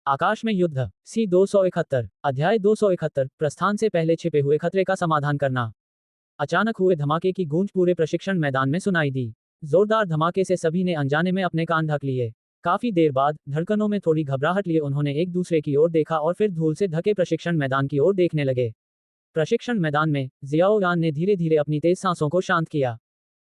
आकाश में युद्ध सी 271 अध्याय 271 प्रस्थान से पहले छिपे हुए खतरे का समाधान करना। अचानक हुए धमाके की गूंज पूरे प्रशिक्षण मैदान में सुनाई दी। जोरदार धमाके से सभी ने अनजाने में अपने कान ढक लिए। काफी देर बाद धड़कनों में थोड़ी घबराहट लिए उन्होंने एक दूसरे की ओर देखा और फिर धूल से ढके प्रशिक्षण मैदान की ओर देखने लगे। प्रशिक्षण मैदान में जियाओ यान ने धीरे धीरे अपनी तेज सांसों को शांत किया।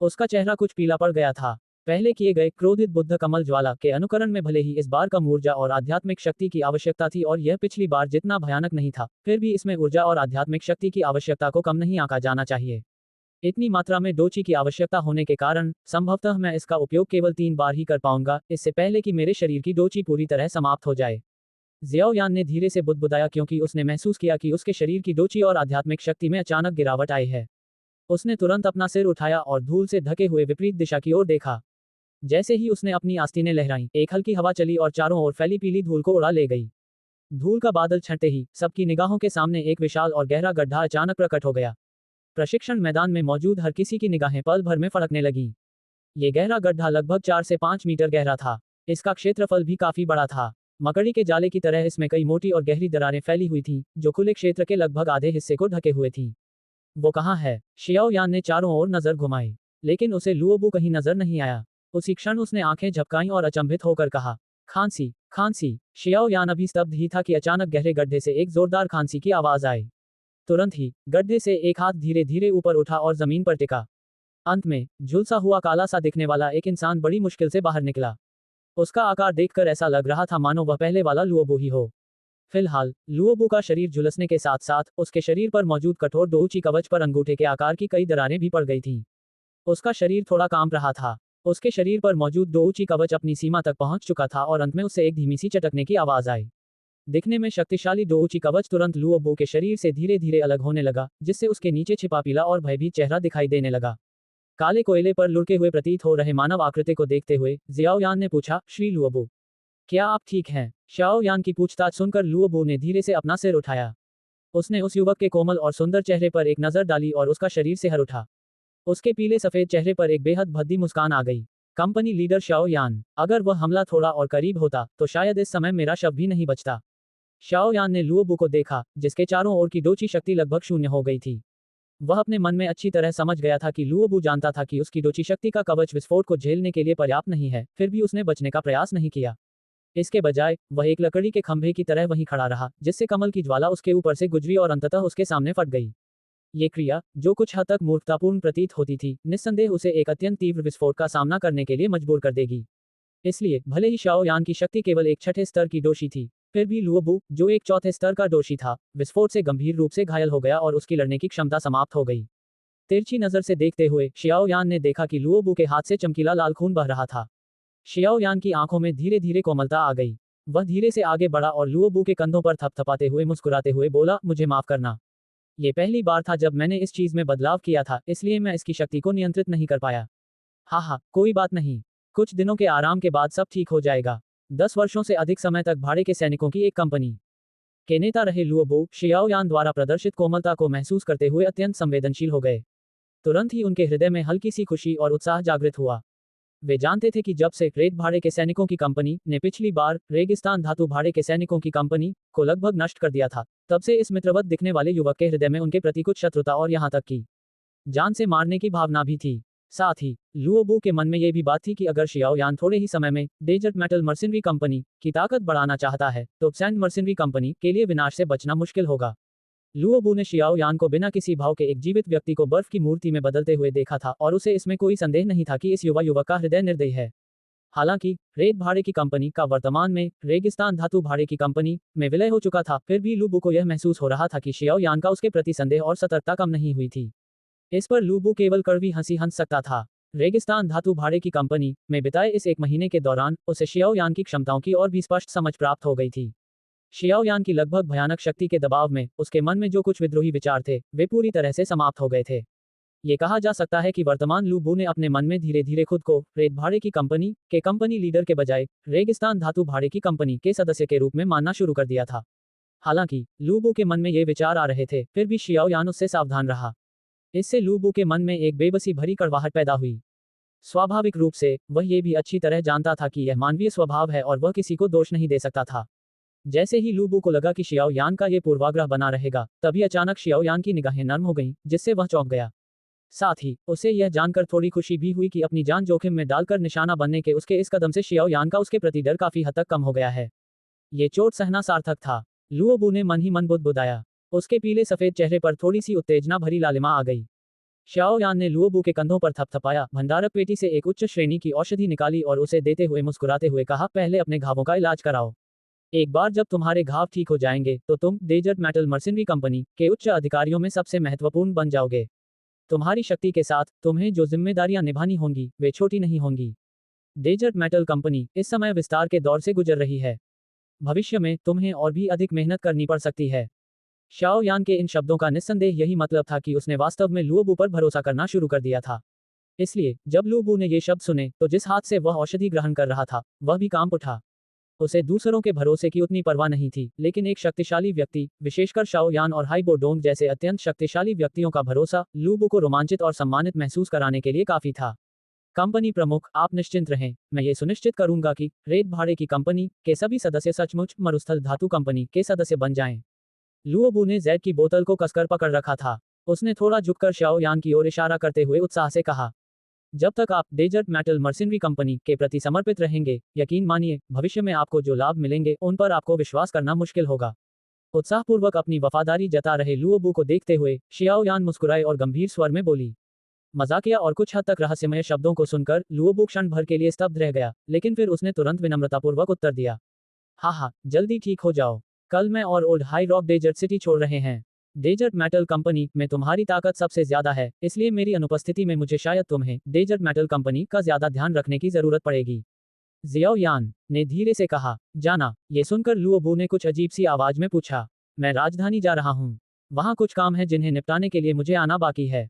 उसका चेहरा कुछ पीला पड़ गया था। पहले किए गए क्रोधित बुद्ध कमल ज्वाला के अनुकरण में भले ही इस बार कम ऊर्जा और आध्यात्मिक शक्ति की आवश्यकता थी और यह पिछली बार जितना भयानक नहीं था, फिर भी इसमें ऊर्जा और आध्यात्मिक शक्ति की आवश्यकता को कम नहीं आंका जाना चाहिए। इतनी मात्रा में डोची की आवश्यकता होने के कारण संभवतः मैं इसका उपयोग केवल 3 बार ही कर पाऊंगा, इससे पहले कि मेरे शरीर की डोची पूरी तरह समाप्त हो जाए। जियाओ यान ने धीरे से बुदबुदाया क्योंकि उसने महसूस किया कि उसके शरीर की डोची और आध्यात्मिक शक्ति में अचानक गिरावट आई है। उसने तुरंत अपना सिर उठाया और धूल से ढके हुए विपरीत दिशा की ओर देखा। जैसे ही उसने अपनी आस्तीनें लहराई, एक हल्की हवा चली और चारों ओर फैली पीली धूल को उड़ा ले गई। धूल का बादल छंटते ही सबकी निगाहों के सामने एक विशाल और गहरा गड्ढा अचानक प्रकट हो गया। प्रशिक्षण मैदान में मौजूद हर किसी की निगाहें पल भर में फड़कने लगीं। ये गहरा गड्ढा लगभग 4 से 5 मीटर गहरा था। इसका क्षेत्रफल भी काफी बड़ा था। मकड़ी के जाले की तरह इसमें कई मोटी और गहरी दरारें फैली हुई थीं, जो खुले क्षेत्र के लगभग आधे हिस्से को ढके हुए थीं। वो कहाँ है? शियाओ यान ने चारों ओर नजर घुमाई, लेकिन उसे लुओबू कहीं नजर नहीं आया। उसी क्षण उसने आंखें झपकाईं और अचंभित होकर कहा, खांसी, खांसी। शियाओ यान अभी स्तब्ध ही था कि अचानक गहरे गड्ढे से एक जोरदार खांसी की आवाज आई। तुरंत ही गड्ढे से एक हाथ धीरे धीरे ऊपर उठा और जमीन पर टिका। अंत में झुलसा हुआ काला सा दिखने वाला एक इंसान बड़ी मुश्किल से बाहर निकला। उसका आकार देखकर ऐसा लग रहा था मानो वह पहले वाला लुओबू ही हो। फिलहाल लुओबू का शरीर झुलसने के साथ साथ उसके शरीर पर मौजूद कठोर डोउची कवच पर अंगूठे के आकार की कई दरारें भी पड़ गई थीं। उसका शरीर थोड़ा कांप रहा था। उसके शरीर पर मौजूद डोउची कवच अपनी सीमा तक पहुंच चुका था और अंत में उससे एक धीमी सी चटकने की आवाज आई। दिखने में शक्तिशाली डोउची कवच तुरंत लुओबू के शरीर से धीरे धीरे अलग होने लगा, जिससे उसके नीचे छिपा पीला और भयभीत चेहरा दिखाई देने लगा। काले कोयले पर लुढ़के हुए प्रतीत हो रहे मानव आकृति को देखते हुए जियाओ यान ने पूछा, श्री लुओबू, क्या आप ठीक हैं? शाओ यान की पूछताछ सुनकर लुओबू ने धीरे से अपना सिर उठाया। उसने उस युवक के कोमल और सुंदर चेहरे पर एक नजर डाली और उसका शरीर सिहर उठा। उसके पीले सफेद चेहरे पर एक बेहद भद्दी मुस्कान आ गई। कंपनी लीडर शाओ यान, अगर वह हमला थोड़ा और करीब होता तो शायद इस समय मेरा शव भी नहीं बचता। शाओ यान ने लुओबू को देखा, जिसके चारों ओर की डोची शक्ति लगभग शून्य हो गई थी। वह अपने मन में अच्छी तरह समझ गया था कि लुओबू जानता था कि उसकी डोची शक्ति का कवच विस्फोट को झेलने के लिए पर्याप्त नहीं है, फिर भी उसने बचने का प्रयास नहीं किया। इसके बजाय वह एक लकड़ी के खंभे की तरह वहीं खड़ा रहा, जिससे कमल की ज्वाला उसके ऊपर से गुजरी और अंततः उसके सामने फट गई। ये क्रिया, जो कुछ हद तक मूर्खतापूर्ण प्रतीत होती थी, निस्संदेह उसे एक अत्यंत तीव्र विस्फोट का सामना करने के लिए मजबूर कर देगी। इसलिए भले ही शाओ यान की शक्ति केवल एक छठे स्तर की डोशी थी, फिर भी लुओबू, जो एक चौथे स्तर का डोशी था, विस्फोट से गंभीर रूप से घायल हो गया और उसकी लड़ने की क्षमता समाप्त हो गई। तिरछी नजर से देखते हुए शियाओ यान ने देखा कि लुओबू के हाथ से चमकीला लाल खून बह रहा था। शियाओ यान की आंखों में धीरे धीरे कोमलता आ गई। वह धीरे से आगे बढ़ा और लुओबू के कंधों पर थपथपाते हुए मुस्कुराते हुए बोला, मुझे माफ करना। ये पहली बार था जब मैंने इस चीज में बदलाव किया था, इसलिए मैं इसकी शक्ति को नियंत्रित नहीं कर पाया। हाँ, कोई बात नहीं। कुछ दिनों के आराम के बाद सब ठीक हो जाएगा। 10 वर्षों से अधिक समय तक भाड़े के सैनिकों की एक कंपनी के नेता रहे लुओबू, शियाओ यान द्वारा प्रदर्शित कोमलता को महसूस करते हुए अत्यंत संवेदनशील हो गए। तुरंत ही उनके हृदय में हल्की सी खुशी और उत्साह जागृत हुआ। वे जानते थे कि जब से रेत भाड़े के सैनिकों की कंपनी ने पिछली बार रेगिस्तान धातु भाड़े के सैनिकों की कंपनी को लगभग नष्ट कर दिया था, तब से इस मित्रवत दिखने वाले युवक के हृदय में उनके प्रति कुछ शत्रुता और यहां तक कि जान से मारने की भावना भी थी। साथ ही लुओबू के मन में यह भी बात थी कि अगर शियाओ यान थोड़े ही समय में डेजर्ट मेटल मर्सिनरी कंपनी की ताकत बढ़ाना चाहता है, तो सैंड मर्सिनरी कंपनी के लिए विनाश से बचना मुश्किल होगा। लुओबू ने शियाओ यान को बिना किसी भाव के एक जीवित व्यक्ति को बर्फ की मूर्ति में बदलते हुए देखा था और उसे इसमें कोई संदेह नहीं था कि इस युवा युवक का हृदय निर्दयी है। हालांकि रेत भाड़े की कंपनी का वर्तमान में रेगिस्तान धातु भाड़े की कंपनी में विलय हो चुका था, फिर भी लुओबू को यह महसूस हो रहा था कि शियाओ यान का उसके प्रति संदेह और सतर्कता कम नहीं हुई थी। इस पर लुओबू केवल कड़वी हंसी हंस सकता था। रेगिस्तान धातु भाड़े की कंपनी में बिताए इस 1 महीने के दौरान उसे शियाओ यान की क्षमताओं की और भी स्पष्ट समझ प्राप्त हो गई थी। शियाओ यान की लगभग भयानक शक्ति के दबाव में उसके मन में जो कुछ विद्रोही विचार थे, वे पूरी तरह से समाप्त हो गए थे। ये कहा जा सकता है कि वर्तमान लुओबू ने अपने मन में धीरे धीरे खुद को रेत भाड़े की कंपनी के कंपनी लीडर के बजाय रेगिस्तान धातु भाड़े की कंपनी के सदस्य के रूप में मानना शुरू कर दिया था। हालांकि लुओबू के मन में ये विचार आ रहे थे, फिर भी शियाओ यान उससे सावधान रहा। इससे लुओबू के मन में एक बेबसी भरी कड़वाहट पैदा हुई। स्वाभाविक रूप से वह ये भी अच्छी तरह जानता था कि यह मानवीय स्वभाव है और वह किसी को दोष नहीं दे सकता था। जैसे ही लू बू को लगा कि शियाओ यान का ये पूर्वाग्रह बना रहेगा, तभी अचानक शियाओ यान की निगाहें नर्म हो गईं, जिससे वह चौंक गया। साथ ही उसे यह जानकर थोड़ी खुशी भी हुई कि अपनी जान जोखिम में डालकर निशाना बनने के उसके इस कदम से शियाओ यान का उसके प्रति डर काफी हद तक कम हो गया है। ये चोट सहना सार्थक था। लुओबू ने मन ही मन बुदबुदाया। उसके पीले सफेद चेहरे पर थोड़ी सी उत्तेजना भरी लालिमा आ गई। शाओ यान ने लुओबू के कंधों पर थपथपाया, भंडारक पेटी से एक उच्च श्रेणी की औषधि निकाली और उसे देते हुए मुस्कुराते हुए कहा, पहले अपने घावों का इलाज कराओ। एक बार जब तुम्हारे घाव ठीक हो जाएंगे तो तुम डेजर्ट मेटल मर्सिनरी कंपनी के उच्च अधिकारियों में सबसे महत्वपूर्ण बन जाओगे। तुम्हारी शक्ति के साथ तुम्हें जो जिम्मेदारियां निभानी होंगी वे छोटी नहीं होंगी। डेजर्ट मेटल कंपनी इस समय विस्तार के दौर से गुजर रही है। भविष्य में तुम्हें और भी अधिक मेहनत करनी पड़ सकती है। शाओ यान के इन शब्दों का निस्संदेह यही मतलब था कि उसने वास्तव में लुओबू पर भरोसा करना शुरू कर दिया था। इसलिए जब लुओबू ने ये शब्द सुने तो जिस हाथ से वह औषधि ग्रहण कर रहा था वह भी कांप उठा। उसे दूसरों के भरोसे की उतनी परवाह नहीं थी, लेकिन एक शक्तिशाली व्यक्ति, विशेषकर शाओ यान और हाइबो डोंग जैसे अत्यंत शक्तिशाली व्यक्तियों का भरोसा लुओबू को रोमांचित और सम्मानित महसूस कराने के लिए काफी था। कंपनी प्रमुख, आप निश्चिंत रहें, मैं ये सुनिश्चित करूंगा कि रेत भाड़े की कंपनी के सभी सदस्य सचमुच मरुस्थल धातु कंपनी के सदस्य बन जाएं। लुओबू ने जेड की बोतल को कसकर पकड़ रखा था। उसने थोड़ा झुककर शाओ यान की ओर इशारा करते हुए उत्साह से कहा, जब तक आप डेजर्ट मेटल मर्सिनरी कंपनी के प्रति समर्पित रहेंगे, यकीन मानिए, भविष्य में आपको जो लाभ मिलेंगे उन पर आपको विश्वास करना मुश्किल होगा। उत्साहपूर्वक अपनी वफादारी जता रहे लुओबू को देखते हुए शियाओ यान मुस्कुराए और गंभीर स्वर में बोली। मजाकिया और कुछ हद तक रहस्यमय शब्दों को सुनकर लुओबू क्षण भर के लिए स्तब्ध रह गया, लेकिन फिर उसने तुरंत विनम्रतापूर्वक उत्तर दिया, हाँ हाँ, जल्दी ठीक हो जाओ। कल मैं और old high rock desert city छोड़ रहे हैं। डेजर्ट मेटल कंपनी में तुम्हारी ताकत सबसे ज्यादा है, इसलिए मेरी अनुपस्थिति में मुझे शायद तुम्हें डेजर्ट मेटल कंपनी का ज्यादा ध्यान रखने की जरूरत पड़ेगी। जियाओ यान ने धीरे से कहा। जाना? ये सुनकर लुओबू ने कुछ अजीब सी आवाज में पूछा। मैं राजधानी जा रहा हूँ। वहाँ कुछ काम है जिन्हें निपटाने के लिए मुझे आना बाकी है।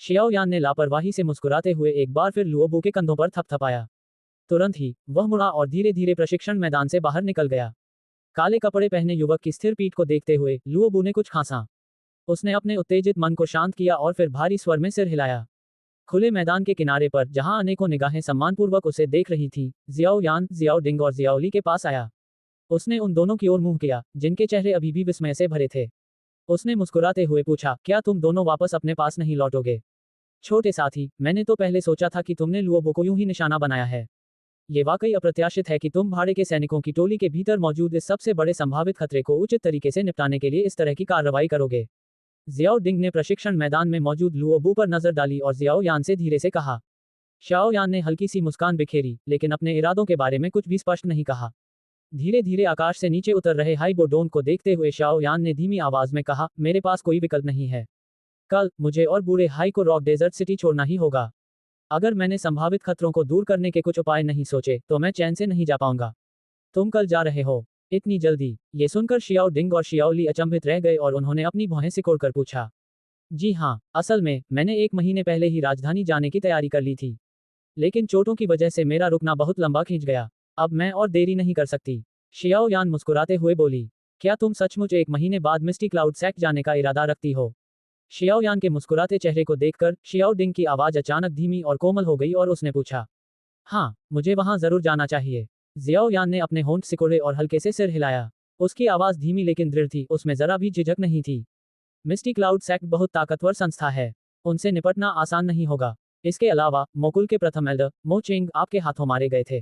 शियाओ यान ने लापरवाही से मुस्कुराते हुए एक बार फिर लुओबू के कंधों पर थपथपाया। तुरंत ही वह मुड़ा और धीरे धीरे प्रशिक्षण मैदान से बाहर निकल गया। काले कपड़े पहने युवक की स्थिर पीठ को देखते हुए लुओबू ने कुछ खांसा। उसने अपने उत्तेजित मन को शांत किया और फिर भारी स्वर में सिर हिलाया। खुले मैदान के किनारे पर जहां अनेकों निगाहें सम्मानपूर्वक उसे देख रही थीं, जियाओ यान, जियाओ डिंग और जियाओली के पास आया। उसने उन दोनों की ओर मुंह किया, जिनके चेहरे अभी भी विस्मय से भरे थे। उसने मुस्कुराते हुए पूछा, क्या तुम दोनों वापस अपने पास नहीं लौटोगे? छोटे साथी, मैंने तो पहले सोचा था कि तुमने लुओबू को यूं ही निशाना बनाया है। ये वाकई अप्रत्याशित है कि तुम भाड़े के सैनिकों की टोली के भीतर मौजूद इस सबसे बड़े संभावित खतरे को उचित तरीके से निपटाने के लिए इस तरह की कार्रवाई करोगे। जियाओ डिंग ने प्रशिक्षण मैदान में मौजूद लुओबू पर नजर डाली और जियाओ यान से धीरे से कहा। शाओ यान ने हल्की सी मुस्कान बिखेरी, लेकिन अपने इरादों के बारे में कुछ भी स्पष्ट नहीं कहा। धीरे धीरे आकाश से नीचे उतर रहे हाइबो डोंग को देखते हुए शाओ यान ने धीमी आवाज में कहा, मेरे पास कोई विकल्प नहीं है। कल मुझे और बूढ़े हाई को रॉक डेजर्ट सिटी छोड़ना ही होगा। अगर मैंने संभावित खतरों को दूर करने के कुछ उपाय नहीं सोचे तो मैं चैन से नहीं जा पाऊंगा। तुम कल जा रहे हो? इतनी जल्दी? ये सुनकर शियाओ डिंग और शियाओली अचंभित रह गए और उन्होंने अपनी भौहें सिकोड़कर पूछा। जी हाँ, असल में मैंने 1 महीने पहले ही राजधानी जाने की तैयारी कर ली थी, लेकिन चोटों की वजह से मेरा रुकना बहुत लंबा खींच गया। अब मैं और देरी नहीं कर सकती। शियाओ यान मुस्कुराते हुए बोली। क्या तुम सचमुच 1 महीने बाद मिस्टी क्लाउड सेक्ट जाने का इरादा रखती हो? शियाओ यान के मुस्कुराते चेहरे को देखकर शियाओ डिंग की आवाज अचानक धीमी और कोमल हो गई और उसने पूछा, हाँ, मुझे वहां जरूर जाना चाहिए। जियाओ यान ने अपने होंठ सिकोड़े और हल्के से सिर हिलाया। उसकी आवाज धीमी लेकिन दृढ़ थी, उसमें जरा भी झिझक नहीं थी। मिस्टी क्लाउड सेक्ट बहुत ताकतवर संस्था है। उनसे निपटना आसान नहीं होगा। इसके अलावा मोकुल के प्रथम एल्डर मो चेंग आपके हाथों मारे गए थे।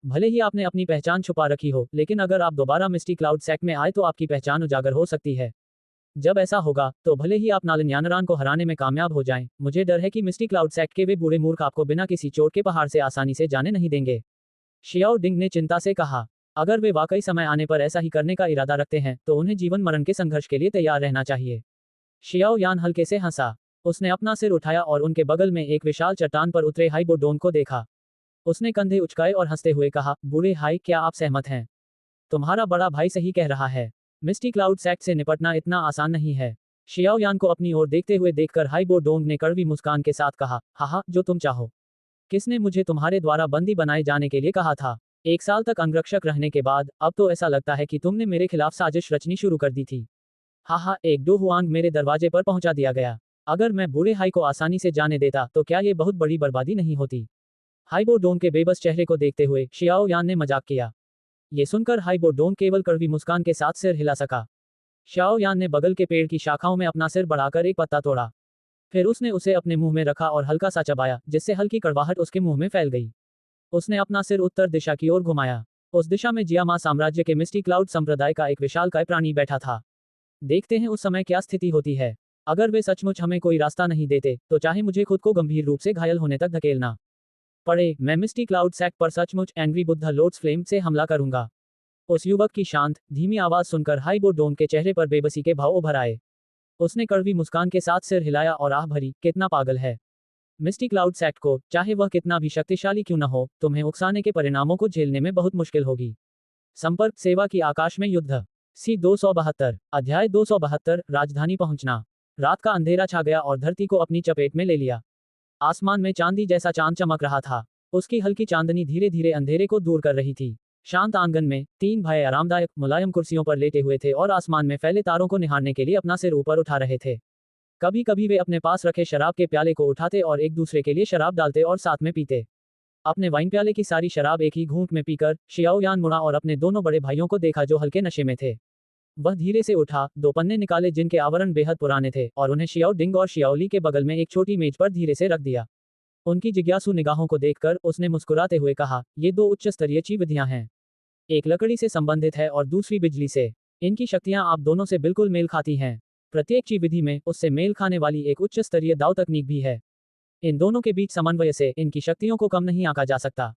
भले ही आपने अपनी पहचान छुपा रखी हो, लेकिन अगर आप दोबारा मिस्टी क्लाउड सेक्ट में आए तो आपकी पहचान उजागर हो सकती है। जब ऐसा होगा तो भले ही आप नालिन यानरान को हराने में कामयाब हो जाएं, मुझे डर है कि मिस्टी क्लाउड सेक्ट के वे बूढ़े मूर्ख आपको बिना किसी चोट के पहाड़ से आसानी से जाने नहीं देंगे। शियाओ डिंग ने चिंता से कहा। अगर वे वाकई समय आने पर ऐसा ही करने का इरादा रखते हैं तो उन्हें जीवन मरण के संघर्ष के लिए तैयार रहना चाहिए। शियाओ यान हल्के से हंसा। उसने अपना सिर उठाया और उनके बगल में एक विशाल चट्टान पर उतरे हाइबो डोंग को देखा। उसने कंधे उचकाए और हंसते हुए कहा, बूढ़े हाई, क्या आप सहमत हैं? तुम्हारा बड़ा भाई सही कह रहा है। मिस्टी क्लाउड सेक्ट से निपटना इतना आसान नहीं है। शियाओ यान को अपनी ओर देखते हुए देखकर हाइबो डोंग ने कड़वी मुस्कान के साथ कहा, हाँ, जो तुम चाहो। किसने मुझे तुम्हारे द्वारा बंदी बनाए जाने के लिए कहा था? 1 साल तक अंगरक्षक रहने के बाद अब तो ऐसा लगता है कि तुमने मेरे खिलाफ साजिश रचनी शुरू कर दी थी। हाँ, एक दो हुआंग मेरे दरवाजे पर पहुंचा दिया गया। अगर मैं बूढ़े हाई को आसानी से जाने देता तो क्या ये बहुत बड़ी बर्बादी नहीं होती? हाइबो डोंग के बेबस चेहरे को देखते हुए शियाओ यान ने मजाक किया। ये सुनकर हाइबो डोंग केवल कड़वी मुस्कान के साथ सिर हिला सका। शाओ यान ने बगल के पेड़ की शाखाओं में अपना सिर बढ़ाकर एक पत्ता तोड़ा। फिर उसने उसे अपने मुंह में रखा और हल्का सा चबाया, जिससे हल्की कड़वाहट उसके मुंह में फैल गई। उसने अपना सिर उत्तर दिशा की ओर घुमाया। उस दिशा में जियामा साम्राज्य के मिस्टी क्लाउड संप्रदाय का एक विशालकाय प्राणी बैठा था। देखते हैं उस समय क्या स्थिति होती है। अगर वे सचमुच हमें कोई रास्ता नहीं देते, तो चाहे मुझे खुद को गंभीर रूप से घायल होने तक धकेलना पड़े, मैं मिस्टी क्लाउड सैक पर सचमुच एंग्री बुद्ध लॉर्ड्स फ्लेम से हमला करूंगा। उस युवक की शांत, धीमी आवाज सुनकर हाइबो डोंग के चेहरे पर बेबसी के भाव उभर आए। उसने कड़वी मुस्कान के साथ सिर हिलाया और आह भरी, कितना पागल है। मिस्टी क्लाउड सैक्ट को, चाहे वह कितना भी शक्तिशाली क्यों न हो, तुम्हें उकसाने के परिणामों को झेलने में बहुत मुश्किल होगी। संपर्क सेवा की आकाश में युद्ध। सी 272 अध्याय 272 राजधानी पहुंचना। रात का अंधेरा छा गया और धरती को अपनी चपेट में ले लिया। आसमान में चांदी जैसा चांद चमक रहा था। उसकी हल्की चांदनी धीरे धीरे अंधेरे को दूर कर रही थी। शांत आंगन में 3 भाई आरामदायक मुलायम कुर्सियों पर लेटे हुए थे और आसमान में फैले तारों को निहारने के लिए अपना सिर ऊपर उठा रहे थे। कभी कभी वे अपने पास रखे शराब के प्याले को उठाते और एक दूसरे के लिए शराब डालते और साथ में पीते। अपने वाइन प्याले की सारी शराब एक ही घूंट में पीकर शियाओ यान मुड़ा और अपने दोनों बड़े भाइयों को देखा जो हल्के नशे में थे। वह धीरे से उठा, 2 पन्ने निकाले जिनके आवरण बेहद पुराने थे, और उन्हें शियाओ डिंग और शियाओली के बगल में एक छोटी मेज पर धीरे से रख दिया। उनकी जिज्ञासु निगाहों को देखकर उसने मुस्कुराते हुए कहा, ये 2 उच्च स्तरीय चीविधियां हैं। एक लकड़ी से संबंधित है और दूसरी बिजली से। इनकी शक्तियां आप दोनों से बिल्कुल मेल खाती हैं। प्रत्येक चीविधि में उससे मेल खाने वाली एक उच्च स्तरीय दाव तकनीक भी है। इन दोनों के बीच समन्वय से इनकी शक्तियों को कम नहीं आंका जा सकता।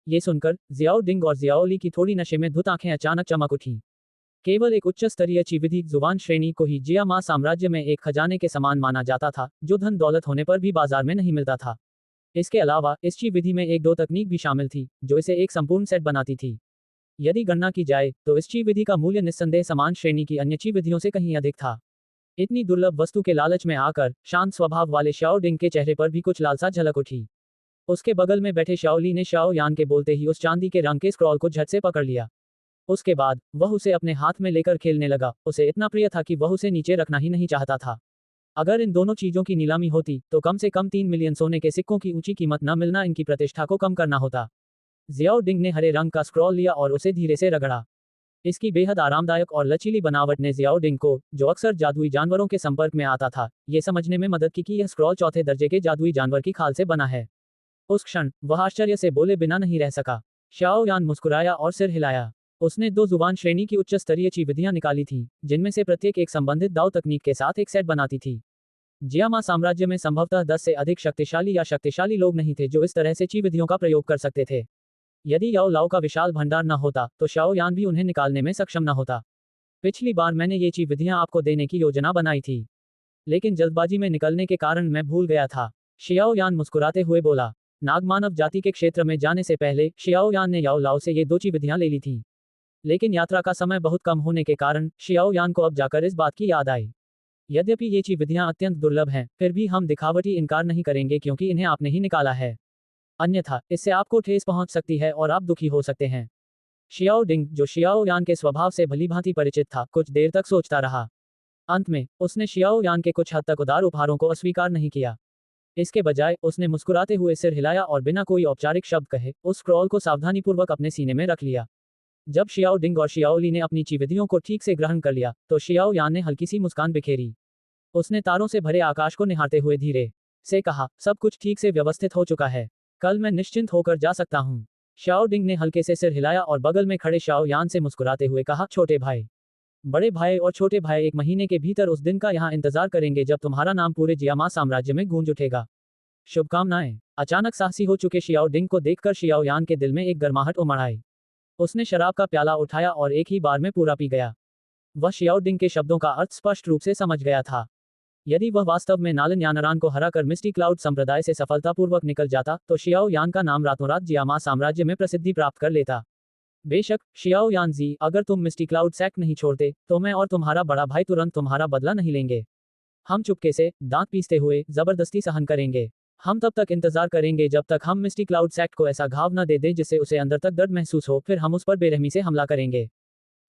ये सुनकर जियाओ डिंग और जियाओली की थोड़ी नशे में धुत आंखें अचानक चमक उठी। केवल एक उच्च स्तरीय चीविधि जुबान श्रेणी को ही जिया मा साम्राज्य में एक खजाने के समान माना जाता था, जो धन दौलत होने पर भी बाजार में नहीं मिलता था। इसके अलावा इस चीविधि में एक 2 तकनीक भी शामिल थी, जो इसे एक संपूर्ण सेट बनाती थी। यदि गणना की जाए, तो इस चीविधि का मूल्य निस्संदेह समान श्रेणी की अन्य चीविधियों से कहीं अधिक था। इतनी दुर्लभ वस्तु के लालच में आकर शांत स्वभाव वाले शाओ डिंग के चेहरे पर भी कुछ लालसा झलक उठी। उसके बगल में बैठे शाओली ने शाओ यान के बोलते ही उस चांदी के रंग के स्क्रॉल को झट से पकड़ लिया। उसके बाद वह उसे अपने हाथ में लेकर खेलने लगा। उसे इतना प्रिय था कि वह उसे नीचे रखना ही नहीं चाहता था। अगर इन दोनों चीजों की नीलामी होती, तो कम से कम 3 मिलियन सोने के सिक्कों की ऊंची कीमत न मिलना इनकी प्रतिष्ठा को कम करना होता। जियाओ डिंग ने हरे रंग का स्क्रॉल लिया और उसे धीरे से रगड़ा। इसकी बेहद आरामदायक और लचीली बनावट ने जियाओ डिंग को, जो अक्सर जादुई जानवरों के संपर्क में आता था, ये समझने में मदद की कि यह स्क्रॉल चौथे दर्जे के जादुई जानवर की खाल से बना है। उस क्षण वह आश्चर्य से बोले बिना नहीं रह सका। शाओ यान मुस्कुराया और सिर हिलाया। उसने 2 जुबान श्रेणी की उच्च स्तरीय चीविधियां निकाली थीं, जिनमें से प्रत्येक एक संबंधित दाव तकनीक के साथ एक सेट बनाती थी। जियामा साम्राज्य में संभवतः 10 से अधिक शक्तिशाली या शक्तिशाली लोग नहीं थे जो इस तरह से चीविधियों का प्रयोग कर सकते थे। यदि याओ लाओ का विशाल भंडार न होता, तो शाओ यान भी उन्हें निकालने में सक्षम न होता। पिछली बार मैंने ये चीविधियां आपको देने की योजना बनाई थी, लेकिन जल्दबाजी में निकलने के कारण मैं भूल गया था। शियाओ यान मुस्कुराते हुए बोला। नागमानव जाति के क्षेत्र में जाने से पहले शियाओ यान ने याओ लाओ से ये 2 चीविधियां ले ली थीं। लेकिन यात्रा का समय बहुत कम होने के कारण शियाओ यान को अब जाकर इस बात की याद आई। यद्यपि ये चीविधियां अत्यंत दुर्लभ हैं, फिर भी हम दिखावटी इनकार नहीं करेंगे क्योंकि इन्हें आपने ही निकाला है। अन्यथा इससे आपको ठेस पहुंच सकती है और आप दुखी हो सकते हैं। शियाओ डिंग, जो शियाओ यान के स्वभाव से भलीभांति परिचित था, कुछ देर तक सोचता रहा। अंत में उसने शियाओ यान के कुछ हद तक उदार उपहारों को अस्वीकार नहीं किया। इसके बजाय उसने मुस्कुराते हुए सिर हिलाया और बिना कोई औपचारिक शब्द कहे उस स्क्रॉल को सावधानीपूर्वक अपने सीने में रख लिया। जब शियाओ डिंग और शियाओली ने अपनी चीविधियों को ठीक से ग्रहण कर लिया, तो शियाओ यान ने हल्की सी मुस्कान बिखेरी। उसने तारों से भरे आकाश को निहारते हुए धीरे से कहा, सब कुछ ठीक से व्यवस्थित हो चुका है। कल मैं निश्चिंत होकर जा सकता हूँ। शाओ डिंग ने हल्के से सिर हिलाया और बगल में खड़े शाओ यान से मुस्कुराते हुए कहा, छोटे भाई, बड़े भाई और छोटे भाई 1 महीने के भीतर उस दिन का यहाँ इंतजार करेंगे जब तुम्हारा नाम पूरे जियामा साम्राज्य में गूंज उठेगा। शुभकामनाएं। अचानक साहसी हो चुके शियाओ डिंग को देखकर शियाओ यान के दिल में एक गर्माहट उमड़ आई। उसने शराब का प्याला उठाया और एक ही बार में पूरा पी गया। वह शियाओ डिंग के शब्दों का अर्थ स्पष्ट रूप से समझ गया था। यदि वह वास्तव में नालन यानरान को हराकर मिस्टी क्लाउड संप्रदाय से सफलतापूर्वक निकल जाता, तो शियाओ यान का नाम रातों रात जियामा साम्राज्य में प्रसिद्धि प्राप्त कर लेता। बेशक शियाओ यान जी, अगर तुम मिस्टी क्लाउड सैक्ट नहीं छोड़ते, तो मैं और तुम्हारा बड़ा भाई तुरंत तुम्हारा बदला नहीं लेंगे। हम चुपके से, दांत पीसते हुए, जबरदस्ती सहन करेंगे। हम तब तक इंतजार करेंगे जब तक हम मिस्टी क्लाउड सैक्ट को ऐसा घाव न दे दें जिससे उसे अंदर तक दर्द महसूस हो, फिर हम उस पर बेरहमी से हमला करेंगे।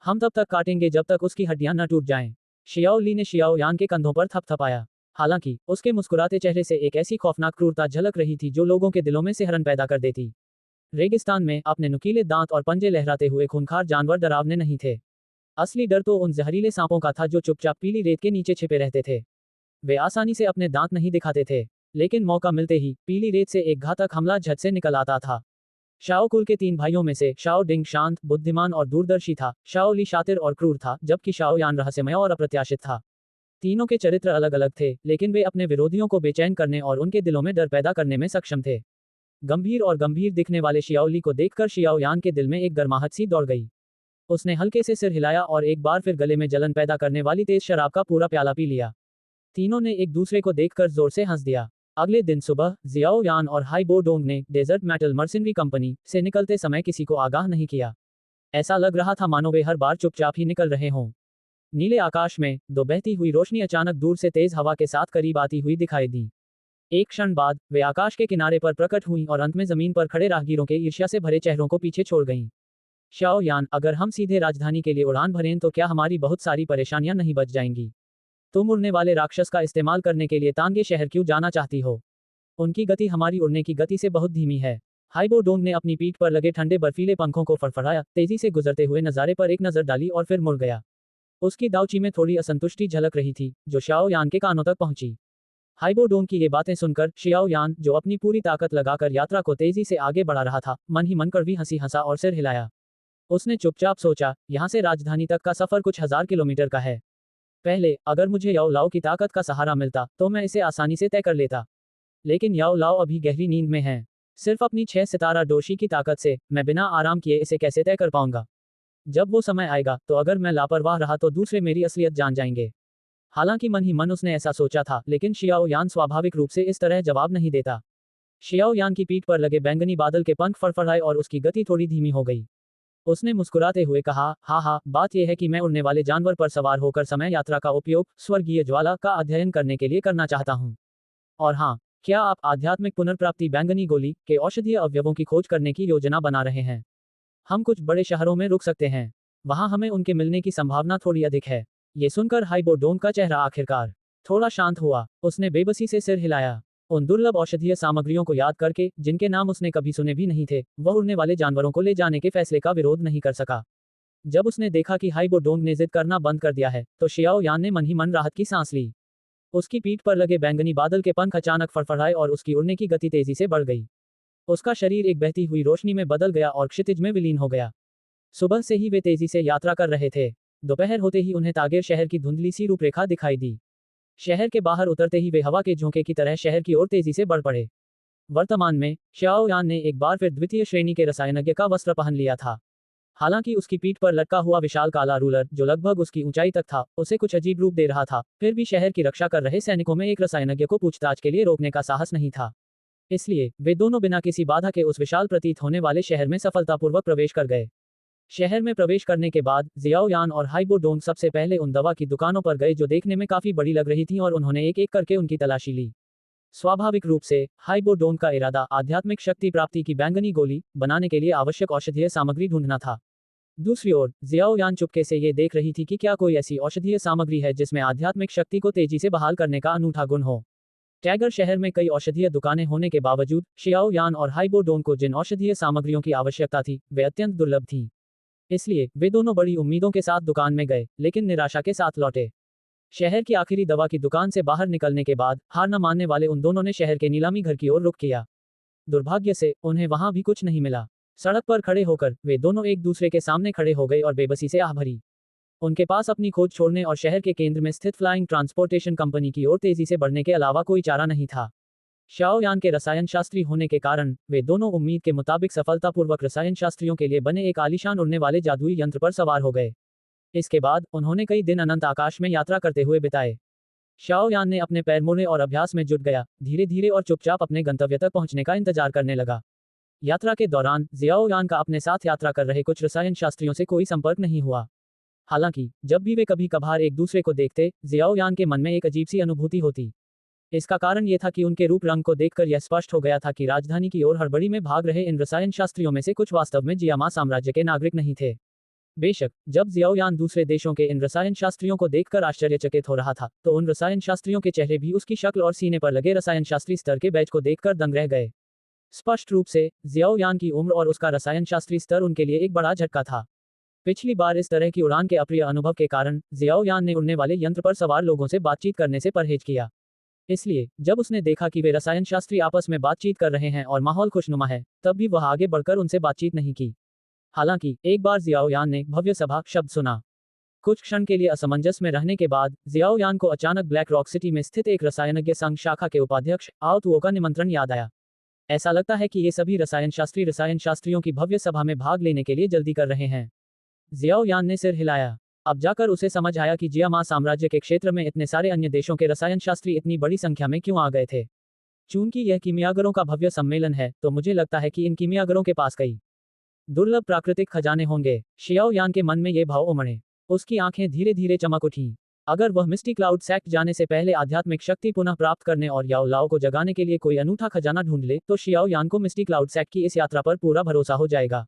हम तब तक काटेंगे जब तक उसकी हड्डियां न टूट जाएं। शियाओ ली ने शियाओ यान के कंधों पर थपथपाया। हालांकि उसके मुस्कुराते चेहरे से एक ऐसी खौफनाक क्रूरता झलक रही थी जो लोगों के दिलों में सिहरन पैदा कर देती। रेगिस्तान में अपने नुकीले दांत और पंजे लहराते हुए खूंखार जानवर डरावने नहीं थे। असली डर तो उन जहरीले सांपों का था जो चुपचाप पीली रेत के नीचे छिपे रहते थे। वे आसानी से अपने दांत नहीं दिखाते थे, लेकिन मौका मिलते ही पीली रेत से एक घातक हमला झट से निकल आता था। शाओ कुल के 3 भाइयों में से शाओ डिंग शांत, बुद्धिमान और दूरदर्शी था। शाओ ली शातिर और क्रूर था, जबकि शाओ यान रहस्यमय और अप्रत्याशित था। तीनों के चरित्र अलग अलग थे, लेकिन वे अपने विरोधियों को बेचैन करने और उनके दिलों में डर पैदा करने में सक्षम थे। गंभीर दिखने वाले शियाओ ली को देखकर शियाओ यान के दिल में एक गर्माहट सी दौड़ गई। उसने हल्के से सिर हिलाया और एक बार फिर गले में जलन पैदा करने वाली तेज शराब का पूरा प्याला पी लिया। तीनों ने एक दूसरे को देखकर जोर से हंस दिया। अगले दिन सुबह जियाओ यान और हाई बो डोंग ने डेजर्ट मेटल मर्सिनरी कंपनी से निकलते समय किसी को आगाह नहीं किया। ऐसा लग रहा था मानो वे हर बार चुपचाप ही निकल रहे हों। नीले आकाश में दो बहती हुई रोशनी अचानक दूर से तेज हवा के साथ करीब आती हुई दिखाई दी। एक क्षण बाद वे आकाश के किनारे पर प्रकट हुईं और अंत में जमीन पर खड़े राहगीरों के ईर्ष्या से भरे चेहरों को पीछे छोड़ गईं। शाओ यान, अगर हम सीधे राजधानी के लिए उड़ान भरें तो क्या हमारी बहुत सारी परेशानियां नहीं बच जाएंगी? तुम उड़ने वाले राक्षस का इस्तेमाल करने के लिए तांगे शहर क्यों जाना चाहती हो? उनकी गति हमारी उड़ने की गति से बहुत धीमी है। हाइबो डोंग ने अपनी पीठ पर लगे ठंडे बर्फीले पंखों को फड़फड़ाया, तेजी से गुजरते हुए नजारे पर एक नजर डाली और फिर मुड़ गया। उसकी दावची में थोड़ी असंतुष्टि झलक रही थी, जो शाओ यान के कानों तक पहुंची। हाइबो डोंग की ये बातें सुनकर शियाओ यान, जो अपनी पूरी ताकत लगाकर यात्रा को तेजी से आगे बढ़ा रहा था, मन ही मन कड़वी हंसी हंसा और सिर हिलाया। उसने चुपचाप सोचा, यहाँ से राजधानी तक का सफर कुछ हजार किलोमीटर का है। पहले अगर मुझे याओ लाओ की ताकत का सहारा मिलता तो मैं इसे आसानी से तय कर लेता, लेकिन याओ लाओ अभी गहरी नींद में है। सिर्फ अपनी 6 सितारा डोशी की ताकत से मैं बिना आराम किए इसे कैसे तय कर पाऊंगा? जब वो समय आएगा तो अगर मैं लापरवाह रहा तो दूसरे मेरी असलियत जान जाएंगे। हालांकि मन ही मन उसने ऐसा सोचा था, लेकिन शियाओ यान स्वाभाविक रूप से इस तरह जवाब नहीं देता। शियाओ यान की पीठ पर लगे बैंगनी बादल के पंख फड़फड़ाए और उसकी गति थोड़ी धीमी हो गई। उसने मुस्कुराते हुए कहा, हाँ, बात यह है कि मैं उड़ने वाले जानवर पर सवार होकर समय यात्रा का उपयोग स्वर्गीय ज्वाला का अध्ययन करने के लिए करना चाहता हूँ। और हाँ, क्या आप आध्यात्मिक पुनर्प्राप्ति बैंगनी गोली के औषधीय अवयवों की खोज करने की योजना बना रहे हैं? हम कुछ बड़े शहरों में रुक सकते हैं, वहां हमें उनके मिलने की संभावना थोड़ी अधिक है। ये सुनकर हाइबो डोंग का चेहरा आखिरकार थोड़ा शांत हुआ। उसने बेबसी से सिर हिलाया। उन दुर्लभ औषधीय सामग्रियों को याद करके, जिनके नाम उसने कभी सुने भी नहीं थे, वह उड़ने वाले जानवरों को ले जाने के फैसले का विरोध नहीं कर सका। जब उसने देखा कि हाइबो डोंग ने जिद करना बंद कर दिया है, तो शियाओ यान ने मन ही मन राहत की सांस ली। उसकी पीठ पर लगे बैंगनी बादल के पंख अचानक फड़फड़ाए और उसकी उड़ने की गति तेजी से बढ़ गई। उसका शरीर एक बहती हुई रोशनी में बदल गया और क्षितिज में विलीन हो गया। सुबह से ही वे तेजी से यात्रा कर रहे थे। दोपहर होते ही उन्हें तागेर शहर की धुंधली सी रूपरेखा दिखाई दी। शहर के बाहर उतरते ही वे हवा के झोंके की तरह शहर की ओर तेजी से बढ़ पड़े। वर्तमान में शाओ यान ने एक बार फिर द्वितीय श्रेणी के रसायनज्ञ का वस्त्र पहन लिया था। हालांकि उसकी पीठ पर लटका हुआ विशाल काला रूलर, जो लगभग उसकी ऊंचाई तक था, उसे कुछ अजीब रूप दे रहा था। फिर भी शहर की रक्षा कर रहे सैनिकों में एक रसायनज्ञ को पूछताछ के लिए रोकने का साहस नहीं था। इसलिए वे दोनों बिना किसी बाधा के उस विशाल प्रतीत होने वाले शहर में सफलतापूर्वक प्रवेश कर गए। शहर में प्रवेश करने के बाद जियाओ यान और हाइबो डोंग सबसे पहले उन दवा की दुकानों पर गए जो देखने में काफी बड़ी लग रही थीं, और उन्होंने एक एक करके उनकी तलाशी ली। स्वाभाविक रूप से हाइबो डोंग का इरादा आध्यात्मिक शक्ति प्राप्ति की बैंगनी गोली बनाने के लिए आवश्यक औषधीय सामग्री ढूंढना था। दूसरी ओर जियाओ यान चुपके से ये देख रही थी कि क्या कोई ऐसी औषधीय सामग्री है जिसमें आध्यात्मिक शक्ति को तेजी से बहाल करने का अनूठा गुण हो। टैगर शहर में कई औषधीय दुकानें होने के बावजूद शियाओ यान और हाइबो डोंग को जिन औषधीय सामग्रियों की आवश्यकता थी, वे अत्यंत दुर्लभ थीं। इसलिए वे दोनों बड़ी उम्मीदों के साथ दुकान में गए, लेकिन निराशा के साथ लौटे। शहर की आखिरी दवा की दुकान से बाहर निकलने के बाद हार न मानने वाले उन दोनों ने शहर के नीलामी घर की ओर रुख किया। दुर्भाग्य से उन्हें वहां भी कुछ नहीं मिला। सड़क पर खड़े होकर वे दोनों एक दूसरे के सामने खड़े हो गए और बेबसी से आह भरी। उनके पास अपनी खोज छोड़ने और शहर के केंद्र में स्थित फ्लाइंग ट्रांसपोर्टेशन कंपनी की ओर तेजी से बढ़ने के अलावा कोई चारा नहीं था। शाओ यान के रसायन शास्त्री होने के कारण वे दोनों उम्मीद के मुताबिक सफलतापूर्वक रसायन शास्त्रियों के लिए बने एक आलीशान उड़ने वाले जादुई यंत्र पर सवार हो गए। इसके बाद उन्होंने कई दिन अनंत आकाश में यात्रा करते हुए बिताए। शाओ यान ने अपने पैर मोड़े और अभ्यास में जुट गया, धीरे धीरे और चुपचाप अपने गंतव्य तक पहुंचने का इंतजार करने लगा। यात्रा के दौरान जियाओ यान का अपने साथ यात्रा कर रहे कुछ रसायन शास्त्रियों से कोई संपर्क नहीं हुआ। हालांकि जब भी वे कभी कभार एक दूसरे को देखते, जियाओ यान के मन में एक अजीब सी अनुभूति होती। इसका कारण यह था कि उनके रूप रंग को देखकर यह स्पष्ट हो गया था कि राजधानी की ओर हड़बड़ी में भाग रहे इन रसायन शास्त्रियों में से कुछ वास्तव में जियामा साम्राज्य के नागरिक नहीं थे। बेशक जब जियाओ यान दूसरे देशों के इन रसायन शास्त्रियों को देखकर आश्चर्यचकित हो रहा था, तो उन रसायन शास्त्रियों के चेहरे भी उसकी शक्ल और सीने पर लगे रसायन शास्त्री स्तर के बैच को देखकर दंग रह गए। स्पष्ट रूप से जियाओ यान की उम्र और उसका रसायन शास्त्री स्तर उनके लिए एक बड़ा झटका था। पिछली बार इस तरह की उड़ान के अप्रिय अनुभव के कारण जियाओ यान ने उड़ने वाले यंत्र पर सवार लोगों से बातचीत करने से परहेज किया। इसलिए जब उसने देखा कि वे रसायन शास्त्री आपस में बातचीत कर रहे हैं और माहौल खुशनुमा है, तब भी वह आगे बढ़कर उनसे बातचीत नहीं की। हालांकि एक बार जियाओ यान ने भव्य सभा शब्द सुना। कुछ क्षण के लिए असमंजस में रहने के बाद जियाओ यान को अचानक ब्लैक रॉक सिटी में स्थित एक रसायनज्ञ संघ शाखा के उपाध्यक्ष आओ तुओ का निमंत्रण याद आया। ऐसा लगता है कि ये सभी रसायन शास्त्रियों की भव्य सभा में भाग लेने के लिए जल्दी कर रहे हैं। जियाओ यान ने सिर हिलाया। अब जाकर उसे समझ आया कि जियामा साम्राज्य के क्षेत्र में इतने सारे अन्य देशों के रसायन शास्त्री इतनी बड़ी संख्या में क्यों आ गए थे। चूंकि यह कीमियागरों का भव्य सम्मेलन है, तो मुझे लगता है कि इन कीमियागरों के पास कई दुर्लभ प्राकृतिक खजाने होंगे। शियाओ यान के मन में ये भाव उमड़े। उसकी आंखें धीरे धीरे चमक उठीं। अगर वह मिस्टी क्लाउड सेक्ट जाने से पहले आध्यात्मिक शक्ति पुनः प्राप्त करने और याओ लाओ को जगाने के लिए कोई अनूठा खजाना ढूंढ ले, तो शियाओ यान को मिस्टी क्लाउड सेक्ट की इस यात्रा पर पूरा भरोसा हो जाएगा।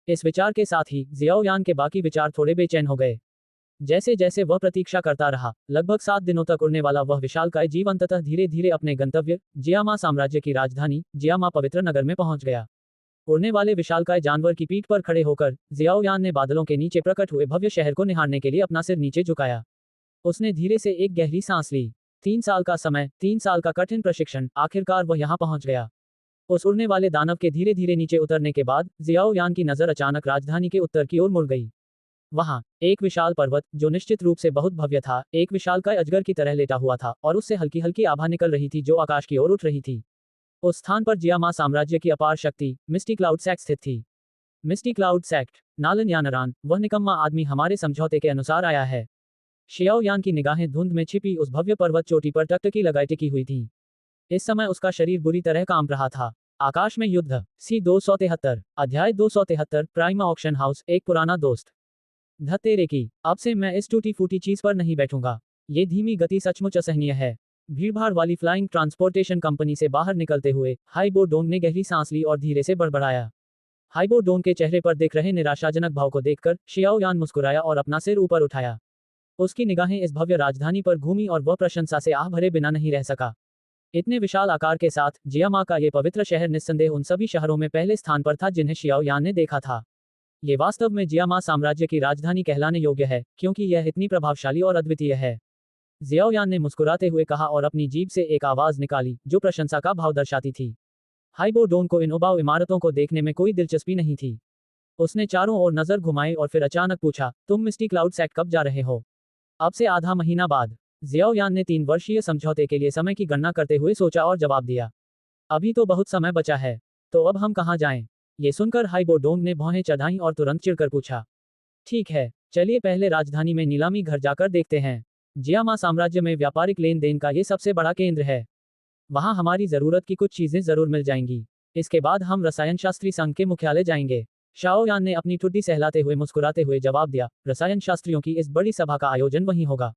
इस विचार के साथ ही जियाओ यान के बाकी विचार थोड़े बेचैन हो गए। जैसे जैसे वह प्रतीक्षा करता रहा, लगभग 7 दिनों तक उड़ने वाला वह विशालकाय जीव अंततः धीरे धीरे अपने गंतव्य जियामा साम्राज्य की राजधानी जियामा पवित्र नगर में पहुंच गया। उड़ने वाले विशालकाय जानवर की पीठ पर खड़े होकर जियाओ यान ने बादलों के नीचे प्रकट हुए भव्य शहर को निहारने के लिए अपना सिर नीचे झुकाया। उसने धीरे से एक गहरी सांस ली। 3 साल का समय, 3 साल का कठिन प्रशिक्षण, आखिरकार वह यहाँ पहुंच गया। उस उड़ने वाले दानव के धीरे धीरे नीचे उतरने के बाद जियाओ यान की नजर अचानक राजधानी के उत्तर की ओर मुड़ गई। वहां एक विशाल पर्वत, जो निश्चित रूप से बहुत भव्य था, एक विशालकाय अजगर की तरह लेटा हुआ था और उससे हल्की हल्की आभा निकल रही थी जो आकाश की ओर उठ रही थी। उस स्थान पर जियामा साम्राज्य की अपार शक्ति मिस्टी क्लाउड सेक्ट स्थित थी। मिस्टी क्लाउड सेक्ट, नालन यानरान, वह निकम्मा आदमी हमारे समझौते के अनुसार आया है। शियाओ यान की निगाहें धुंध में छिपी उस भव्य पर्वत चोटी पर टकटकी लगाए टिकी हुई थी। इस समय उसका शरीर बुरी तरह कांप रहा था। आकाश में युद्ध, सी 273, अध्याय 273, प्राइम ऑक्शन हाउस, एक पुराना दोस्त। धतेरे की, अब से मैं इस टूटी फूटी चीज पर नहीं बैठूंगा। ये धीमी गति सचमुच असहनीय है। भीड़भाड़ वाली फ्लाइंग ट्रांसपोर्टेशन कंपनी से बाहर निकलते हुए हाइबो डोंग ने गहरी सांस ली और धीरे से बड़बड़ाया। हाइबो डोंग के चेहरे पर दिख रहे निराशाजनक भाव को देखकर शियाओ यान मुस्कुराया और अपना सिर ऊपर उठाया। उसकी निगाहें इस भव्य राजधानी पर घूमी और वह प्रशंसा से आह भरे बिना नहीं रह सका। इतने विशाल आकार के साथ जियामा का ये पवित्र शहर निस्संदेह उन सभी शहरों में पहले स्थान पर था जिन्हें शियाओ यान ने देखा था। ये वास्तव में जियामा साम्राज्य की राजधानी कहलाने योग्य है, क्योंकि यह इतनी प्रभावशाली और अद्वितीय है। जियाओ यान ने मुस्कुराते हुए कहा और अपनी जीभ से एक आवाज निकाली जो प्रशंसा का भाव दर्शाती थी। हाइबो डोंग को इन उबाऊ इमारतों को देखने में कोई दिलचस्पी नहीं थी। उसने चारों ओर नजर घुमाई और फिर अचानक पूछा, तुम मिस्टी क्लाउड सेक्ट कब जा रहे हो? अब से आधा महीना बाद। जियाओ यान ने 3 वर्षीय समझौते के लिए समय की गणना करते हुए सोचा और जवाब दिया, अभी तो बहुत समय बचा है। तो अब हम कहाँ जाएं? ये सुनकर हाइबो डोंग ने भौहें चढ़ाईं और तुरंत चिढ़कर पूछा, ठीक है, चलिए पहले राजधानी में नीलामी घर जाकर देखते हैं। जियामा साम्राज्य में व्यापारिक लेन देन का ये सबसे बड़ा केंद्र है। वहां हमारी जरूरत की कुछ चीजें जरूर मिल जाएंगी। इसके बाद हम रसायन शास्त्री संघ के मुख्यालय जाएंगे। शाओ यान ने अपनी ठुड्डी सहलाते हुए मुस्कुराते हुए जवाब दिया, रसायन शास्त्रियों की इस बड़ी सभा का आयोजन वहीं होगा।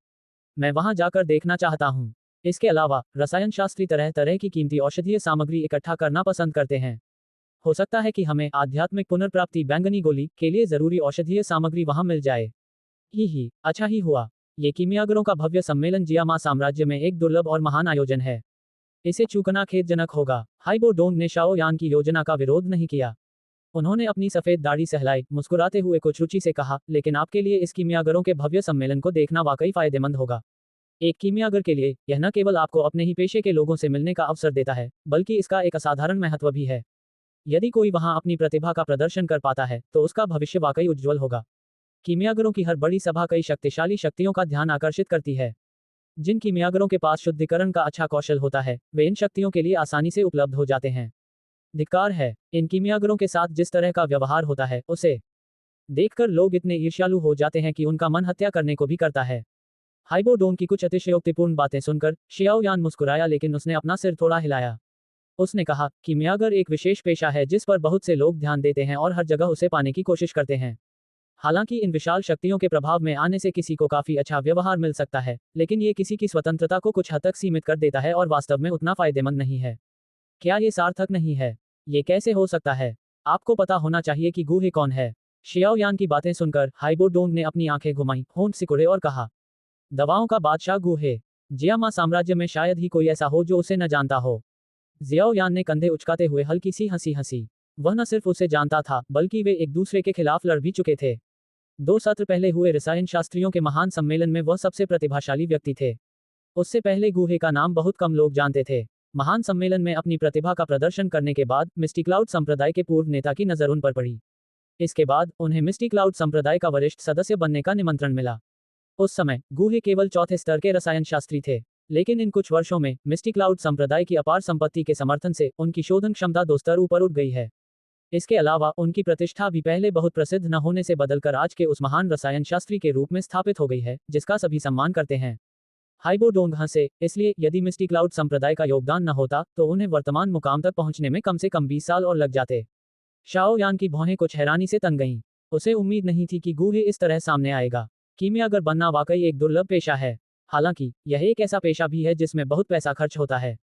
मैं वहां जाकर देखना चाहता हूँ। इसके अलावा रसायन शास्त्री तरह तरह की कीमती औषधीय सामग्री इकट्ठा करना पसंद करते हैं। हो सकता है कि हमें आध्यात्मिक पुनर्प्राप्ति बैंगनी गोली के लिए जरूरी औषधीय सामग्री वहां मिल जाए। ही, अच्छा ही हुआ। ये कीमियागरों का भव्य सम्मेलन जियामा साम्राज्य में एक दुर्लभ और महान आयोजन है। इसे चूकना खेदजनक होगा। हाइबो डोंग ने शाओ यान की योजना का विरोध नहीं किया। उन्होंने अपनी सफेद दाढ़ी सहलाई, मुस्कुराते हुए कुछ रुचि से कहा, लेकिन आपके लिए इस कीमियागरों के भव्य सम्मेलन को देखना वाकई फायदेमंद होगा। एक कीमियागर के लिए यह न केवल आपको अपने ही पेशे के लोगों से मिलने का अवसर देता है, बल्कि इसका एक असाधारण महत्व भी है। यदि कोई वहां अपनी प्रतिभा का प्रदर्शन कर पाता है, तो उसका भविष्य वाकई उज्जवल होगा। कीमियागरों की हर बड़ी सभा कई शक्तिशाली शक्तियों का ध्यान आकर्षित करती है। जिन कीमियागरों के पास शुद्धिकरण का अच्छा कौशल होता है, वे इन शक्तियों के लिए आसानी से उपलब्ध हो जाते हैं। धिक्कार है, इन कीमियागरों के साथ जिस तरह का व्यवहार होता है, उसे देखकर लोग इतने ईर्ष्यालु हो जाते हैं कि उनका मन हत्या करने को भी करता है। हाइबो डोंग की कुछ अतिशयोक्तिपूर्ण बातें सुनकर शियाओ यान मुस्कुराया, लेकिन उसने अपना सिर थोड़ा हिलाया। उसने कहा, कीमियागर एक विशेष पेशा है जिस पर बहुत से लोग ध्यान देते हैं और हर जगह उसे पाने की कोशिश करते हैं। हालांकि इन विशाल शक्तियों के प्रभाव में आने से किसी को काफी अच्छा व्यवहार मिल सकता है, लेकिन ये किसी की स्वतंत्रता को कुछ हद तक सीमित कर देता है और वास्तव में उतना फायदेमंद नहीं है। क्या ये सार्थक नहीं है? ये कैसे हो सकता है? आपको पता होना चाहिए कि गूहे कौन है। शियाओ यान की बातें सुनकर हाइबो डोंग ने अपनी आंखें घुमाई, होंठ सिकुड़े और कहा, दवाओं का बादशाह गूहे। जियामा साम्राज्य में शायद ही कोई ऐसा हो जो उसे न जानता हो। जियाओ यान ने कंधे उचकाते हुए हल्की सी हंसी हंसी। वह न सिर्फ उसे जानता था बल्कि वे एक दूसरे के खिलाफ लड़ भी चुके थे। 2 सत्र पहले हुए रसायन शास्त्रियों के महान सम्मेलन में वह सबसे प्रतिभाशाली व्यक्ति थे। उससे पहले गुहे का नाम बहुत कम लोग जानते थे। महान सम्मेलन में अपनी प्रतिभा का प्रदर्शन करने के बाद मिस्टी क्लाउड संप्रदाय के पूर्व नेता की नजर उन पर पड़ी। इसके बाद उन्हें मिस्टी क्लाउड संप्रदाय का वरिष्ठ सदस्य बनने का निमंत्रण मिला। उस समय गुहे केवल चौथे स्तर के रसायन शास्त्री थे, लेकिन इन कुछ वर्षों में मिस्टी क्लाउड संप्रदाय की अपार संपत्ति के समर्थन से उनकी शोधन क्षमता 2 स्तर ऊपर उठ गई है। इसके अलावा उनकी प्रतिष्ठा भी पहले बहुत प्रसिद्ध न होने से बदलकर आज के उस महान रसायन शास्त्री के रूप में स्थापित हो गई है जिसका सभी सम्मान करते हैं। हाइबो डोंग हंसे, इसलिए यदि मिस्टी क्लाउड संप्रदाय का योगदान न होता तो उन्हें वर्तमान मुकाम तक पहुंचने में कम से कम 20 साल और लग जाते। शाओ यान की भौहें कुछ हैरानी से तन गईं। उसे उम्मीद नहीं थी कि गुहे इस तरह सामने आएगा। कीमियागर बनना वाकई एक दुर्लभ पेशा है। हालांकि यह एक ऐसा पेशा भी है जिसमें बहुत पैसा खर्च होता है।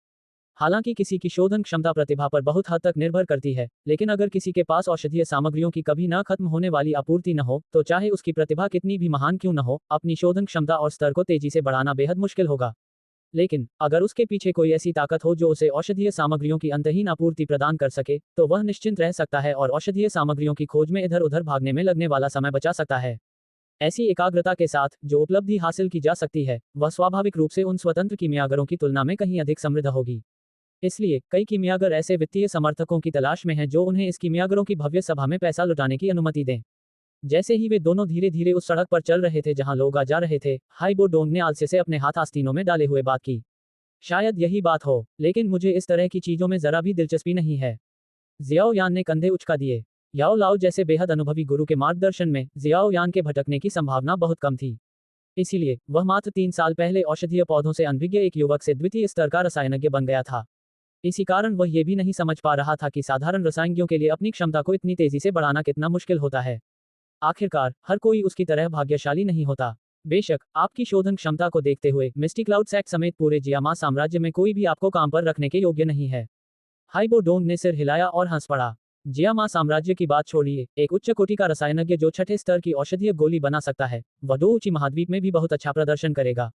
हालांकि किसी की शोधन क्षमता प्रतिभा पर बहुत हद तक निर्भर करती है, लेकिन अगर किसी के पास औषधीय सामग्रियों की कभी न खत्म होने वाली आपूर्ति न हो तो चाहे उसकी प्रतिभा कितनी भी महान क्यों न हो, अपनी शोधन क्षमता और स्तर को तेजी से बढ़ाना बेहद मुश्किल होगा। लेकिन अगर उसके पीछे कोई ऐसी ताकत हो जो उसे औषधीय सामग्रियों की अंतहीन आपूर्ति प्रदान कर सके, तो वह निश्चिंत रह सकता है और औषधीय सामग्रियों की खोज में इधर उधर भागने में लगने वाला समय बचा सकता है। ऐसी एकाग्रता के साथ जो उपलब्धि हासिल की जा सकती है, वह स्वाभाविक रूप से उन स्वतंत्र कीमियागरों की तुलना में कहीं अधिक समृद्ध होगी। इसलिए कई कीमियागर ऐसे वित्तीय समर्थकों की तलाश में हैं जो उन्हें इस कीमियागरों की भव्य सभा में पैसा लुटाने की अनुमति दें। जैसे ही वे दोनों धीरे धीरे उस सड़क पर चल रहे थे जहां लोग आ जा रहे थे, हाइबो डोंग ने आलसे से अपने हाथ आस्तीनों में डाले हुए बात की। शायद यही बात हो, लेकिन मुझे इस तरह की चीजों में जरा भी दिलचस्पी नहीं है। जियाओ यान ने कंधे उचका दिए। याओ लाओ जैसे बेहद अनुभवी गुरु के मार्गदर्शन में जियाओ यान के भटकने की संभावना बहुत कम थी। इसीलिए वह मात्र 3 साल पहले औषधीय पौधों से अनभिज्ञ एक युवक से द्वितीय स्तर का रसायनज्ञ बन गया था। इसी कारण वह ये भी नहीं समझ पा रहा था कि साधारण रसायनज्ञों के लिए अपनी क्षमता को इतनी तेजी से बढ़ाना कितना मुश्किल होता है। आखिरकार हर कोई उसकी तरह भाग्यशाली नहीं होता। बेशक आपकी शोधन क्षमता को देखते हुए मिस्टी क्लाउड सैक समेत पूरे जियामा साम्राज्य में कोई भी आपको काम पर रखने के योग्य नहीं है। हाइबो डोंग ने सिर हिलाया और हंस पड़ा। जियामा साम्राज्य की बात छोड़िए, एक उच्च कोटि का रसायनज्ञ जो 6ठे स्तर की औषधीय गोली बना सकता है, वह डोउची महाद्वीप में भी बहुत अच्छा प्रदर्शन करेगा।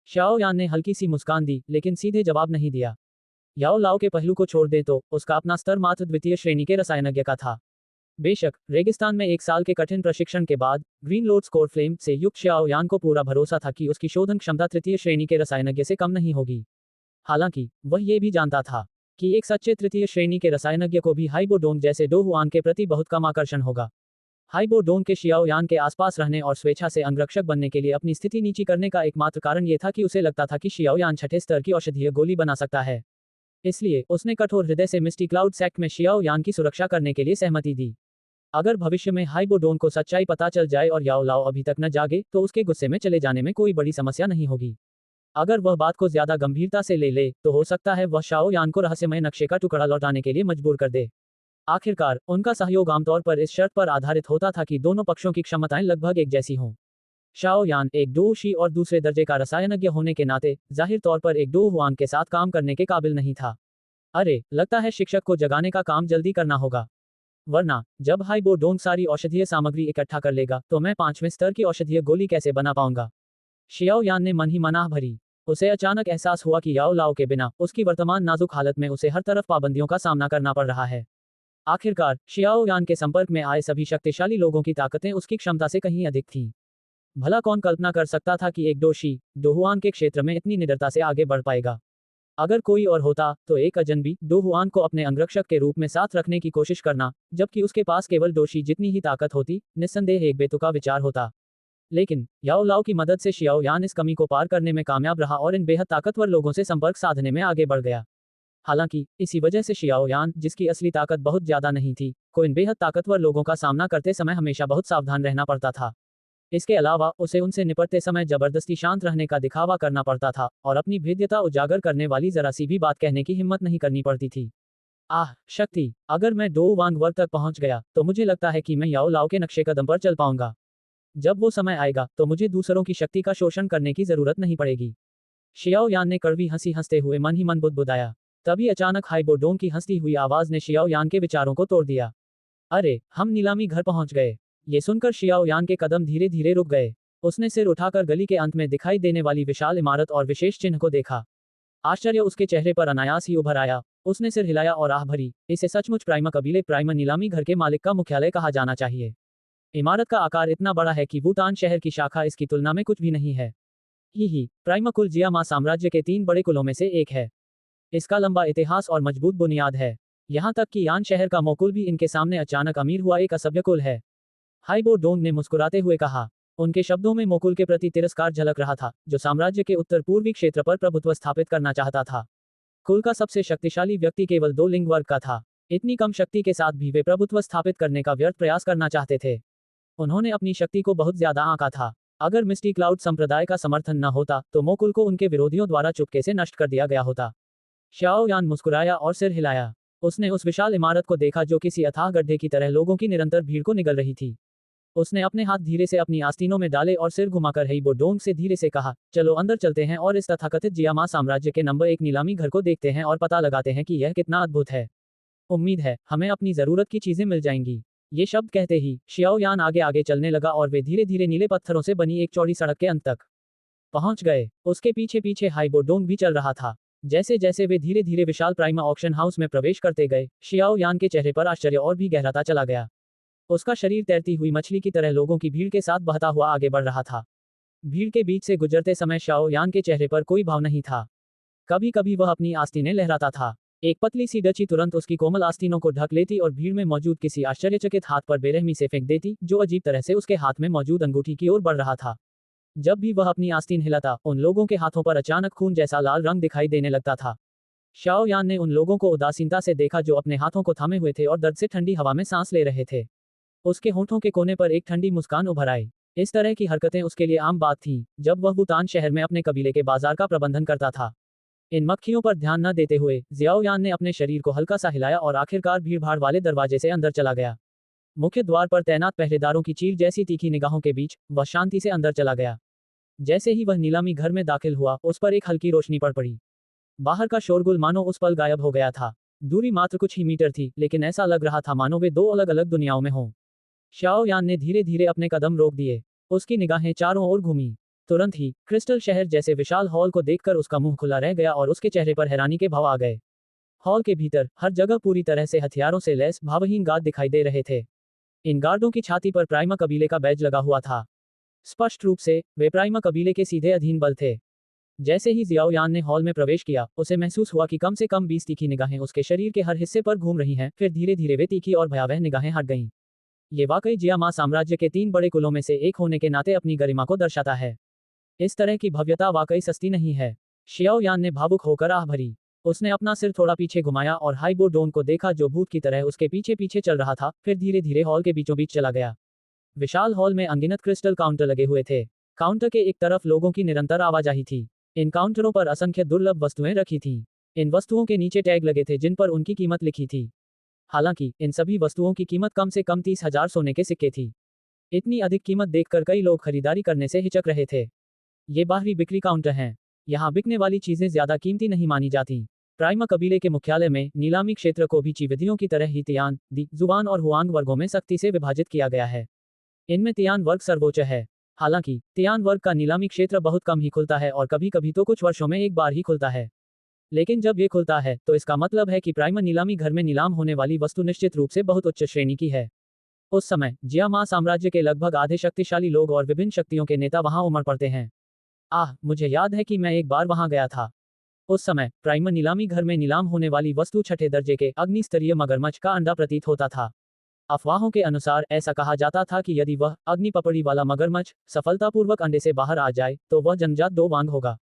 शाओ यान ने हल्की सी मुस्कान दी, लेकिन सीधे जवाब नहीं दिया। याओ लाओ के पहलू को छोड़ दे तो उसका अपना स्तर मात्र द्वितीय श्रेणी के रसायनज्ञ का था। बेशक रेगिस्तान में 1 साल के कठिन प्रशिक्षण के बाद ग्रीन लोड स्कोर फ्लेम से युक्त शाओ यान को पूरा भरोसा था कि उसकी शोधन क्षमता तृतीय श्रेणी के रसायनज्ञ से कम नहीं होगी। हालांकि वह ये भी जानता था कि एक सच्चे तृतीय श्रेणी के रसायनज्ञ को भी हाइबो डोंग जैसे डो हुआन के प्रति बहुत कम आकर्षण होगा। हाइबो डोंग के शियाओ यान के आसपास रहने और स्वेच्छा से अंगरक्षक बनने के लिए अपनी स्थिति नीची करने का एकमात्र कारण ये था कि उसे लगता था कि शियाओ यान 6ठे स्तर की औषधीय गोली बना सकता है। इसलिए उसने कठोर हृदय से मिस्टी क्लाउड सेक्ट में शियाओ यान की सुरक्षा करने के लिए सहमति दी। अगर भविष्य में हाइबो डोंग को सच्चाई पता चल जाए और याओ लाओ अभी तक न जागे तो उसके गुस्से में चले जाने में कोई बड़ी समस्या नहीं होगी। अगर वह बात को ज्यादा गंभीरता से ले तो हो सकता है वह शाओ यान को रहस्यमय नक्शे का टुकड़ा लौटाने के लिए मजबूर कर दे। आखिरकार उनका सहयोग आमतौर पर इस शर्त पर आधारित होता था कि दोनों पक्षों की क्षमताएं लगभग एक जैसी हों। शाओ यान एक डोउशी और दूसरे दर्जे का रसायनज्ञ होने के नाते जाहिर तौर पर एक डो हुआन के साथ काम करने के काबिल नहीं था। अरे, लगता है शिक्षक को जगाने का काम जल्दी करना होगा, वरना जब हाइबो डोंग सारी औषधीय सामग्री इकट्ठा कर लेगा तो मैं 5वें स्तर की औषधीय गोली कैसे बना पाऊंगा। शियाओ यान ने मन ही मनाह भरी। उसे अचानक एहसास हुआ कि याओ लाओ के बिना उसकी वर्तमान नाजुक हालत में उसे हर तरफ पाबंदियों का सामना करना पड़ रहा है। आखिरकार शियाओ यान के संपर्क में आए सभी शक्तिशाली लोगों की ताकतें उसकी क्षमता से कहीं अधिक थीं। भला कौन कल्पना कर सकता था कि एक डोशी डोहुआन के क्षेत्र में इतनी निडरता से आगे बढ़ पाएगा। अगर कोई और होता तो एक अजनबी डोहुआन को अपने अंगरक्षक के रूप में साथ रखने की कोशिश करना, जबकि उसके पास केवल डोशी जितनी ही ताकत होती, निस्संदेह एक बेतुका विचार होता। लेकिन याओ लाओ की मदद से शियाओ यान इस कमी को पार करने में कामयाब रहा और इन बेहद ताकतवर लोगों से संपर्क साधने में आगे बढ़ गया। हालांकि इसी वजह से शियाओ यान, जिसकी असली ताकत बहुत ज्यादा नहीं थी, को इन बेहद ताकतवर लोगों का सामना करते समय हमेशा बहुत सावधान रहना पड़ता था। इसके अलावा उसे उनसे निपटते समय जबरदस्ती शांत रहने का दिखावा करना पड़ता था और अपनी भेद्यता उजागर करने वाली जरा सी भी बात कहने की हिम्मत नहीं करनी पड़ती थी। आह शक्ति, अगर मैं डो वांग वर्ग तक पहुंच गया तो मुझे लगता है कि मैं याओ लाओ के नक्शे कदम पर चल पाऊंगा। जब वो समय आएगा तो मुझे दूसरों की शक्ति का शोषण करने की जरूरत नहीं पड़ेगी। शियाओ यान ने कड़वी हंसी हंसते हुए मन ही मन बुदबुदाया। तभी अचानक हाइबो डोंग की हंसती हुई आवाज ने शियाओ यान के विचारों को तोड़ दिया। अरे, हम नीलामी घर पहुंच गए। ये सुनकर शियाओ यान के कदम धीरे धीरे रुक गए। उसने सिर उठाकर गली के अंत में दिखाई देने वाली विशाल इमारत और विशेष चिन्ह को देखा। आश्चर्य उसके चेहरे पर अनायास ही उभर आया। उसने सिर हिलाया और आह भरी, इसे सचमुच प्राइमा कबीले प्राइमा नीलामी घर के मालिक का मुख्यालय कहा जाना चाहिए। इमारत का आकार इतना बड़ा है कि वुतान शहर की शाखा इसकी तुलना में कुछ भी नहीं है। ही प्राइमा कुल जियामा साम्राज्य के 3 बड़े कुलों में से एक है। इसका लंबा इतिहास और मजबूत बुनियाद है। यहाँ तक कि यान शहर का मोकुल भी इनके सामने अचानक अमीर हुआ एक असभ्य कुल है। हाइबो डोंग ने मुस्कुराते हुए कहा। उनके शब्दों में मोकुल के प्रति तिरस्कार झलक रहा था, जो साम्राज्य के उत्तर पूर्वी क्षेत्र पर प्रभुत्व स्थापित करना चाहता था। कुल का सबसे शक्तिशाली व्यक्ति केवल 2 लिंग वर्ग का था। इतनी कम शक्ति के साथ भी वे प्रभुत्व स्थापित करने का व्यर्थ प्रयास करना चाहते थे। उन्होंने अपनी शक्ति को बहुत ज्यादा आंका था। अगर मिस्टी क्लाउड संप्रदाय का समर्थन न होता तो मोकुल को उनके विरोधियों द्वारा चुपके से नष्ट कर दिया गया होता। शाओ यान मुस्कुराया और सिर हिलाया। उसने उस विशाल इमारत को देखा जो किसी अथाह गड्ढे की तरह लोगों की निरंतर भीड़ को निगल रही थी। उसने अपने हाथ धीरे से अपनी आस्तीनों में डाले और सिर घुमाकर हेइबो डोंग से धीरे से कहा, चलो अंदर चलते हैं और इस तथाकथित जियामा साम्राज्य के नंबर 1 नीलामी घर को देखते हैं और पता लगाते हैं कि यह कितना अद्भुत है। उम्मीद है हमें अपनी जरूरत की चीजें मिल जाएंगी। ये शब्द कहते ही शियाओ यान आगे आगे चलने लगा और वे धीरे धीरे नीले पत्थरों से बनी एक चौड़ी सड़क के अंत तक पहुंच गए। उसके पीछे पीछे हाइबो डोंग भी चल रहा था। जैसे जैसे वे धीरे धीरे विशाल प्राइमा ऑक्शन हाउस में प्रवेश करते गए, शियाओ यान के चेहरे पर आश्चर्य और भी गहराता चला गया। उसका शरीर तैरती हुई मछली की तरह लोगों की भीड़ के साथ बहता हुआ आगे बढ़ रहा था। भीड़ के बीच से गुजरते समय शाओ यान के चेहरे पर कोई भाव नहीं था। कभी कभी वह अपनी आस्तीनें लहराता था। एक पतली सी डची तुरंत उसकी कोमल आस्तीनों को ढक लेती और भीड़ में मौजूद किसी आश्चर्यचकित हाथ पर बेरहमी से फेंक देती, जो अजीब तरह से उसके हाथ में मौजूद अंगूठी की ओर बढ़ रहा था। जब भी वह अपनी आस्तीन हिलाता, उन लोगों के हाथों पर अचानक खून जैसा लाल रंग दिखाई देने लगता था। शाओ यान ने उन लोगों को उदासीनता से देखा जो अपने हाथों को थामे हुए थे और दर्द से ठंडी हवा में सांस ले रहे थे। उसके होंठों के कोने पर एक ठंडी मुस्कान उभर आई। इस तरह की हरकतें उसके लिए आम बात थीं, जब वह वुतान शहर में अपने कबीले के बाजार का प्रबंधन करता था। इन मक्खियों पर ध्यान न देते हुए जियाओ यान ने अपने शरीर को हल्का सा हिलाया और आखिरकार भीड़भाड़ वाले दरवाजे से अंदर चला गया। मुख्य द्वार पर तैनात पहरेदारों की चील जैसी तीखी निगाहों के बीच वह शांति से अंदर चला गया। जैसे ही वह नीलामी घर में दाखिल हुआ, उस पर एक हल्की रोशनी पड़ पड़ी। बाहर का शोरगुल मानो उस पल गायब हो गया था। दूरी मात्र कुछ ही मीटर थी, लेकिन ऐसा लग रहा था मानो वे 2 अलग अलग दुनियाओं में हों। शाओ यान ने धीरे धीरे अपने कदम रोक दिए। उसकी निगाहें चारों ओर घूमी। तुरंत ही क्रिस्टल शहर जैसे विशाल हॉल को देखकर उसका मुंह खुला रह गया और उसके चेहरे पर हैरानी के भाव आ गए। हॉल के भीतर हर जगह पूरी तरह से हथियारों से लैस भावहीन गार्ड दिखाई दे रहे थे। इन गार्डों की छाती पर प्राइमा कबीले का बैज लगा हुआ था। स्पष्ट रूप से वे प्राइमा कबीले के सीधे अधीन बल थे। जैसे ही जियाओ यान ने हॉल में प्रवेश किया, उसे महसूस हुआ कि कम से कम 20 तीखी निगाहें उसके शरीर के हर हिस्से पर घूम रही हैं। फिर धीरे धीरे वे तीखी और भयावह निगाहें हट गईं। ये वाकई जियामा साम्राज्य के 3 बड़े कुलों में से एक होने के नाते अपनी गरिमा को दर्शाता है। इस तरह की भव्यता वाकई सस्ती नहीं है। शियाओ यान ने भावुक होकर आह भरी। उसने अपना सिर थोड़ा पीछे घुमाया और हाइबो डोंग को देखा जो भूत की तरह उसके पीछे पीछे चल रहा था। फिर धीरे धीरे हॉल के बीचों बीच चला गया। विशाल हॉल में अनगिनत क्रिस्टल काउंटर लगे हुए थे। काउंटर के एक तरफ लोगों की निरंतर आवाजाही थी। इन काउंटरों पर असंख्य दुर्लभ वस्तुएं रखी थीं। इन वस्तुओं के नीचे टैग लगे थे जिन पर उनकी कीमत लिखी थी। हालांकि इन सभी वस्तुओं की कीमत कम से कम 30,000 सोने के सिक्के थी। इतनी अधिक कीमत देखकर कई लोग खरीदारी करने से हिचक रहे थे। ये बाहरी बिक्री काउंटर हैं। यहाँ बिकने वाली चीजें ज्यादा कीमती नहीं मानी जाती। प्राइमा कबीले के मुख्यालय में नीलामी क्षेत्र को भी चीविधियों की तरह ही तियान, दी, जुबान और हुआंग वर्गों में सख्ती से विभाजित किया गया है। इनमें तियान वर्ग सर्वोच्च है। हालांकि तियान वर्ग का नीलामी क्षेत्र बहुत कम ही खुलता है और कभी कभी तो कुछ वर्षों में एक बार ही खुलता है। लेकिन जब ये खुलता है तो इसका मतलब है कि प्राइमा नीलामी घर में नीलाम होने वाली वस्तु निश्चित रूप से बहुत उच्च श्रेणी की है। उस समय जियामा साम्राज्य के लगभग आधे शक्तिशाली लोग और विभिन्न शक्तियों के नेता वहां उमड़ पड़ते हैं। मुझे याद है कि मैं एक बार वहां गया था। उस समय प्राइमा नीलामी घर में नीलाम होने वाली वस्तु 6ठे दर्जे के अग्नि स्तरीय मगरमच्छ का अंडा प्रतीत होता था। अफवाहों के अनुसार ऐसा कहा जाता था कि यदि वह अग्नि पपड़ी वाला मगरमच्छ सफलतापूर्वक अंडे से बाहर आ जाए तो वह जन्मजात डोहुआंग होगा।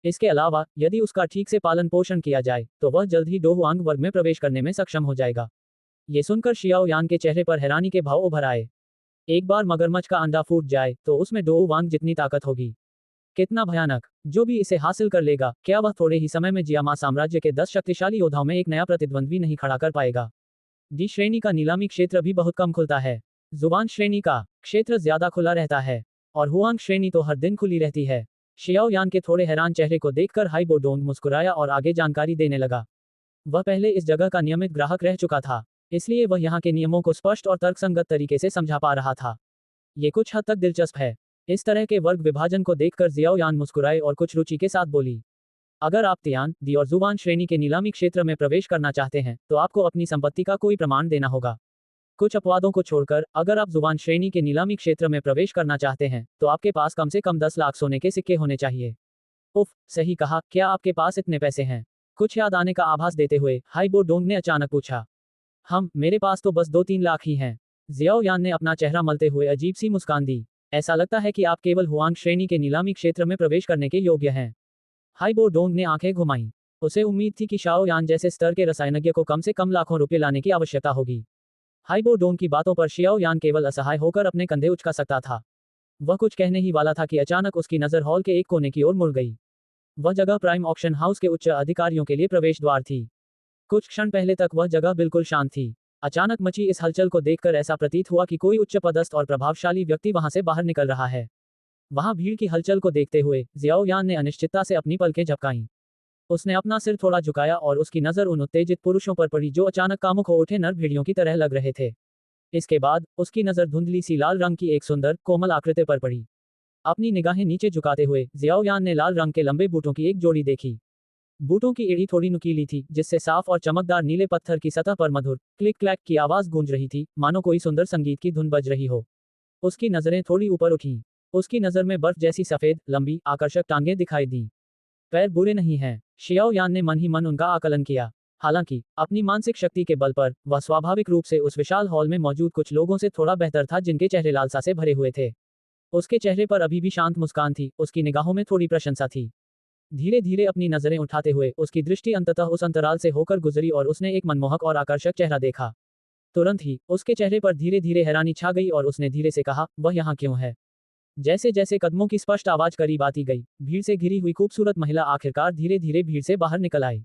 इसके अलावा यदि उसका ठीक से पालन पोषण किया जाए तो वह जल्द ही डोहुआंग वर्ग में प्रवेश करने में सक्षम हो जाएगा। ये सुनकर शियाओ यान के चेहरे पर हैरानी के भाव उभर आए। एक बार मगरमच्छ का अंडा फूट जाए तो उसमें डोहुआंग जितनी ताकत होगी। कितना भयानक। जो भी इसे हासिल कर लेगा, क्या वह थोड़े ही समय में जियामा साम्राज्य के 10 शक्तिशाली योद्धाओं में एक नया प्रतिद्वंद्वी नहीं खड़ा कर पाएगा। डी श्रेणी का नीलामी क्षेत्र भी बहुत कम खुलता है। जुबान श्रेणी का क्षेत्र ज्यादा खुला रहता है और हुआंग श्रेणी तो हर दिन खुली रहती है। शियाओ यान के थोड़े हैरान चेहरे को देखकर हाइबो डोंग मुस्कुराया और आगे जानकारी देने लगा। वह पहले इस जगह का नियमित ग्राहक रह चुका था, इसलिए वह यहाँ के नियमों को स्पष्ट और तर्कसंगत तरीके से समझा पा रहा था। ये कुछ हद तक दिलचस्प है। इस तरह के वर्ग विभाजन को देखकर जियाओ यान मुस्कुराए और कुछ रुचि के साथ बोली, अगर आप तियान, दी और जुबान श्रेणी के नीलामी क्षेत्र में प्रवेश करना चाहते हैं तो आपको अपनी संपत्ति का कोई प्रमाण देना होगा। कुछ अपवादों को छोड़कर अगर आप जुबान श्रेणी के नीलामी क्षेत्र में प्रवेश करना चाहते हैं तो आपके पास कम से कम 10 लाख सोने के सिक्के होने चाहिए। उफ, सही कहा, क्या आपके पास इतने पैसे हैं? कुछ याद आने का आभास देते हुए हाइबो डोंग ने अचानक पूछा। मेरे पास तो बस 2-3 लाख ही हैं। जियाओ यान ने अपना चेहरा मलते हुए अजीब सी मुस्कान दी। ऐसा लगता है कि आप केवल हुआंग श्रेणी के नीलामी क्षेत्र में प्रवेश करने के योग्य हैं। हाइबो डोंग ने आंखें घुमाई। उसे उम्मीद थी कि शाओ यान जैसे स्तर के रसायनज्ञ को कम से कम लाखों रुपए लाने की आवश्यकता होगी। हाइबो डोंग की बातों पर शियाओ यान केवल असहाय होकर अपने कंधे उचका सकता था। वह कुछ कहने ही वाला था कि अचानक उसकी नजर हॉल के एक कोने की ओर मुड़ गई। वह जगह प्राइम ऑक्शन हाउस के उच्च अधिकारियों के लिए प्रवेश द्वार थी। कुछ क्षण पहले तक वह जगह बिल्कुल शांत थी। अचानक मची इस हलचल को देखकर ऐसा प्रतीत हुआ कि कोई उच्च पदस्थ और प्रभावशाली व्यक्ति वहां से बाहर निकल रहा है। वहां भीड़ की हलचल को देखते हुए जियाओ यान ने अनिश्चितता से अपनी पलकें झपकाईं। उसने अपना सिर थोड़ा झुकाया और उसकी नजर उन उत्तेजित पुरुषों पर पड़ी जो अचानक कामुक हो उठे नर भेड़ियों की तरह लग रहे थे। इसके बाद उसकी नजर धुंधली सी लाल रंग की एक सुंदर कोमल आकृति पर पड़ी। अपनी निगाहें नीचे झुकाते हुए जियाओ यान ने लाल रंग के लंबे बूटों की एक जोड़ी देखी। बूटों की एड़ी थोड़ी नुकीली थी जिससे साफ और चमकदार नीले पत्थर की सतह पर मधुर क्लिक क्लैक की आवाज गूंज रही थी, मानो कोई सुंदर संगीत की धुन बज रही हो। उसकी नजरें थोड़ी ऊपर उठीं। उसकी नजर में बर्फ जैसी सफेद, लंबी, आकर्षक टांगें दिखाई दी। पैर बुरे नहीं हैं। शियाओ यान ने मन ही मन उनका आकलन किया। हालांकि अपनी मानसिक शक्ति के बल पर वह स्वाभाविक रूप से उस विशाल हॉल में मौजूद कुछ लोगों से थोड़ा बेहतर था जिनके चेहरे लालसा से भरे हुए थे। उसके चेहरे पर अभी भी शांत मुस्कान थी, उसकी निगाहों में थोड़ी प्रशंसा थी। धीरे धीरे अपनी नजरें उठाते हुए उसकी दृष्टि अंततः उस अंतराल से होकर गुजरी और उसने एक मनमोहक और आकर्षक चेहरा देखा। तुरंत ही उसके चेहरे पर धीरे धीरे हैरानी छा गई और उसने धीरे से कहा, वह यहाँ क्यों है? जैसे जैसे कदमों की स्पष्ट आवाज करीब आती गई, भीड़ से घिरी हुई खूबसूरत महिला आखिरकार धीरे धीरे भीड़ से बाहर निकल आई।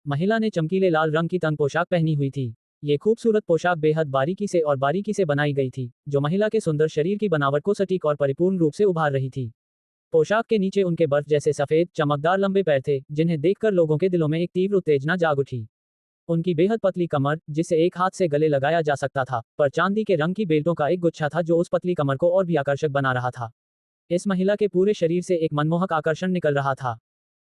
महिला ने चमकीले लाल रंग की तंग पोशाक पहनी हुई थी। ये खूबसूरत पोशाक बेहद बारीकी से बनाई गई थी, जो महिला के सुंदर शरीर की बनावट को सटीक और परिपूर्ण रूप से उभार रही थी। पोशाक के नीचे उनके बर्फ जैसे सफेद, चमकदार लंबे पैर थे, जिन्हें देखकर लोगों के दिलों में एक तीव्र उत्तेजना जाग उठी। उनकी बेहद पतली कमर, जिसे एक हाथ से गले लगाया जा सकता था, पर चांदी के रंग की बेल्टों का एक गुच्छा था जो उस पतली कमर को और भी आकर्षक बना रहा था। इस महिला के पूरे शरीर से एक मनमोहक आकर्षण निकल रहा था।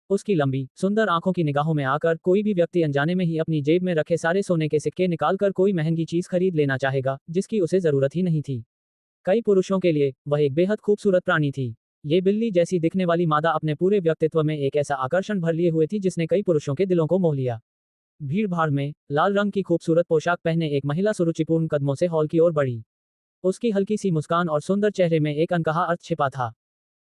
उसकी लंबी, सुंदर आंखों की निगाहों में आकर कोई भी व्यक्ति अनजाने में ही अपनी जेब में रखे सारे सोने के सिक्के निकालकर कोई महंगी चीज खरीद लेना चाहेगा, जिसकी उसे जरूरत ही नहीं थी। कई पुरुषों के लिए वह एक बेहद खूबसूरत प्राणी थी। ये बिल्ली जैसी दिखने वाली मादा अपने पूरे व्यक्तित्व में एक ऐसा आकर्षण भर लिए हुए थी जिसने कई पुरुषों के दिलों को मोह लिया। भीड़ भाड़ में लाल रंग की खूबसूरत पोशाक पहने एक महिला सुरुचिपूर्ण कदमों से हॉल की ओर बढ़ी। उसकी हल्की सी मुस्कान और सुंदर चेहरे में एक अनकहा अर्थ छिपा था।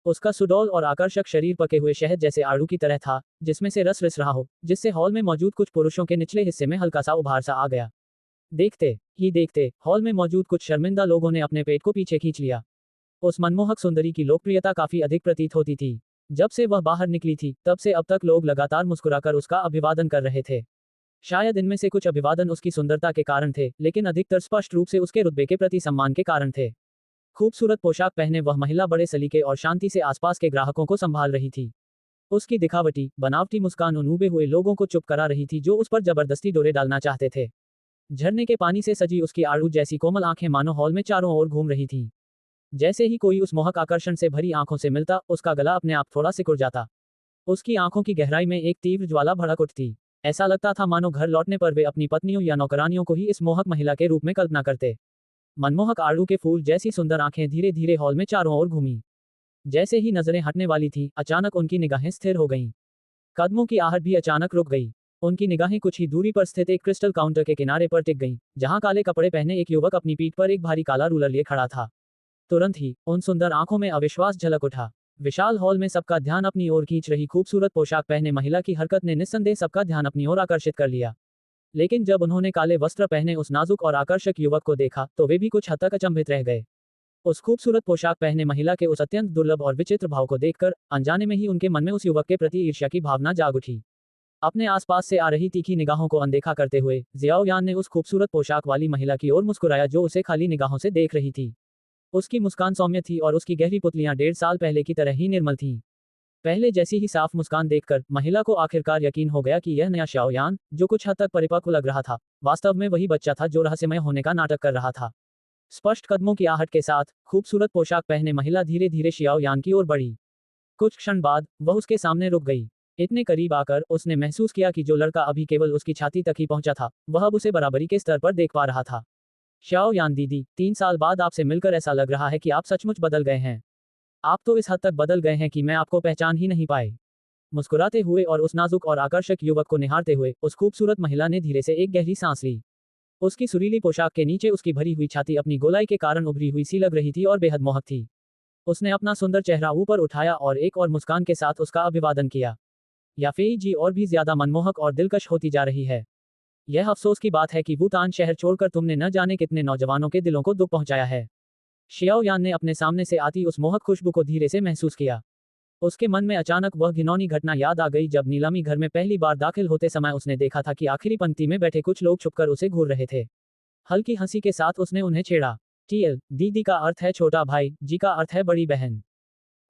उसका सुडौल और आकर्षक शरीर पके हुए शहद जैसे आड़ू की तरह था, जिसमें से रस रिस रहा हो, जिससे हॉल में मौजूद कुछ पुरुषों के निचले हिस्से में हल्का सा उभार सा आ गया। देखते ही देखते हॉल में मौजूद कुछ शर्मिंदा लोगों ने अपने पेट को पीछे खींच लिया। उस मनमोहक सुंदरी की लोकप्रियता काफी अधिक प्रतीत होती थी। जब से वह बाहर निकली थी, तब से अब तक लोग लगातार मुस्कुराकर उसका अभिवादन कर रहे थे। शायद इनमें से कुछ अभिवादन उसकी सुंदरता के कारण थे, लेकिन अधिकतर स्पष्ट रूप से उसके रुतबे के प्रति सम्मान के कारण थे। खूबसूरत पोशाक पहने वह महिला बड़े सलीके और शांति से आसपास के ग्राहकों को संभाल रही थी। उसकी दिखावटी, बनावटी मुस्कान उन ऊबे हुए लोगों को चुप करा रही थी जो उस पर जबरदस्ती डोरे डालना चाहते थे। झरने के पानी से सजी उसकी आड़ू जैसी कोमल आंखें मानो हॉल में चारों ओर घूम रही थीं। जैसे ही कोई उस मोहक आकर्षण से भरी आंखों से मिलता, उसका गला अपने आप थोड़ा सिकुड़ जाता। उसकी आंखों की गहराई में एक तीव्र ज्वाला भड़क उठती। ऐसा लगता था मानो घर लौटने पर वे अपनी पत्नियों या नौकरानियों को ही इस मोहक महिला के रूप में कल्पना करते। मनमोहक आड़ू के फूल जैसी सुंदर आंखें धीरे धीरे हॉल में चारों ओर घूमी। जैसे ही नजरें हटने वाली थी, अचानक उनकी निगाहें स्थिर हो गईं। कदमों की आहट भी अचानक रुक गई। उनकी निगाहें कुछ ही दूरी पर स्थित एक क्रिस्टल काउंटर के किनारे पर टिक गईं, जहां काले कपड़े पहने एक युवक अपनी पीठ पर एक भारी काला रूलर लिए खड़ा था। तुरंत ही उन सुंदर आंखों में अविश्वास झलक उठा। विशाल हॉल में सबका ध्यान अपनी ओर खींच रही खूबसूरत पोशाक पहने महिला की हरकत ने निस्संदेह सबका ध्यान अपनी ओर आकर्षित कर लिया। लेकिन जब उन्होंने काले वस्त्र पहने उस नाजुक और आकर्षक युवक को देखा, तो वे भी कुछ हद तक अचंभित रह गए। उस खूबसूरत पोशाक पहने महिला के उस अत्यंत दुर्लभ और विचित्र भाव को देखकर अनजाने में ही उनके मन में उस युवक के प्रति ईर्ष्या की भावना जाग उठी। अपने आसपास से आ रही तीखी निगाहों को अनदेखा करते हुए जियाओ यान ने उस खूबसूरत पोशाक वाली महिला की ओर मुस्कुराया जो उसे खाली निगाहों से देख रही थी। उसकी मुस्कान सौम्य थी और उसकी गहरी पुतलियां 1.5 साल पहले की तरह ही निर्मल थीं। पहले जैसी ही साफ मुस्कान देखकर महिला को आखिरकार यकीन हो गया कि यह नया शाओयान, जो कुछ हद तक परिपक्व लग रहा था, वास्तव में वही बच्चा था जो रहस्यमय होने का नाटक कर रहा था। स्पष्ट कदमों की आहट के साथ खूबसूरत पोशाक पहने महिला धीरे धीरे शियाओ यान की ओर बढ़ी। कुछ क्षण बाद वह उसके सामने रुक गई। इतने करीब आकर उसने महसूस किया कि जो लड़का अभी केवल उसकी छाती तक ही पहुंचा था, वह अब उसे बराबरी के स्तर पर देख पा रहा था। शाओ यान दीदी, 3 साल बाद आपसे मिलकर ऐसा लग रहा है कि आप सचमुच बदल गए हैं। आप तो इस हद तक बदल गए हैं कि मैं आपको पहचान ही नहीं पाए। मुस्कुराते हुए और उस नाजुक और आकर्षक युवक को निहारते हुए उस खूबसूरत महिला ने धीरे से एक गहरी सांस ली। उसकी सुरीली पोशाक के नीचे उसकी भरी हुई छाती अपनी गोलाई के कारण उभरी हुई सी लग रही थी और बेहद मोहक थी। उसने अपना सुंदर चेहरा ऊपर उठाया और एक और मुस्कान के साथ उसका अभिवादन किया। याफेई जी और भी ज्यादा मनमोहक और दिलकश होती जा रही है। यह अफसोस की बात है कि वुतान शहर छोड़कर तुमने न जाने कितने नौजवानों के दिलों को दुख पहुंचाया है। शियाओ यान ने अपने सामने से आती उस मोहक खुशबू को धीरे से महसूस किया। उसके मन में अचानक वह घिनौनी घटना याद आ गई जब नीलामी घर में पहली बार दाखिल होते समय उसने देखा था कि आखिरी पंक्ति में बैठे कुछ लोग छुपकर उसे घूर रहे थे। हल्की हंसी के साथ उसने उन्हें छेड़ा। टीएल, दीदी का अर्थ है छोटा भाई, जी का अर्थ है बड़ी बहन।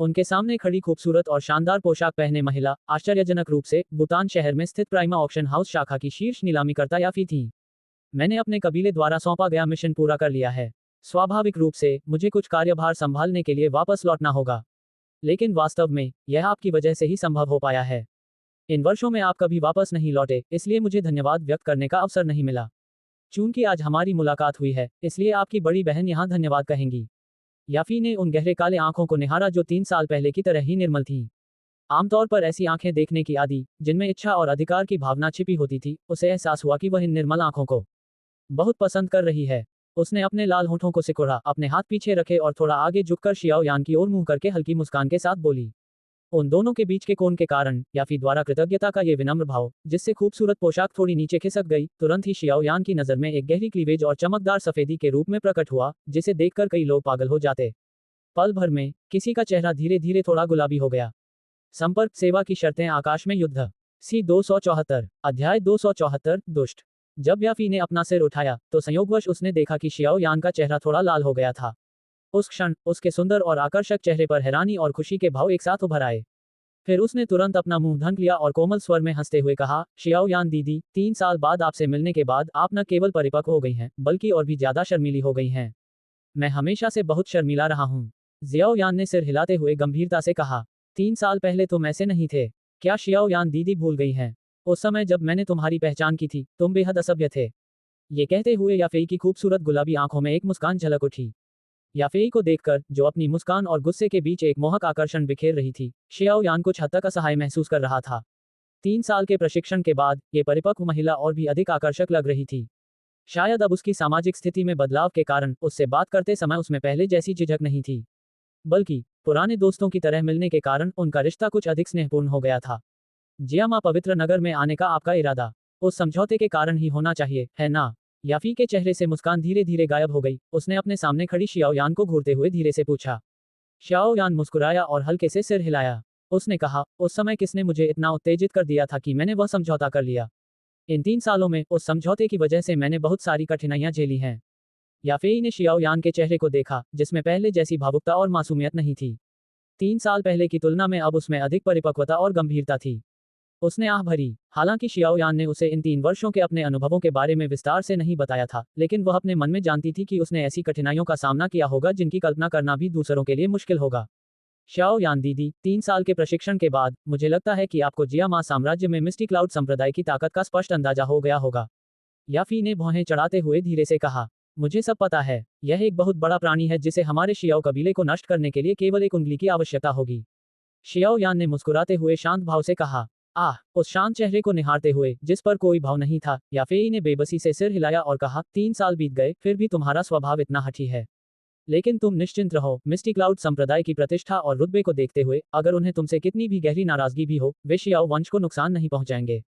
उनके सामने खड़ी खूबसूरत और शानदार पोशाक पहने महिला आश्चर्यजनक रूप से भूटान शहर में स्थित प्राइमा ऑक्शन हाउस शाखा की शीर्ष नीलामीकर्ता याफी थी। मैंने अपने कबीले द्वारा सौंपा गया मिशन पूरा कर लिया है। स्वाभाविक रूप से मुझे कुछ कार्यभार संभालने के लिए वापस लौटना होगा। लेकिन वास्तव में यह आपकी वजह से ही संभव हो पाया है। इन वर्षों में आप कभी वापस नहीं लौटे, इसलिए मुझे धन्यवाद व्यक्त करने का अवसर नहीं मिला। चूंकि आज हमारी मुलाकात हुई है, इसलिए आपकी बड़ी बहन यहाँ धन्यवाद कहेंगी। याफी ने उन गहरे काले आंखों को निहारा जो 3 साल पहले की तरह ही निर्मल थीं। आमतौर पर ऐसी आंखें देखने की आदि, जिनमें इच्छा और अधिकार की भावना छिपी होती थी, उसे एहसास हुआ कि वह इन निर्मल आंखों को बहुत पसंद कर रही है। उसने अपने लाल होठों को सिकुड़ा, अपने हाथ पीछे रखे और थोड़ा आगे झुककर शियाओ यान की ओर मुंह करके हल्की मुस्कान के साथ बोली। उन दोनों के बीच के कोण के कारण याफी द्वारा कृतज्ञता का ये विनम्र भाव, जिससे खूबसूरत पोशाक थोड़ी नीचे खिसक गई, तुरंत ही शियाओ यान की नजर में एक गहरी क्लीवेज और चमकदार सफेदी के रूप में प्रकट हुआ, जिसे देखकर कई लोग पागल हो जाते। पल भर में किसी का चेहरा धीरे धीरे थोड़ा गुलाबी हो गया। संपर्क सेवा की शर्तें आकाश में युद्ध। सी 274 अध्याय 274 दुष्ट। जब याफी ने अपना सिर उठाया तो संयोगवश उसने देखा कि शियाओ यान का चेहरा थोड़ा लाल हो गया था। उस क्षण उसके सुंदर और आकर्षक चेहरे पर हैरानी और खुशी के भाव एक साथ उभर आए। फिर उसने तुरंत अपना मुंह ढक लिया और कोमल स्वर में हंसते हुए कहा, शियाओ यान दीदी, 3 साल बाद आपसे मिलने के बाद आप न केवल परिपक्व हो गई हैं, बल्कि और भी ज्यादा शर्मीली हो गई हैं। मैं हमेशा से बहुत शर्मीला रहा हूँ। जियाओ यान ने सिर हिलाते हुए गंभीरता से कहा। 3 साल पहले तुम ऐसे नहीं थे। क्या शियाओ यान दीदी भूल गई हैं? उस समय जब मैंने तुम्हारी पहचान की थी, तुम बेहद असभ्य थे। ये कहते हुए याफेई की खूबसूरत गुलाबी आंखों में एक मुस्कान झलक उठी। याफेई को देखकर, जो अपनी मुस्कान और गुस्से के बीच एक मोहक आकर्षण बिखेर रही थी, शियाओ यान कुछ हद तक असहाय महसूस कर रहा था। 3 साल के प्रशिक्षण के बाद ये परिपक्व महिला और भी अधिक आकर्षक लग रही थी। शायद अब उसकी सामाजिक स्थिति में बदलाव के कारण उससे बात करते समय उसमें पहले जैसी झिझक नहीं थी, बल्कि पुराने दोस्तों की तरह मिलने के कारण उनका रिश्ता कुछ अधिक स्नेहपूर्ण हो गया था। जियामा, पवित्र नगर में आने का आपका इरादा उस समझौते के कारण ही होना चाहिए, है ना? याफी के चेहरे से मुस्कान धीरे धीरे गायब हो गई। उसने अपने सामने खड़ी शियाओ यान को घूरते हुए धीरे से पूछा। शियाओ यान मुस्कुराया और हल्के से सिर हिलाया। उसने कहा, उस समय किसने मुझे इतना उत्तेजित कर दिया था कि मैंने वह समझौता कर लिया। इन 3 सालों में उस समझौते की वजह से मैंने बहुत सारी कठिनाइयां झेली हैं। याफेई ने शियाओ यान के चेहरे को देखा, जिसमें पहले जैसी भावुकता और मासूमियत नहीं थी। 3 साल पहले की तुलना में अब उसमें अधिक परिपक्वता और गंभीरता थी। उसने आह भरी। हालांकि शियाओ यान ने उसे इन 3 वर्षों के अपने अनुभवों के बारे में विस्तार से नहीं बताया था, लेकिन वह अपने मन में जानती थी कि उसने ऐसी कठिनाइयों का सामना किया होगा जिनकी कल्पना करना भी दूसरों के लिए मुश्किल होगा। शियाओ यान दीदी, 3 साल के प्रशिक्षण के बाद मुझे लगता है कि आपको जियामा साम्राज्य में मिस्टी क्लाउड संप्रदाय की ताकत का स्पष्ट अंदाजा हो गया होगा। याफी ने भौहें चढ़ाते हुए धीरे से कहा। मुझे सब पता है। यह एक बहुत बड़ा प्राणी है जिसे हमारे शियाओ कबीले को नष्ट करने के लिए केवल एक उंगली की आवश्यकता होगी। शियाओ यान ने मुस्कुराते हुए शांत भाव से कहा। आह, उस शांत चेहरे को निहारते हुए, जिस पर कोई भाव नहीं था, याफेई ने बेबसी से सिर हिलाया और कहा, 3 साल बीत गए, फिर भी तुम्हारा स्वभाव इतना हठी है। लेकिन तुम निश्चिंत रहो, मिस्टी क्लाउड संप्रदाय की प्रतिष्ठा और रुतबे को देखते हुए, अगर उन्हें तुमसे कितनी भी गहरी नाराजगी भी हो, वे शियाओ वंश को नुकसान नहीं पहुंचाएंगे।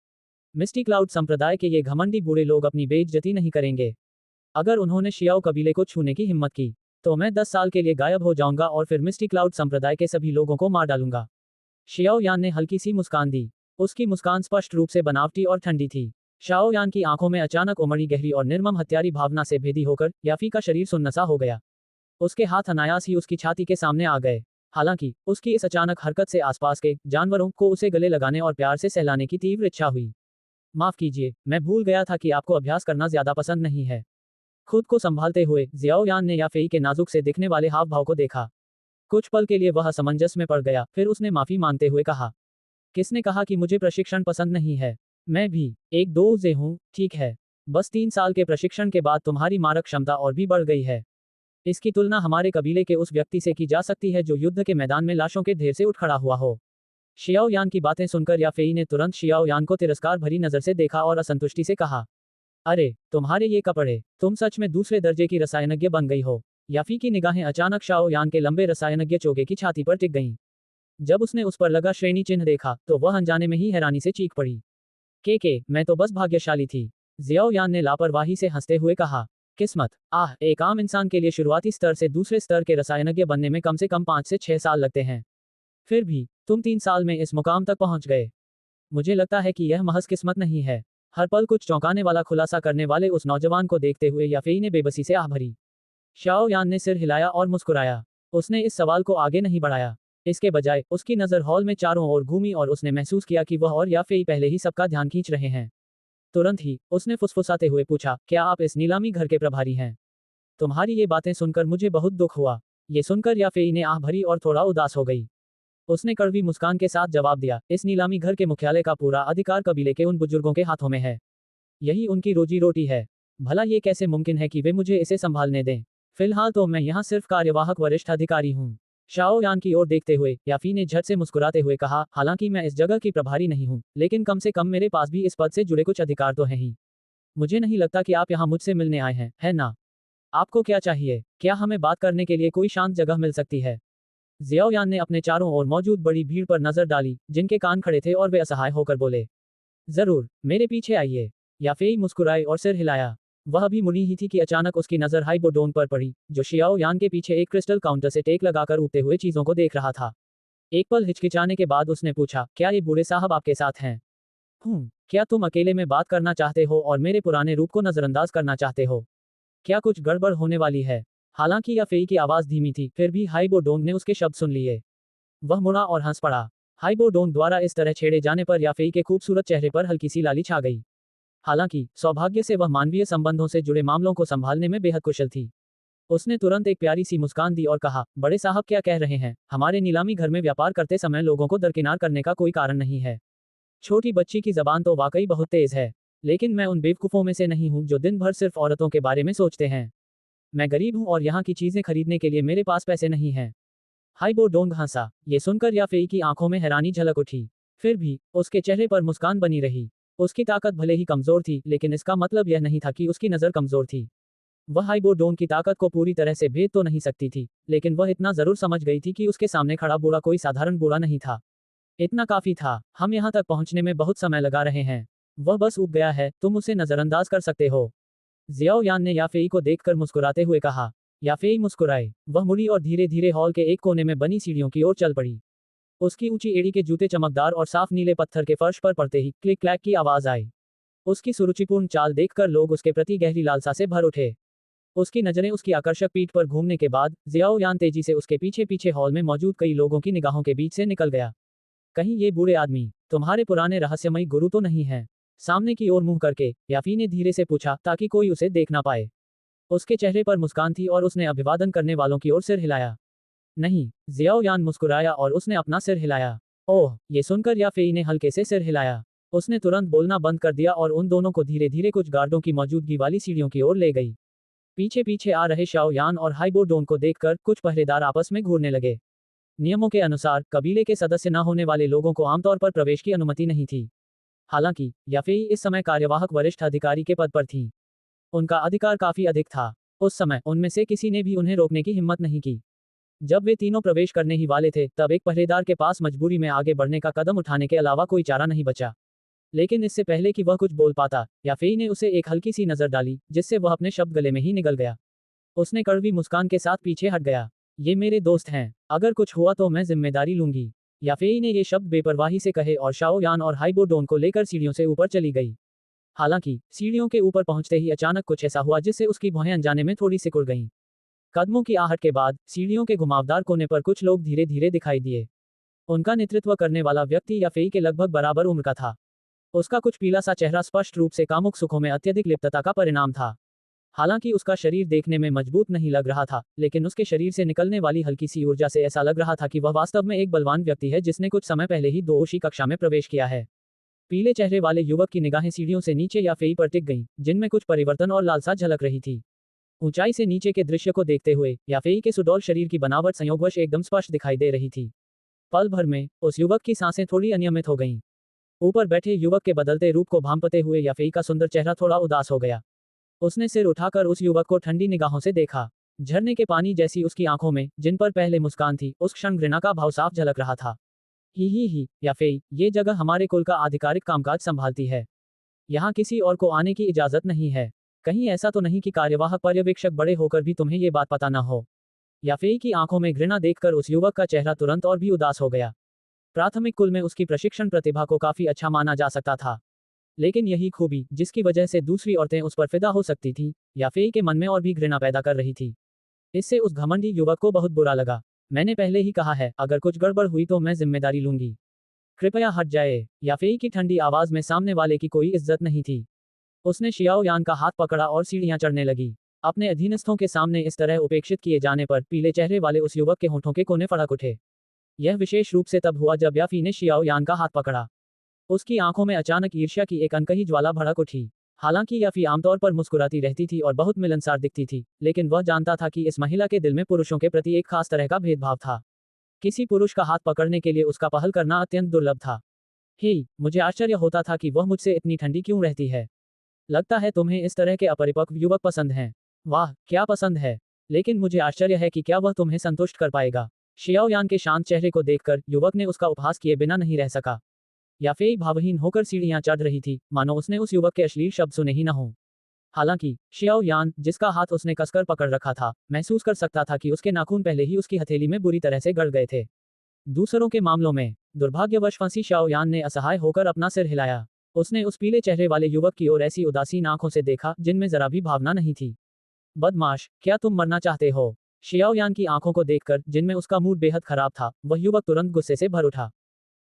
मिस्टी क्लाउड संप्रदाय के ये घमंडी बूढ़े लोग अपनी बेइज्जती नहीं करेंगे। अगर उन्होंने शियाओ कबीले को छूने की हिम्मत की, तो मैं 10 साल के लिए गायब हो जाऊंगा और फिर मिस्टी क्लाउड संप्रदाय के सभी लोगों को मार डालूंगा। शियाओ यान ने हल्की सी मुस्कान दी। उसकी मुस्कान स्पष्ट रूप से बनावटी और ठंडी थी। शाओ यान की आंखों में अचानक उमड़ी गहरी और निर्मम हत्यारी भावना से भेदी होकर याफी का शरीर सुन्नसा हो गया। उसके हाथ अनायास ही उसकी छाती के सामने आ गए। हालांकि उसकी इस अचानक हरकत से आसपास के जानवरों को उसे गले लगाने और प्यार से सहलाने की तीव्र इच्छा हुई। माफ कीजिए, मैं भूल गया था कि आपको अभ्यास करना ज्यादा पसंद नहीं है। खुद को संभालते हुए जियाओ यान ने याफेई के नाजुक से दिखने वाले हाव भाव को देखा। कुछ पल के लिए वह असमंजस में पड़ गया, फिर उसने माफी मांगते हुए कहा। किसने कहा कि मुझे प्रशिक्षण पसंद नहीं है? मैं भी एक दोजे हूँ, ठीक है। बस 3 साल के प्रशिक्षण के बाद तुम्हारी मारक क्षमता और भी बढ़ गई है। इसकी तुलना हमारे कबीले के उस व्यक्ति से की जा सकती है जो युद्ध के मैदान में लाशों के ढेर से उठ खड़ा हुआ हो। शियाओ यान की बातें सुनकर याफेई ने तुरंत शियाओ यान को तिरस्कार भरी नजर से देखा और असंतुष्टि से कहा, अरे तुम्हारे ये कपड़े, तुम सच में दूसरे दर्जे की रसायनज्ञ बन गई हो। याफी की निगाहें अचानक शाओ यान के लंबे रसायनज्ञ चोगे की छाती पर टिक गईं। जब उसने उस पर लगा श्रेणी चिन्ह देखा तो वह अनजाने में ही हैरानी से चीख पड़ी। के मैं तो बस भाग्यशाली थी। जियाओ यान ने लापरवाही से हंसते हुए कहा, किस्मत, आह, एक आम इंसान के लिए शुरुआती स्तर से दूसरे स्तर के रसायनज्ञ बनने में कम से कम 5 से 6 साल लगते हैं। फिर भी तुम 3 साल में इस मुकाम तक पहुंच गए। मुझे लगता है कि यह महज किस्मत नहीं है। हर पल कुछ चौंकाने वाला खुलासा करने वाले उस नौजवान को देखते हुए याफेई ने बेबसी से आह भरी। शाओ यान ने सिर हिलाया और मुस्कुराया। उसने इस सवाल को आगे नहीं बढ़ाया। इसके बजाय उसकी नज़र हॉल में चारों ओर घूमी और उसने महसूस किया कि वह और याफेई पहले ही सबका ध्यान खींच रहे हैं। तुरंत ही उसने फुसफुसाते हुए पूछा, क्या आप इस नीलामी घर के प्रभारी हैं? तुम्हारी ये बातें सुनकर मुझे बहुत दुख हुआ। ये सुनकर याफेई ने आह भरी और थोड़ा उदास हो गई। उसने कड़वी मुस्कान के साथ जवाब दिया, इस नीलामी घर के मुख्यालय का पूरा अधिकार कबीले के उन बुजुर्गों के हाथों में है। यही उनकी रोजी रोटी है। भला ये कैसे मुमकिन है कि वे मुझे इसे संभालने दें? फिलहाल तो मैं यहाँ सिर्फ कार्यवाहक वरिष्ठ अधिकारी हूँ। शाओ यान की ओर देखते हुए याफी ने झट से मुस्कुराते हुए कहा, हालांकि मैं इस जगह की प्रभारी नहीं हूँ, लेकिन कम से कम मेरे पास भी इस पद से जुड़े कुछ अधिकार तो हैं ही। मुझे नहीं लगता कि आप यहाँ मुझसे मिलने आए हैं, है ना? आपको क्या चाहिए? क्या हमें बात करने के लिए कोई शांत जगह मिल सकती है? जियाओ यान ने अपने चारों ओर मौजूद बड़ी भीड़ पर नजर डाली, जिनके कान खड़े थे, और वे असहाय होकर बोले, जरूर, मेरे पीछे आइए। याफेई मुस्कुराई और सिर हिलाया। वह अभी मुड़ी ही थी कि अचानक उसकी नजर हाइबोडोन पर पड़ी, जो शियाओ यान के पीछे एक क्रिस्टल काउंटर से टेक लगाकर उगते हुए चीजों को देख रहा था। एक पल हिचकिचाने के बाद उसने पूछा, क्या ये बूढ़े साहब आपके साथ हैं? क्या तुम अकेले में बात करना चाहते हो और मेरे पुराने रूप को नजरअंदाज करना चाहते हो? क्या कुछ गड़बड़ होने वाली है? हालांकि याफेई की आवाज धीमी थी, फिर भी हाइबोडोंग ने उसके शब्द सुन लिए। वह मुड़ा और हंस पड़ा। हाइबोडोंग द्वारा इस तरह छेड़े जाने पर याफेई के खूबसूरत चेहरे पर हल्की सी लाली छा गई। हालांकि सौभाग्य से वह मानवीय संबंधों से जुड़े मामलों को संभालने में बेहद कुशल थी। उसने तुरंत एक प्यारी सी मुस्कान दी और कहा, बड़े साहब क्या कह रहे हैं? हमारे नीलामी घर में व्यापार करते समय लोगों को दरकिनार करने का कोई कारण नहीं है। छोटी बच्ची की जबान तो वाकई बहुत तेज है। लेकिन मैं उन बेवकूफों में से नहीं हूं जो दिन भर सिर्फ औरतों के बारे में सोचते हैं। मैं गरीब हूं और यहाँ की चीजें खरीदने के लिए मेरे पास पैसे नहीं हैं। हाइबो डोंग हंसा। ये सुनकर याफेई की आंखों में हैरानी झलक उठी। फिर भी उसके चेहरे पर मुस्कान बनी रही। उसकी ताकत भले ही कमजोर थी, लेकिन इसका मतलब यह नहीं था कि उसकी नजर कमजोर थी। वह हाइबो डोंग की ताकत को पूरी तरह से भेद तो नहीं सकती थी, लेकिन वह इतना जरूर समझ गई थी कि उसके सामने खड़ा बूढ़ा कोई साधारण बूढ़ा नहीं था। इतना काफी था। हम यहाँ तक पहुंचने में बहुत समय लगा रहे हैं। वह बस उब गया है, तुम उसे नजरअंदाज कर सकते हो। जियाओ यान ने याफेई को देखकर मुस्कुराते हुए कहा। याफेई मुस्कुराए। वह मुड़ी और धीरे धीरे हॉल के एक कोने में बनी सीढ़ियों की ओर चल पड़ी। उसकी ऊंची एड़ी के जूते चमकदार और साफ नीले पत्थर के फर्श पर पड़ते ही क्लिक क्लैक की आवाज आई। उसकी सुरुचिपूर्ण चाल देखकर लोग उसके प्रति गहरी लालसा से भर उठे। उसकी नजरें उसकी आकर्षक पीठ पर घूमने के बाद जियाओ यान तेजी से उसके पीछे पीछे हॉल में मौजूद कई लोगों की निगाहों के बीच से निकल गया। कहीं ये बूढ़े आदमी तुम्हारे पुराने रहस्यमयी गुरु तो नहीं है? सामने की ओर मुंह करके याफी ने धीरे से पूछा, ताकि कोई उसे देख ना पाए। उसके चेहरे पर मुस्कान थी और उसने अभिवादन करने वालों की ओर सिर हिलाया। नहीं, जियाओ यान मुस्कुराया और उसने अपना सिर हिलाया। ओह, ये सुनकर याफेई ने हल्के से सिर हिलाया। उसने तुरंत बोलना बंद कर दिया और उन दोनों को धीरे धीरे कुछ गार्डों की मौजूदगी वाली सीढ़ियों की ओर ले गई। पीछे पीछे आ रहे शाओ यान और हाइबो डोन को देखकर कुछ पहरेदार आपस में घूरने लगे। नियमों के अनुसार कबीले के सदस्य न होने वाले लोगों को आमतौर पर प्रवेश की अनुमति नहीं थी। हालांकि याफेई इस समय कार्यवाहक वरिष्ठ अधिकारी के पद पर थी। उनका अधिकार काफी अधिक था। उस समय उनमें से किसी ने भी उन्हें रोकने की हिम्मत नहीं की। जब वे तीनों प्रवेश करने ही वाले थे, तब एक पहरेदार के पास मजबूरी में आगे बढ़ने का कदम उठाने के अलावा कोई चारा नहीं बचा। लेकिन इससे पहले कि वह कुछ बोल पाता, याफेई ने उसे एक हल्की सी नजर डाली, जिससे वह अपने शब्द गले में ही निगल गया। उसने कड़वी मुस्कान के साथ पीछे हट गया। ये मेरे दोस्त हैं, अगर कुछ हुआ तो मैं जिम्मेदारी लूंगी। याफेई ने ये शब्द बेपरवाही से कहे और शाओ यान और हाइबो डोन को लेकर सीढ़ियों से ऊपर चली गई। हालांकि सीढ़ियों के ऊपर पहुंचते ही अचानक कुछ ऐसा हुआ जिससे उसकी भौहें अनजाने में थोड़ी सिकुड़ गईं। कदमों की आहट के बाद सीढ़ियों के घुमावदार कोने पर कुछ लोग धीरे धीरे दिखाई दिए। उनका नेतृत्व करने वाला व्यक्ति याफेई के लगभग बराबर उम्र का था। उसका कुछ पीला सा चेहरा स्पष्ट रूप से कामुक सुखों में अत्यधिक लिप्तता का परिणाम था। हालांकि उसका शरीर देखने में मजबूत नहीं लग रहा था, लेकिन उसके शरीर से निकलने वाली हल्की सी ऊर्जा से ऐसा लग रहा था कि वह वास्तव में एक बलवान व्यक्ति है जिसने कुछ समय पहले ही दोषी कक्षा में प्रवेश किया है। पीले चेहरे वाले युवक की निगाहें सीढ़ियों से नीचे याफेई पर टिक गईं, जिनमें कुछ परिवर्तन और लालसा झलक रही थी। ऊंचाई से नीचे के दृश्य को देखते हुए याफेई के सुडौल शरीर की बनावट संयोगवश एकदम स्पष्ट दिखाई दे रही थी। पल भर में उस युवक की सांसें थोड़ी अनियमित हो गईं। ऊपर बैठे युवक के बदलते रूप को भांपते हुए याफेई का सुंदर चेहरा थोड़ा उदास हो गया। उसने सिर उठाकर उस युवक को ठंडी निगाहों से देखा। झरने के पानी जैसी उसकी आंखों में, जिन पर पहले मुस्कान थी, उस क्षण घृणा का भाव साफ झलक रहा था। ही, याफेई, ये जगह हमारे कुल का आधिकारिक कामकाज संभालती है। यहाँ किसी और को आने की इजाजत नहीं है। कहीं ऐसा तो नहीं कि कार्यवाहक पर्यवेक्षक बड़े होकर भी तुम्हें ये बात पता न हो। याफेई की आंखों में घृणा देखकर उस युवक का चेहरा तुरंत और भी उदास हो गया। प्राथमिक कुल में उसकी प्रशिक्षण प्रतिभा को काफी अच्छा माना जा सकता था, लेकिन यही खूबी, जिसकी वजह से दूसरी औरतें उस पर फिदा हो सकती थीं, याफेई के मन में और भी घृणा पैदा कर रही थी। इससे उस घमंडी युवक को बहुत बुरा लगा। मैंने पहले ही कहा है, अगर कुछ गड़बड़ हुई तो मैं जिम्मेदारी लूंगी। कृपया हट जाए। याफेई की ठंडी आवाज में सामने वाले की कोई इज्जत नहीं थी। उसने शियाओ यान का हाथ पकड़ा और सीढ़ियां चढ़ने लगी। अपने अधीनस्थों के सामने इस तरह उपेक्षित किए जाने पर पीले चेहरे वाले उस युवक के होंठों के कोने फड़क उठे। यह विशेष रूप से तब हुआ जब याफी ने शियाओ यान का हाथ पकड़ा। उसकी आंखों में अचानक ईर्ष्या की एक अनकही ज्वाला भड़क उठी। हालांकि याफी आमतौर पर मुस्कुराती रहती थी और बहुत मिलनसार दिखती थी, लेकिन वह जानता था कि इस महिला के दिल में पुरुषों के प्रति एक खास तरह का भेदभाव था। किसी पुरुष का हाथ पकड़ने के लिए उसका पहल करना अत्यंत दुर्लभ था। ही, मुझे आश्चर्य होता था कि वह मुझसे इतनी ठंडी क्यों रहती है। लगता है तुम्हें इस तरह के अपरिपक्व युवक पसंद हैं। वाह, क्या पसंद है। लेकिन मुझे आश्चर्य है कि क्या वह तुम्हें संतुष्ट कर पाएगा। शियाओ यान के शांत चेहरे को देखकर युवक ने उसका उपहास किए बिना नहीं रह सका। याफेई भावहीन होकर सीढ़ियां चढ़ रही थी, मानो उसने उस युवक के अश्लील शब्द सुने ही न हो। हालांकि शियाओ यान, जिसका हाथ उसने कसकर पकड़ रखा था, महसूस कर सकता था कि उसके नाखून पहले ही उसकी हथेली में बुरी तरह से गड़ गए थे। दूसरों के मामलों में दुर्भाग्यवश फंसी शियाओ यान ने असहाय होकर अपना सिर हिलाया। उसने उस पीले चेहरे वाले युवक की ओर ऐसी उदासीन आंखों से देखा जिनमें जरा भी भावना नहीं थी। बदमाश, क्या तुम मरना चाहते हो? शियाओ यान की आंखों को देखकर, जिनमें उसका मूड बेहद खराब था, वह युवक तुरंत गुस्से से भर उठा।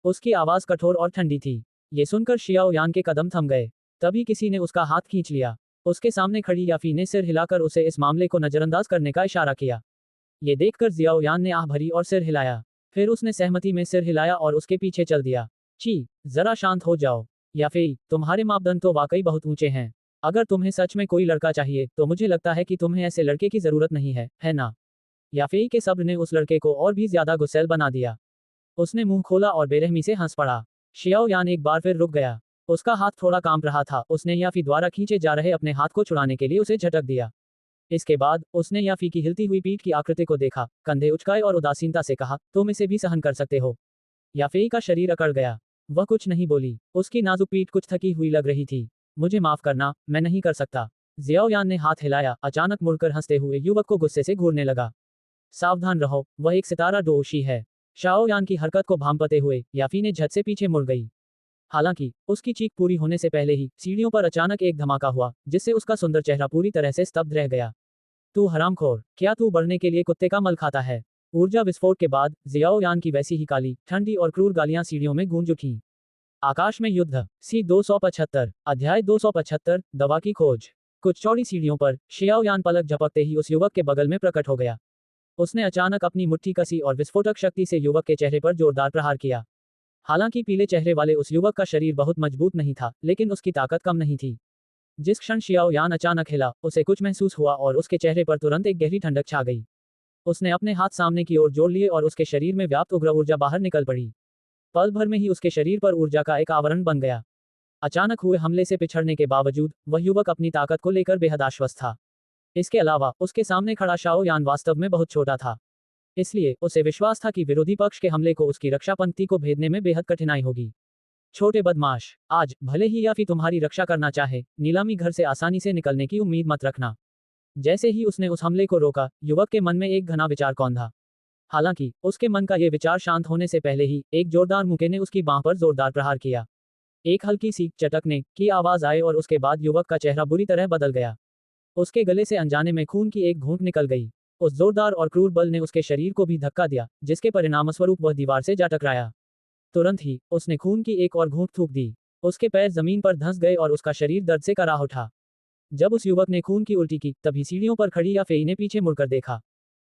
उसकी आवाज कठोर और ठंडी थी। ये सुनकर शियाओ यान के कदम थम गए। तभी किसी ने उसका हाथ खींच लिया। उसके सामने खड़ी याफी ने सिर हिलाकर उसे इस मामले को नजरअंदाज करने का इशारा किया। ये देखकर जियाओ यान ने आह भरी और सिर हिलाया। फिर उसने सहमति में सिर हिलाया और उसके पीछे चल दिया। ची, जरा शांत हो जाओ। याफेई, तुम्हारे मापदंड तो वाकई बहुत ऊंचे हैं। अगर तुम्हें सच में कोई लड़का चाहिए, तो मुझे लगता है कि तुम्हें ऐसे लड़के की जरूरत नहीं है ना? याफेई के शब्द ने उस लड़के को और भी ज्यादा गुस्सैल बना दिया। उसने मुंह खोला और बेरहमी से हंस पड़ा। शियाओ यान एक बार फिर रुक गया। उसका हाथ थोड़ा कांप रहा था। उसने याफी द्वारा खींचे जा रहे अपने हाथ को छुड़ाने के लिए उसे झटक दिया। इसके बाद उसने याफी की हिलती हुई पीठ की आकृति को देखा, कंधे उचकाए और उदासीनता से कहा, तुम इसे भी सहन कर सकते हो। याफेई का शरीर अकड़ गया। वह कुछ नहीं बोली। उसकी नाजुक पीठ कुछ थकी हुई लग रही थी। मुझे माफ करना, मैं नहीं कर सकता। जियाओ यान ने हाथ हिलाया। अचानक मुड़कर हंसते हुए युवक को गुस्से से घूरने लगा। सावधान रहो, वह एक सितारा दोषी है। शाओ यान की हरकत को भांपते हुए याफी ने झट से पीछे मुड़ गई। हालांकि उसकी चीख पूरी होने से पहले ही सीढ़ियों पर अचानक एक धमाका हुआ, जिससे उसका सुंदर चेहरा पूरी तरह से स्तब्ध रह गया। तू हरामखोर, क्या तू बढ़ने के लिए कुत्ते का मल खाता है? ऊर्जा विस्फोट के बाद जियाओ यान की वैसी ही काली, ठंडी और क्रूर गालियां सीढ़ियों में गूंज उठीं। आकाश में युद्ध, सी 275, अध्याय 275, दवा की खोज। कुछ चौड़ी सीढ़ियों पर शियाओ यान पलक झपकते ही उस युवक के बगल में प्रकट हो गया। उसने अचानक अपनी मुट्ठी कसी और विस्फोटक शक्ति से युवक के चेहरे पर जोरदार प्रहार किया। हालांकि पीले चेहरे वाले उस युवक का शरीर बहुत मजबूत नहीं था, लेकिन उसकी ताकत कम नहीं थी। जिस क्षण शियाओ यान अचानक हिला, उसे कुछ महसूस हुआ और उसके चेहरे पर तुरंत एक गहरी ठंडक छा गई। उसने अपने हाथ सामने की ओर जोड़ लिए और उसके शरीर में व्याप्त उग्र ऊर्जा बाहर निकल पड़ी। पल भर में ही उसके शरीर पर ऊर्जा का एक आवरण बन गया। अचानक हुए हमले से पिछड़ने के बावजूद वह युवक अपनी ताकत को लेकर बेहद आश्वस्त था। इसके अलावा उसके सामने खड़ा शाओ यान वास्तव में बहुत छोटा था। इसलिए उसे विश्वास था कि विरोधी पक्ष के हमले को उसकी रक्षा पंक्ति को भेदने में बेहद कठिनाई होगी। छोटे बदमाश, आज भले ही याफी तुम्हारी रक्षा करना चाहे, नीलामी घर से आसानी से निकलने की उम्मीद मत रखना। जैसे ही उसने उस हमले को रोका, युवक के मन में एक घना विचार कौंधा। हालांकि उसके मन का यह विचार शांत होने से पहले ही एक जोरदार मुक्के ने उसकी बांह पर जोरदार प्रहार किया। एक हल्की सी चटकने की आवाज आई और उसके बाद युवक का चेहरा बुरी तरह बदल गया। उसके गले से अनजाने में खून की एक घूंट निकल गई। उस जोरदार और क्रूर बल ने उसके शरीर को भी धक्का दिया, जिसके परिणामस्वरूप वह दीवार से जा टकराया। तुरंत ही उसने खून की एक और घूंट थूक दी। उसके पैर जमीन पर धंस गए और उसका शरीर दर्द से कराह उठा। जब उस युवक ने खून की उल्टी की, तभी सीढ़ियों पर खड़ी याफेई ने पीछे मुड़कर देखा।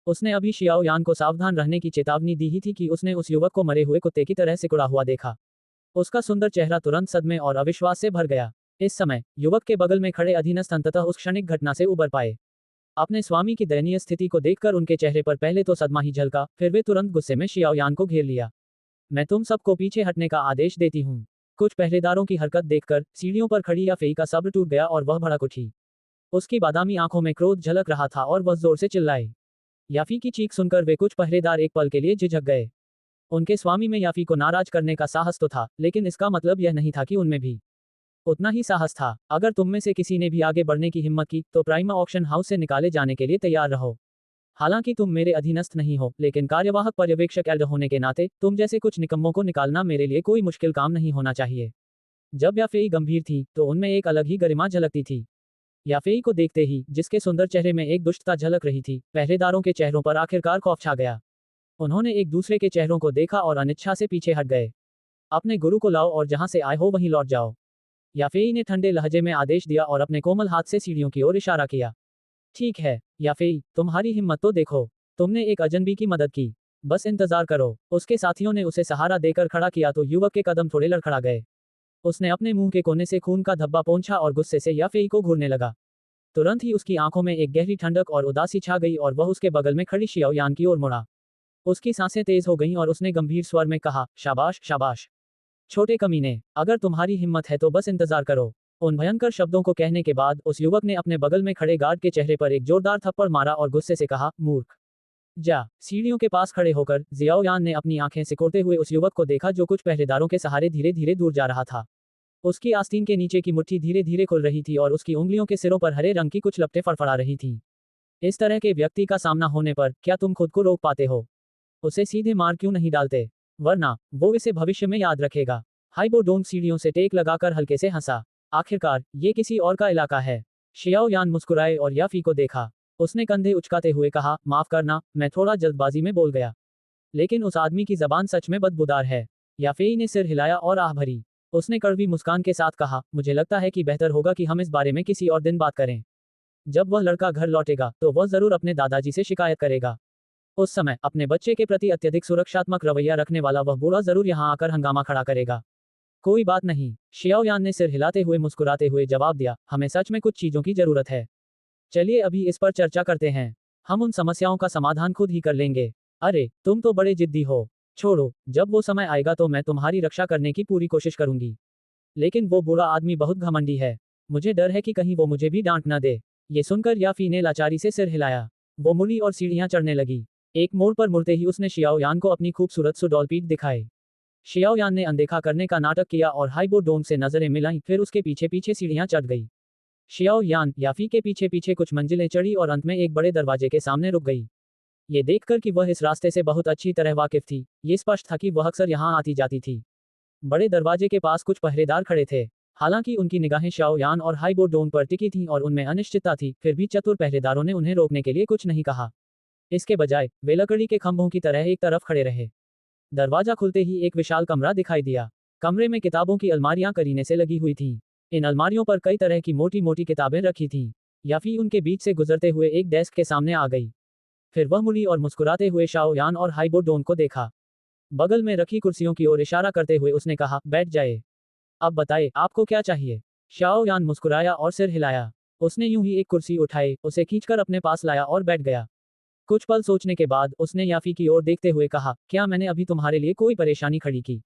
उसने अभी शियाओ यान को सावधान रहने की चेतावनी दी ही थी कि उसने उस युवक को मरे हुए कुत्ते की तरह सिकुड़ा हुआ देखा। उसका सुंदर चेहरा तुरंत सदमे और अविश्वास से भर गया। इस समय युवक के बगल में खड़े अधीनस्थ अंततः उस क्षणिक घटना से उबर पाए। अपने स्वामी की दयनीय स्थिति को देखकर उनके चेहरे पर पहले तो सदमा ही झलका, फिर वे तुरंत गुस्से में शियाओ यान को घेर लिया। मैं तुम सबको पीछे हटने का आदेश देती हूँ। कुछ पहरेदारों की हरकत देखकर सीढ़ियों पर खड़ी याफेई का सब्र टूट गया और वह भड़क उठी। उसकी बादामी आंखों में क्रोध झलक रहा था और वह जोर से चिल्लाए। याफी की चीख सुनकर वे कुछ पहरेदार एक पल के लिए झिझक गए। उनके स्वामी में याफी को नाराज करने का साहस तो था, लेकिन इसका मतलब यह नहीं था कि उनमें भी उतना ही साहस था। अगर तुम में से किसी ने भी आगे बढ़ने की हिम्मत की, तो प्राइमा ऑक्शन हाउस से निकाले जाने के लिए तैयार रहो। हालांकि तुम मेरे अधीनस्थ नहीं हो, लेकिन कार्यवाहक पर्यवेक्षक एल्डर होने के नाते तुम जैसे कुछ निकम्मों को निकालना मेरे लिए कोई मुश्किल काम नहीं होना चाहिए। जब याफेई गंभीर थी, तो उनमें एक अलग ही गरिमा झलकती थी। याफेई को देखते ही, जिसके सुंदर चेहरे में एक दुष्टता झलक रही थी, पहरेदारों के चेहरों पर आखिरकार खौफ छा गया। उन्होंने एक दूसरे के चेहरों को देखा और अनिच्छा से पीछे हट गए। अपने गुरु को लाओ और जहां से आए हो वहीं लौट जाओ। याफेई ने ठंडे लहजे में आदेश दिया और अपने कोमल हाथ से सीढ़ियों की ओर इशारा किया। ठीक है याफेई, तुम्हारी हिम्मत तो देखो। तुमने एक अजनबी की मदद की। बस इंतजार करो। उसके साथियों ने उसे सहारा देकर खड़ा किया तो युवक के कदम थोड़े लड़खड़ा गए। उसने अपने मुंह के कोने से खून का धब्बा पोंछा और गुस्से से याफेई को घूरने लगा। तुरंत ही उसकी आंखों में एक गहरी ठंडक और उदासी छा गई और वह उसके बगल में खड़ी शियाओ यान की ओर मुड़ा। उसकी सांसें तेज हो गईं और उसने गंभीर स्वर में कहा, शाबाश शाबाश छोटे कमीने, अगर तुम्हारी हिम्मत है तो बस इंतजार करो। उन भयंकर शब्दों को कहने के बाद उस युवक ने अपने बगल में खड़े गार्ड के चेहरे पर एक जोरदार थप्पड़ मारा और गुस्से से कहा, मूर्ख जा। सीढ़ियों के पास खड़े होकर जियाओ यान ने अपनी आंखें सिकोड़ते हुए उस युवक को देखा जो कुछ पहरेदारों के सहारे धीरे धीरे दूर जा रहा था। उसकी आस्तीन के नीचे की मुट्ठी धीरे धीरे खुल रही थी और उसकी उंगलियों के सिरों पर हरे रंग की कुछ लपटें फड़फड़ा रही थीं। इस तरह के व्यक्ति का सामना होने पर क्या तुम खुद को रोक पाते हो? उसे सीधे मार क्यों नहीं डालते? वरना वो इसे भविष्य में याद रखेगा। हाइबो डोंग सीढ़ियों से टेक लगाकर हल्के से हंसा। आखिरकार ये किसी और का इलाका है। शियाओ यान मुस्कुराए और याफी को देखा। उसने कंधे उचकाते हुए कहा, माफ करना, मैं थोड़ा जल्दबाजी में बोल गया। लेकिन उस आदमी की जबान सच में बदबूदार है। याफेई ने सिर हिलाया और आह भरी। उसने कड़वी मुस्कान के साथ कहा, मुझे लगता है कि बेहतर होगा कि हम इस बारे में किसी और दिन बात करें। जब वह लड़का घर लौटेगा तो वह जरूर अपने दादाजी से शिकायत करेगा। उस समय अपने बच्चे के प्रति अत्यधिक सुरक्षात्मक रवैया रखने वाला वह बूढ़ा जरूर यहाँ आकर हंगामा खड़ा करेगा। कोई बात नहीं, शियाओ यान ने सिर हिलाते हुए मुस्कुराते हुए जवाब दिया, हमें सच में कुछ चीजों की जरूरत है। चलिए अभी इस पर चर्चा करते हैं। हम उन समस्याओं का समाधान खुद ही कर लेंगे। अरे तुम तो बड़े जिद्दी हो। छोड़ो, जब वो समय आएगा तो मैं तुम्हारी रक्षा करने की पूरी कोशिश करूंगी। लेकिन वो बूढ़ा आदमी बहुत घमंडी है। मुझे डर है कि कहीं वो मुझे भी डांट न दे। ये सुनकर याफी ने लाचारी से सिर हिलाया। वो मुड़ी और सीढ़ियां चढ़ने लगी। एक मोड़ पर मुड़ते ही उसने शियाओ यान को अपनी खूबसूरत सुडौल पीठ दिखाई। शियाओ यान ने अनदेखा करने का नाटक किया और हाइबो डोंग से नजरें मिलाईं, फिर उसके पीछे पीछे सीढ़ियां चढ़ गई। शियाओ यान याफी के पीछे पीछे कुछ मंजिलें चढ़ी और अंत में एक बड़े दरवाजे के सामने रुक गई। ये देखकर कि वह इस रास्ते से बहुत अच्छी तरह वाकिफ थी, ये स्पष्ट था कि वह अक्सर यहाँ आती जाती थी। बड़े दरवाजे के पास कुछ पहरेदार खड़े थे। हालांकि उनकी निगाहें शाओ यान और हाइबो डोंग पर टिकी थीं और उनमें अनिश्चितता थी, फिर भी चतुर पहरेदारों ने उन्हें रोकने के लिए कुछ नहीं कहा। इसके बजाय वे लकड़ी के खंभों की तरह एक तरफ खड़े रहे। दरवाजा खुलते ही एक विशाल कमरा दिखाई दिया। कमरे में किताबों की अलमारियां करीने से लगी हुई थीं। इन अलमारियों पर कई तरह की मोटी मोटी किताबें रखी थीं। याफी उनके बीच से गुजरते हुए एक डेस्क के सामने आ गई। फिर वह मुड़ी और मुस्कुराते हुए शाओ यान और हाइबो डोंग को देखा। बगल में रखी कुर्सियों की ओर इशारा करते हुए उसने कहा, बैठ जाए। अब बताए आपको क्या चाहिए? शाओ यान मुस्कुराया और सिर हिलाया। उसने यूं ही एक कुर्सी उठाई, उसे खींचकर अपने पास लाया और बैठ गया। कुछ पल सोचने के बाद उसने याफी की ओर देखते हुए कहा, क्या मैंने अभी तुम्हारे लिए कोई परेशानी खड़ी की?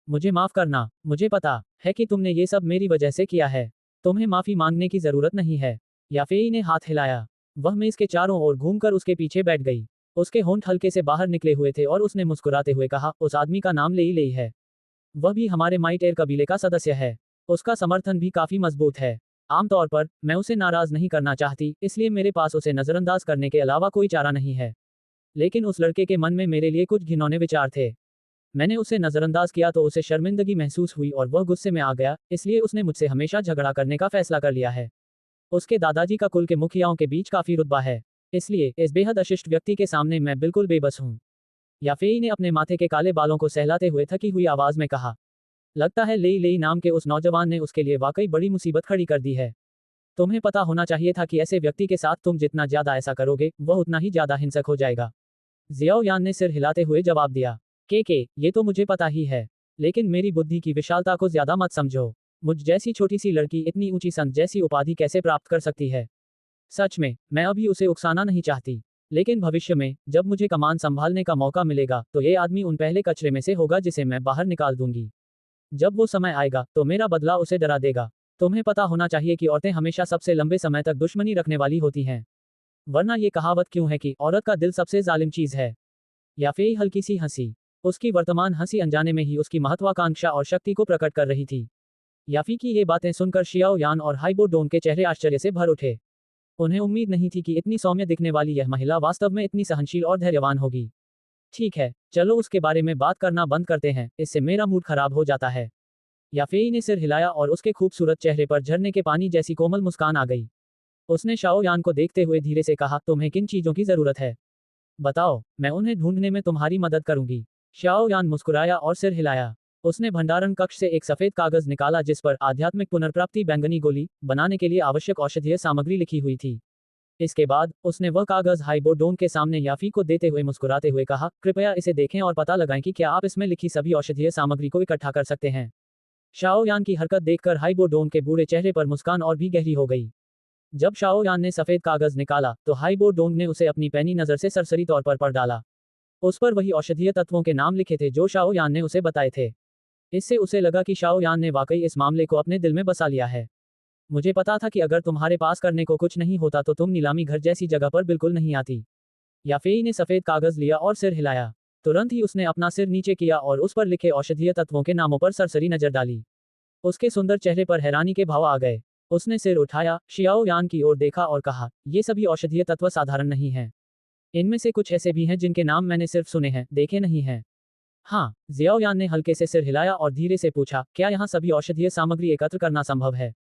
मुझे माफ करना, मुझे पता है कि तुमने ये सब मेरी वजह से किया है। तुम्हें माफी मांगने की जरूरत नहीं है। याफेई ने हाथ हिलाया। वह मेज के चारों ओर घूमकर उसके पीछे बैठ गई। उसके होंठ हल्के से बाहर निकले हुए थे और उसने मुस्कुराते हुए कहा, उस आदमी का नाम लेई है। वह भी हमारे माइटेर कबीले का सदस्य है। उसका समर्थन भी काफी मजबूत है। आमतौर पर मैं उसे नाराज नहीं करना चाहती, इसलिए मेरे पास उसे नजरअंदाज करने के अलावा कोई चारा नहीं है। लेकिन उस लड़के के मन में मेरे लिए कुछ घिनौने विचार थे। मैंने उसे नजरअंदाज किया तो उसे शर्मिंदगी महसूस हुई और वह गुस्से में आ गया, इसलिए उसने मुझसे हमेशा झगड़ा करने का फैसला कर लिया है। उसके दादाजी का कुल के मुखियाओं के बीच काफी रुतबा है। इसलिए इस बेहद अशिष्ट व्यक्ति के सामने मैं बिल्कुल बेबस हूँ। याफेई ने अपने माथे के काले बालों को सहलाते हुए थकी हुई आवाज में कहा। लगता है लेई नाम के उस नौजवान ने उसके लिए वाकई बड़ी मुसीबत खड़ी कर दी है। तुम्हें पता होना चाहिए था कि ऐसे व्यक्ति के साथ तुम जितना ज्यादा ऐसा करोगे वह उतना ही ज्यादा हिंसक हो जाएगा। जियाओ यान ने सिर हिलाते हुए जवाब दिया। के ये तो मुझे पता ही है, लेकिन मेरी बुद्धि की विशालता को ज्यादा मत समझो। मुझ जैसी छोटी सी लड़की इतनी ऊंची संत जैसी उपाधि कैसे प्राप्त कर सकती है? सच में मैं अभी उसे उकसाना नहीं चाहती, लेकिन भविष्य में जब मुझे कमान संभालने का मौका मिलेगा तो ये आदमी उन पहले कचरे में से होगा जिसे मैं बाहर निकाल दूंगी। जब वो समय आएगा तो मेरा बदला उसे डरा देगा। तुम्हें पता होना चाहिए कि औरतें हमेशा सबसे लंबे समय तक दुश्मनी रखने वाली होती हैं। वरना ये कहावत क्यों है कि औरत का दिल सबसे जालिम चीज है? याफेई हल्की सी हंसी। उसकी वर्तमान हंसी अनजाने में ही उसकी महत्वाकांक्षा और शक्ति को प्रकट कर रही थी। याफी की ये बातें सुनकर शियाओ यान और हाइबो डोंग के चेहरे आश्चर्य से भर उठे। उन्हें उम्मीद नहीं थी कि इतनी सौम्य दिखने वाली यह महिला वास्तव में इतनी सहनशील और धैर्यवान होगी। ठीक है, चलो उसके बारे में बात करना बंद करते हैं, इससे मेरा मूड खराब हो जाता है। याफेई ने सिर हिलाया और उसके खूबसूरत चेहरे पर झरने के पानी जैसी कोमल मुस्कान आ गई। उसने शाओ यान को देखते हुए धीरे से कहा, तुम्हें किन चीजों की जरूरत है? बताओ, मैं उन्हें ढूंढने में तुम्हारी मदद करूंगी। शाओ यान मुस्कुराया और सिर हिलाया। उसने भंडारण कक्ष से एक सफेद कागज निकाला जिस पर आध्यात्मिक पुनर्प्राप्ति बैंगनी गोली बनाने के लिए आवश्यक औषधीय सामग्री लिखी हुई थी। इसके बाद उसने वह कागज हाइबो डोंग के सामने याफी को देते हुए मुस्कुराते हुए कहा, कृपया इसे देखें और पता लगाएं कि क्या आप इसमें लिखी सभी औषधीय सामग्री को इकट्ठा कर सकते हैं। शाओ यान की हरकत देखकर हाइबो डोंग के बूढ़े चेहरे पर मुस्कान और भी गहरी हो गई। जब शाओ यान ने सफेद कागज निकाला तो हाइबो डोंग ने उसे अपनी पैनी नजर से सरसरी तौर पर पढ़ डाला। उस पर वही औषधीय तत्वों के नाम लिखे थे जो शाओ यान ने उसे बताए थे। इससे उसे लगा कि शाओ यान ने वाकई इस मामले को अपने दिल में बसा लिया है। मुझे पता था कि अगर तुम्हारे पास करने को कुछ नहीं होता तो तुम नीलामी घर जैसी जगह पर बिल्कुल नहीं आती। याफेई ने सफेद कागज लिया और सिर हिलाया। तुरंत ही उसने अपना सिर नीचे किया और उस पर लिखे औषधीय तत्वों के नामों पर सरसरी नजर डाली। उसके सुंदर चेहरे पर हैरानी के भाव आ गए। उसने सिर उठाया, शियाओ यान की ओर देखा और कहा, ये सभी औषधीय तत्व साधारण नहीं हैं। इनमें से कुछ ऐसे भी हैं जिनके नाम मैंने सिर्फ सुने हैं, देखे नहीं हैं। हाँ, जियाओ यान ने हल्के से सिर हिलाया और धीरे से पूछा, क्या यहाँ सभी औषधीय सामग्री एकत्र करना संभव है?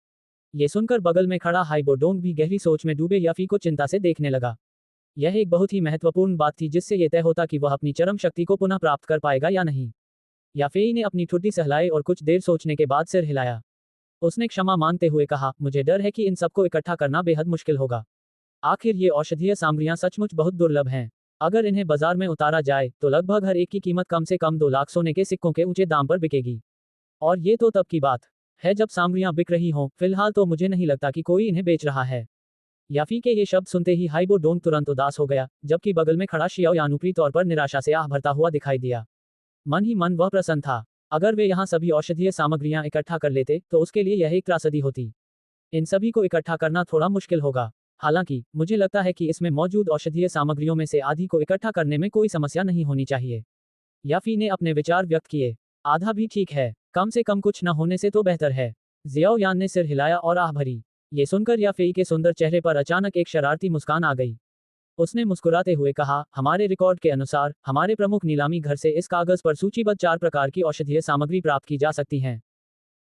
ये सुनकर बगल में खड़ा हाइबो डोंग भी गहरी सोच में डूबे याफी को चिंता से देखने लगा। यह एक बहुत ही महत्वपूर्ण बात थी जिससे ये तय होता कि वह अपनी चरम शक्ति को पुनः प्राप्त कर पाएगा या नहीं। याफेई ने अपनी ठुड्डी सहलाई और कुछ देर सोचने के बाद सिर हिलाया। उसने क्षमा मांगते हुए कहा, मुझे डर है कि इन सबको इकट्ठा करना बेहद मुश्किल होगा। आखिर ये औषधीय सामग्रियां सचमुच बहुत दुर्लभ हैं। अगर इन्हें बाजार में उतारा जाए तो लगभग हर एक की कीमत कम से कम 2 लाख सोने के सिक्कों के ऊंचे दाम पर बिकेगी। और ये तो तब की बात है जब सामग्रियां बिक रही हों, फिलहाल तो मुझे नहीं लगता कि कोई इन्हें बेच रहा है। याफी के ये शब्द सुनते ही हाइबो डोंग तुरंत उदास हो गया, जबकि बगल में खड़ा शियाओ यान ऊपरी तौर पर निराशा से आह भरता हुआ दिखाई दिया। मन ही मन वह प्रसन्न था। अगर वे यहाँ सभी औषधीय सामग्रियां इकट्ठा कर लेते तो उसके लिए यह एक त्रासदी होती। इन सभी को इकट्ठा करना थोड़ा मुश्किल होगा। हालांकि मुझे लगता है कि इसमें मौजूद औषधीय सामग्रियों में से आधी को इकट्ठा करने में कोई समस्या नहीं होनी चाहिए। याफी ने अपने विचार व्यक्त किए। आधा भी ठीक है, कम से कम कुछ न होने से तो बेहतर है। जियाओ यान ने सिर हिलाया और आह भरी। ये सुनकर याफेई के सुंदर चेहरे पर अचानक एक शरारती मुस्कान आ गई। उसने मुस्कुराते हुए कहा, हमारे रिकॉर्ड के अनुसार हमारे प्रमुख नीलामी घर से इस कागज पर सूचीबद्ध 4 प्रकार की औषधीय सामग्री प्राप्त की जा सकती हैं।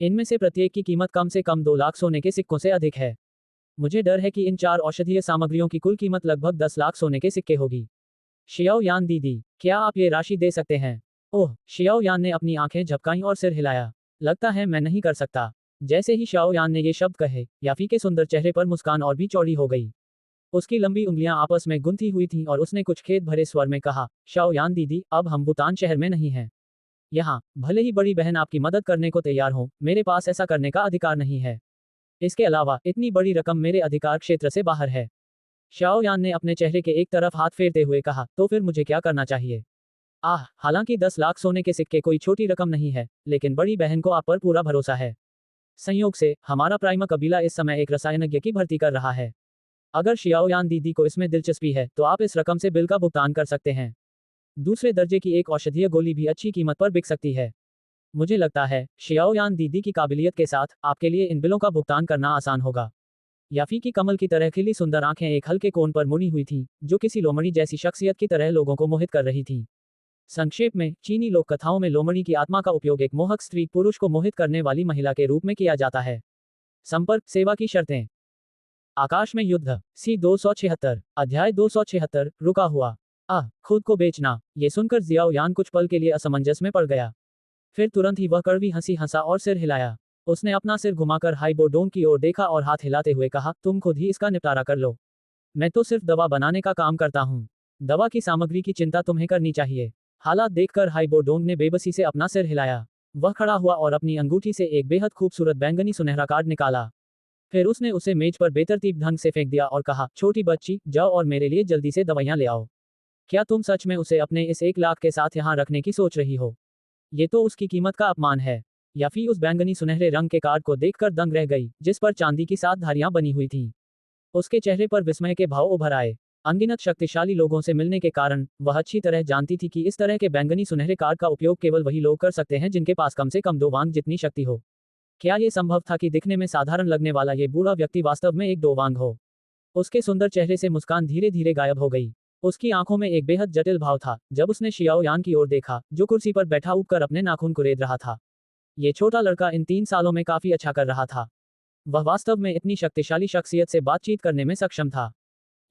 इनमें से प्रत्येक की कीमत कम से कम 2 लाख सोने के सिक्कों से अधिक है। मुझे डर है कि इन 4 औषधीय सामग्रियों की कुल कीमत लगभग 10 लाख सोने के सिक्के होगी। शियाओ यान दीदी, क्या आप ये राशि दे सकते हैं? ओह, शियाओ यान ने अपनी आंखें झपकाईं और सिर हिलाया। लगता है मैं नहीं कर सकता। जैसे ही शाओ यान ने ये शब्द कहे, याफी के सुंदर चेहरे पर मुस्कान और भी चौड़ी हो गई। उसकी लंबी उंगलियां आपस में गुंथी हुई थीं और उसने कुछ खेद भरे स्वर में कहा, शाओ यान दीदी, अब हम भूटान शहर में नहीं हैं। यहाँ भले ही बड़ी बहन आपकी मदद करने को तैयार हो, मेरे पास ऐसा करने का अधिकार नहीं है। इसके अलावा इतनी बड़ी रकम मेरे अधिकार क्षेत्र से बाहर है। शाओ यान ने अपने चेहरे के एक तरफ हाथ फेरते हुए कहा, तो फिर मुझे क्या करना चाहिए? हालांकि 10 लाख सोने के सिक्के कोई छोटी रकम नहीं है, लेकिन बड़ी बहन को आप पर पूरा भरोसा है। संयोग से हमारा प्राइमा कबीला इस समय एक रसायनज्ञ की भर्ती कर रहा है। अगर शियाओ यान दीदी को इसमें दिलचस्पी है तो आप इस रकम से बिल का भुगतान कर सकते हैं। दूसरे दर्जे की एक औषधीय गोली भी अच्छी कीमत पर बिक सकती है। मुझे लगता है शियाओ यान दीदी की काबिलियत के साथ आपके लिए इन बिलों का भुगतान करना आसान होगा। याफी की कमल की तरह खिली सुंदर आंखें एक हल्के कोण पर मुड़ी हुई थीं, जो किसी लोमड़ी जैसी शख्सियत की तरह लोगों को मोहित कर रही थीं। संक्षेप में, चीनी लोक कथाओं में लोमड़ी की आत्मा का उपयोग एक मोहक स्त्री पुरुष को मोहित करने वाली महिला के रूप में किया जाता है। संपर्क सेवा की शर्तें। आकाश में युद्ध सी 276 अध्याय 276 रुका हुआ। खुद को बेचना। ये सुनकर जियाओ यान कुछ पल के लिए असमंजस में पड़ गया। फिर तुरंत ही वह कड़वी हंसी हंसा और सिर हिलाया। उसने अपना सिर घुमाकर हाइबोडोंग की ओर देखा और हाथ हिलाते हुए कहा, तुम खुद ही इसका निपटारा कर लो। मैं तो सिर्फ दवा बनाने का काम करता हूँ। दवा की सामग्री की चिंता तुम्हें करनी चाहिए। हालात देखकर हाइबोडोंग ने बेबसी से अपना सिर हिलाया। वह खड़ा हुआ और अपनी अंगूठी से एक बेहद खूबसूरत बैंगनी सुनहरा कार्ड निकाला। फिर उसने उसे मेज पर बेतरतीब ढंग से फेंक दिया और कहा, छोटी बच्ची, जाओ और मेरे लिए जल्दी से दवाइयां ले आओ। क्या तुम सच में उसे अपने इस 1 लाख के साथ यहाँ रखने की सोच रही हो? ये तो उसकी कीमत का अपमान है। याफी उस बैंगनी सुनहरे रंग के कार्ड को देखकर दंग रह गई, जिस पर चांदी की 7 धारियां बनी हुई थीं। उसके चेहरे पर विस्मय के भाव उभर आए। अनगिनत शक्तिशाली लोगों से मिलने के कारण वह अच्छी तरह जानती थी कि इस तरह के बैंगनी सुनहरे कार्ड का उपयोग केवल वही लोग कर सकते हैं जिनके पास कम से कम 2 वांग जितनी शक्ति हो। क्या ये संभव था कि दिखने में साधारण लगने वाला ये बूढ़ा व्यक्ति वास्तव में एक 2 वांग हो? उसके सुंदर चेहरे से मुस्कान धीरे धीरे गायब हो गई। उसकी आंखों में एक बेहद जटिल भाव था जब उसने शियाओ यान की ओर देखा, जो कुर्सी पर बैठा उठकर अपने नाखून कुरेद रहा था। ये छोटा लड़का इन 3 सालों में काफी अच्छा कर रहा था। वह वास्तव में इतनी शक्तिशाली शख्सियत से बातचीत करने में सक्षम था।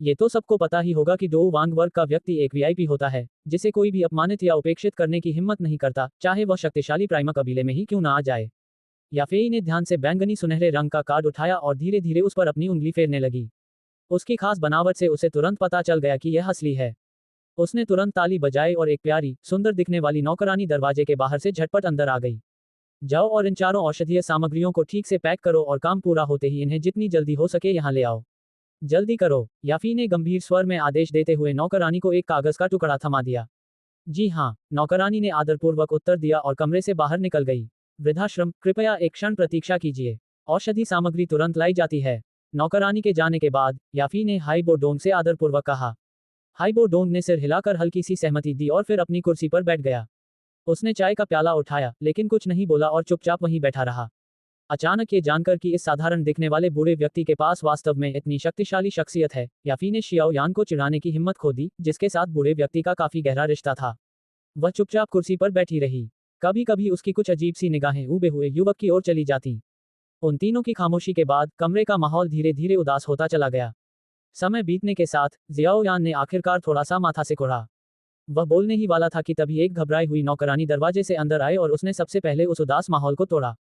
ये तो सबको पता ही होगा कि 2 वांग वर्ग का व्यक्ति एक वीआईपी होता है, जिसे कोई भी अपमानित या उपेक्षित करने की हिम्मत नहीं करता, चाहे वह शक्तिशाली प्राइमा कबीले में ही क्यों ना आ जाए। याफेई ने ध्यान से बैंगनी सुनहरे रंग का कार्ड उठाया और धीरे धीरे उस पर अपनी उंगली फेरने लगी। उसकी खास बनावट से उसे तुरंत पता चल गया कि यह असली है। उसने तुरंत ताली बजाई और एक प्यारी, सुंदर दिखने वाली नौकरानी दरवाजे के बाहर से झटपट अंदर आ गई। जाओ और इन 4 औषधीय सामग्रियों को ठीक से पैक करो और काम पूरा होते ही इन्हें जितनी जल्दी हो सके यहाँ ले आओ। जल्दी करो, याफी ने गंभीर स्वर में आदेश देते हुए नौकरानी को एक कागज का टुकड़ा थमा दिया। जी हाँ, नौकरानी ने आदरपूर्वक उत्तर दिया और कमरे से बाहर निकल गई। वृद्धाश्रम, कृपया एक क्षण प्रतीक्षा कीजिए। औषधि सामग्री तुरंत लाई जाती है। नौकरानी के जाने के बाद याफी ने हाइबोडोंग से आदरपूर्वक कहा। हाइबोडोंग ने सिर हिलाकर हल्की सी सहमति दी और फिर अपनी कुर्सी पर बैठ गया। उसने चाय का प्याला उठाया, लेकिन कुछ नहीं बोला और चुपचाप वहीं बैठा रहा। अचानक ये जानकर कि इस साधारण दिखने वाले बूढ़े व्यक्ति के पास वास्तव में इतनी शक्तिशाली शख्सियत है, याफी ने शियाओ यान को चिढ़ाने की हिम्मत खो दी, जिसके साथ बूढ़े व्यक्ति का काफी गहरा रिश्ता था। वह चुपचाप कुर्सी पर बैठी रही। कभी कभी उसकी कुछ अजीब सी निगाहें ऊबे हुए युवक की ओर चली जाती। उन तीनों की खामोशी के बाद कमरे का माहौल धीरे धीरे उदास होता चला गया। समय बीतने के साथ जियाओ यान ने आखिरकार थोड़ा सा माथा सिकुड़ा। वह बोलने ही वाला था कि तभी एक घबराई हुई नौकरानी दरवाजे से अंदर आए और उसने सबसे पहले उस उदास माहौल को तोड़ा।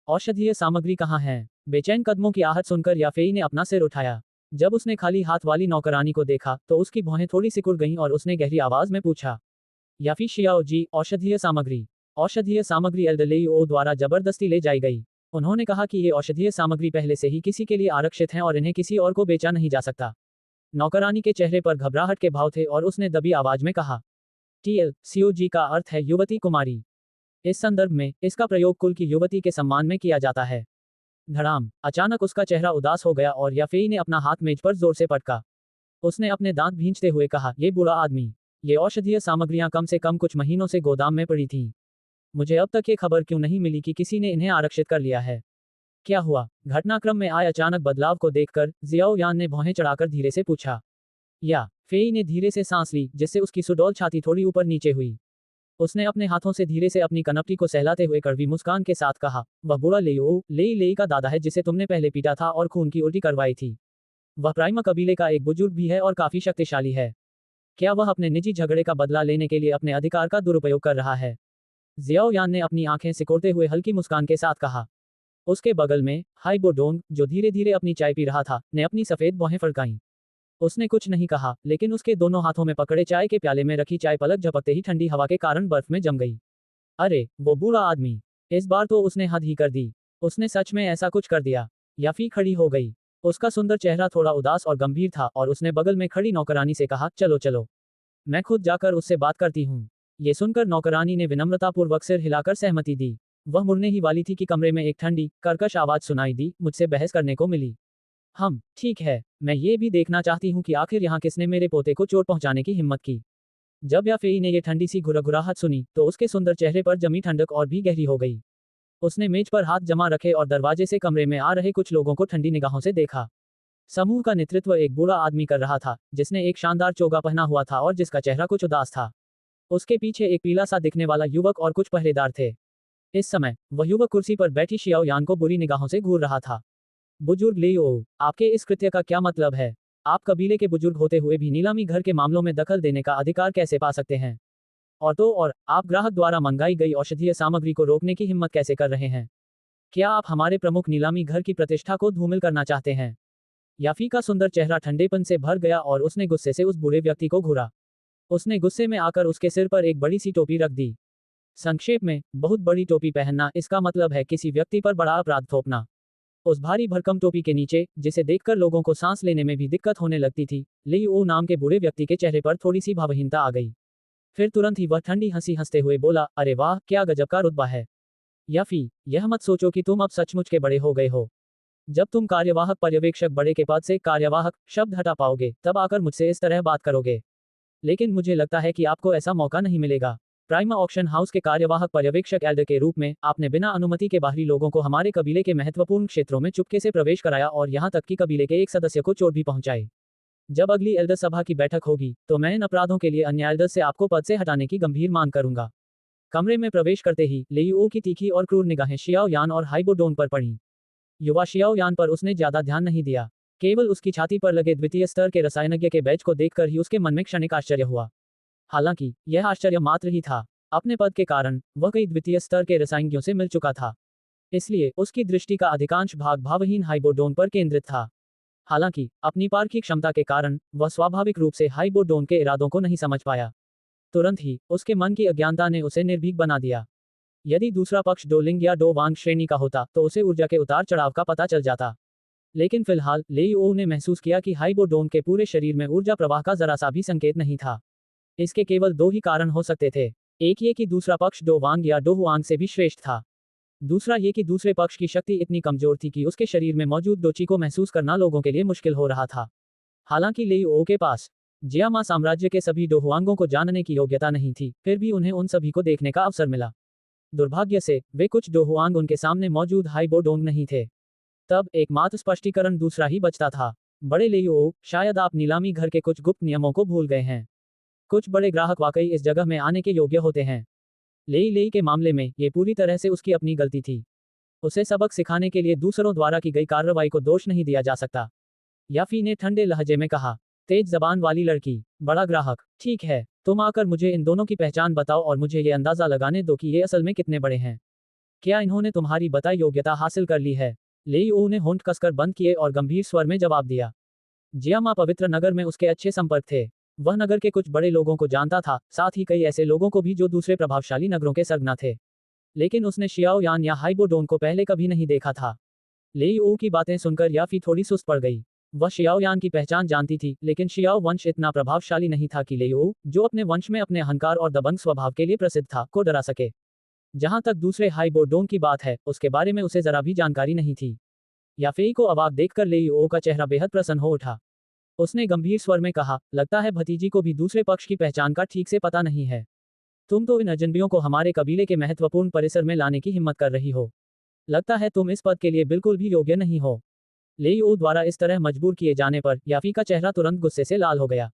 औषधीय सामग्री कहाँ है? बेचैन कदमों की आहट सुनकर याफेई ने अपना सिर उठाया। जब उसने खाली हाथ वाली नौकरानी को देखा तो उसकी भौहें थोड़ी सिकुड़ गईं और उसने गहरी आवाज में पूछा, याफी शियाओ जी, औषधीय सामग्री? औषधीय सामग्री एल्डलेईओ द्वारा जबरदस्ती ले जाई गई। उन्होंने कहा कि ये औषधीय सामग्री पहले से ही किसी के लिए आरक्षित हैं और इन्हें किसी और को बेचा नहीं जा सकता। नौकरानी के चेहरे पर घबराहट के भाव थे और उसने दबी आवाज में कहा, टीएल सीओ जी का अर्थ है युवती कुमारी। इस संदर्भ में इसका प्रयोग कुल की युवती के सम्मान में किया जाता है। धड़ाम, अचानक उसका चेहरा उदास हो गया और याफेई ने अपना हाथ मेज पर जोर से पटका। उसने अपने दांत भींचते हुए कहा, ये बुरा आदमी, ये औषधीय सामग्रियां कम से कम कुछ महीनों से गोदाम में पड़ी थीं। मुझे अब तक ये खबर क्यों नहीं मिली कि किसी ने इन्हें आरक्षित कर लिया है? क्या हुआ? घटनाक्रम में आए अचानक बदलाव को देखकर जियाओ यान ने भौहें चढ़ाकर धीरे से पूछा। या फेई ने धीरे से सांस ली, जिससे उसकी सुडौल छाती थोड़ी ऊपर नीचे हुई। उसने अपने हाथों से धीरे से अपनी कनपटी को सहलाते हुए कड़वी मुस्कान के साथ कहा, वह बूढ़ा लेई का दादा है जिसे तुमने पहले पीटा था और खून की उल्टी करवाई थी। वह प्राइमा कबीले का एक बुजुर्ग भी है और काफी शक्तिशाली है। क्या वह अपने निजी झगड़े का बदला लेने के लिए अपने अधिकार का दुरुपयोग कर रहा है? जियाओ यान ने अपनी आंखें सिकोड़ते हुए हल्की मुस्कान के साथ कहा। उसके बगल में हाइबोडोंग, जो धीरे धीरे अपनी चाय पी रहा था, ने अपनी सफेद भौहें फड़काईं। उसने कुछ नहीं कहा, लेकिन उसके दोनों हाथों में पकड़े चाय के प्याले में रखी चाय पलक झपकते ही ठंडी हवा के कारण बर्फ में जम गई। अरे, वो बूढ़ा आदमी! इस बार तो उसने हद ही कर दी। उसने सच में ऐसा कुछ कर दिया। याफी खड़ी हो गई। उसका सुंदर चेहरा थोड़ा उदास और गंभीर था और उसने बगल में खड़ी नौकरानी से कहा, चलो चलो, मैं खुद जाकर उससे बात करती हूँ। ये सुनकर नौकरानी ने विनम्रतापूर्वक सिर हिलाकर सहमति दी। वह मुड़ने ही वाली थी कि कमरे में एक ठंडी, कर्कश आवाज सुनाई दी, मुझसे बहस करने को मिली। ठीक है, मैं ये भी देखना चाहती हूँ कि आखिर यहाँ किसने मेरे पोते को चोट पहुंचाने की हिम्मत की। जब याफेई ने ये ठंडी सी घुरघुराहट सुनी तो उसके सुंदर चेहरे पर जमी ठंडक और भी गहरी हो गई। उसने मेज पर हाथ जमा रखे और दरवाजे से कमरे में आ रहे कुछ लोगों को ठंडी निगाहों से देखा। समूह का नेतृत्व एक बूढ़ा आदमी कर रहा था, जिसने एक शानदार चोगा पहना हुआ था और जिसका चेहरा कुछ उदास था। उसके पीछे एक पीला सा दिखने वाला युवक और कुछ पहरेदार थे। इस समय वह युवक कुर्सी पर बैठी शियाओ यान को बुरी निगाहों से घूर रहा था। बुजुर्ग लेओ, आपके इस कृत्य का क्या मतलब है? आप कबीले के बुजुर्ग होते हुए भी नीलामी घर के मामलों में दखल देने का अधिकार कैसे पा सकते हैं? और आप ग्राहक द्वारा मंगाई गई औषधीय सामग्री को रोकने की हिम्मत कैसे कर रहे हैं? क्या आप हमारे प्रमुख नीलामी घर की प्रतिष्ठा को धूमिल करना चाहते हैं? याफी का सुंदर चेहरा ठंडेपन से भर गया और उसने गुस्से से उस बूढ़े व्यक्ति को घूरा। उसने गुस्से में आकर उसके सिर पर एक बड़ी सी टोपी रख दी। संक्षेप में, बहुत बड़ी टोपी पहनना इसका मतलब है किसी व्यक्ति पर बड़ा अपराध थोपना। उस भारी भरकम टोपी के नीचे, जिसे देखकर लोगों को सांस लेने में भी दिक्कत होने लगती थी, ली ओ नाम के बूढ़े व्यक्ति के चेहरे पर थोड़ी सी भावहीनता आ गई। फिर तुरंत ही वह ठंडी हंसी हंसते हुए बोला, अरे वाह, क्या गजब का रुतबा है। याफी, यह मत सोचो कि तुम अब सचमुच के बड़े हो गए हो। जब तुम कार्यवाहक पर्यवेक्षक बड़े के पद से कार्यवाहक शब्द हटा पाओगे, तब आकर मुझसे इस तरह बात करोगे। लेकिन मुझे लगता है कि आपको ऐसा मौका नहीं मिलेगा। प्राइमा ऑक्शन हाउस के कार्यवाहक पर्यवेक्षक एल्डर के रूप में आपने बिना अनुमति के बाहरी लोगों को हमारे कबीले के महत्वपूर्ण क्षेत्रों में चुपके से प्रवेश कराया और यहां तक कि कबीले के एक सदस्य को चोट भी पहुंचाई। जब अगली एल्डर सभा की बैठक होगी, तो मैं इन अपराधों के लिए अन्य एल्डर से आपको पद से हटाने की गंभीर मांग करूंगा। कमरे में प्रवेश करते ही लेईओ की तीखी और क्रूर निगाहें शियाओ यान और हाइबो डोंग पर पड़ी। युवा शियाओ यान पर उसने ज्यादा ध्यान नहीं दिया। केवल उसकी छाती पर लगे द्वितीय स्तर के रसायनज्ञ के बैच को देखकर ही उसके मन में क्षणिक आश्चर्य हुआ। हालांकि यह आश्चर्य मात्र ही था। अपने पद के कारण वह कई द्वितीय स्तर के रसायनज्ञों से मिल चुका था। इसलिए उसकी दृष्टि का अधिकांश भाग भावहीन हाइबोडोन पर केंद्रित था। हालांकि अपनी पारखी क्षमता के कारण वह स्वाभाविक रूप से हाइबोडोन के इरादों को नहीं समझ पाया। तुरंत ही उसके मन की अज्ञानता ने उसे निर्भीक बना दिया। यदि दूसरा पक्ष डो लिंग या डो वांग श्रेणी का होता तो उसे ऊर्जा के उतार चढ़ाव का पता चल जाता। लेकिन फिलहाल लेईओ ने महसूस किया कि हाइबोडोन के पूरे शरीर में ऊर्जा प्रवाह का जरा सा भी संकेत नहीं था। इसके केवल दो ही कारण हो सकते थे। एक ये कि दूसरा पक्ष डो वांग या डो हुआंग से भी श्रेष्ठ था। दूसरा ये कि दूसरे पक्ष की शक्ति इतनी कमजोर थी कि उसके शरीर में मौजूद डोची को महसूस करना लोगों के लिए मुश्किल हो रहा था। हालांकि लेईओ के पास जियामा साम्राज्य के सभी डो हुआंगों को जानने की योग्यता नहीं थी, फिर भी उन्हें उन सभी को देखने का अवसर मिला। दुर्भाग्य से वे कुछ डो हुआंग उनके सामने मौजूद हाइबोडोंग नहीं थे। तब एकमात्र स्पष्टीकरण दूसरा ही बचता था। बड़े लेईओ, शायद आप नीलामी घर के कुछ गुप्त नियमों को भूल गए हैं। कुछ बड़े ग्राहक वाकई इस जगह में आने के योग्य होते हैं। लेई के मामले में ये पूरी तरह से उसकी अपनी गलती थी। उसे सबक सिखाने के लिए दूसरों द्वारा की गई कार्रवाई को दोष नहीं दिया जा सकता। याफी ने ठंडे लहजे में कहा। तेज जबान वाली लड़की, बड़ा ग्राहक, ठीक है, तुम आकर मुझे इन दोनों की पहचान बताओ और मुझे ये अंदाजा लगाने दो कि ये असल में कितने बड़े हैं। क्या इन्होंने तुम्हारी बताई योग्यता हासिल कर ली है? लेईओ ने होंठ कसकर बंद किए और गंभीर स्वर में जवाब दिया। जियामा पवित्र नगर में उसके अच्छे संपर्क थे। वह नगर के कुछ बड़े लोगों को जानता था, साथ ही कई ऐसे लोगों को भी जो दूसरे प्रभावशाली नगरों के सरगना थे। लेकिन उसने शियाओ यान या हाइबोडोन को पहले कभी नहीं देखा था। लेईओ की बातें सुनकर याफी थोड़ी सुस्त पड़ गई। वह शियाओ यान की पहचान जानती थी, लेकिन शियाओ वंश इतना प्रभावशाली नहीं था कि लेईओ, जो अपने वंश में अपने अहंकार और दबंग स्वभाव के लिए प्रसिद्ध था, को डरा सके। जहां तक दूसरे हाइबोडोन की बात है, उसके बारे में उसे जरा भी जानकारी नहीं थी। याफेई को अवाक देखकर लेईओ का चेहरा बेहद प्रसन्न हो उठा। उसने गंभीर स्वर में कहा, लगता है भतीजी को भी दूसरे पक्ष की पहचान का ठीक से पता नहीं है। तुम तो इन अजनबियों को हमारे कबीले के महत्वपूर्ण परिसर में लाने की हिम्मत कर रही हो। लगता है तुम इस पद के लिए बिल्कुल भी योग्य नहीं हो। लेईओ द्वारा इस तरह मजबूर किए जाने पर याफी का चेहरा तुरंत गुस्से से लाल हो गया।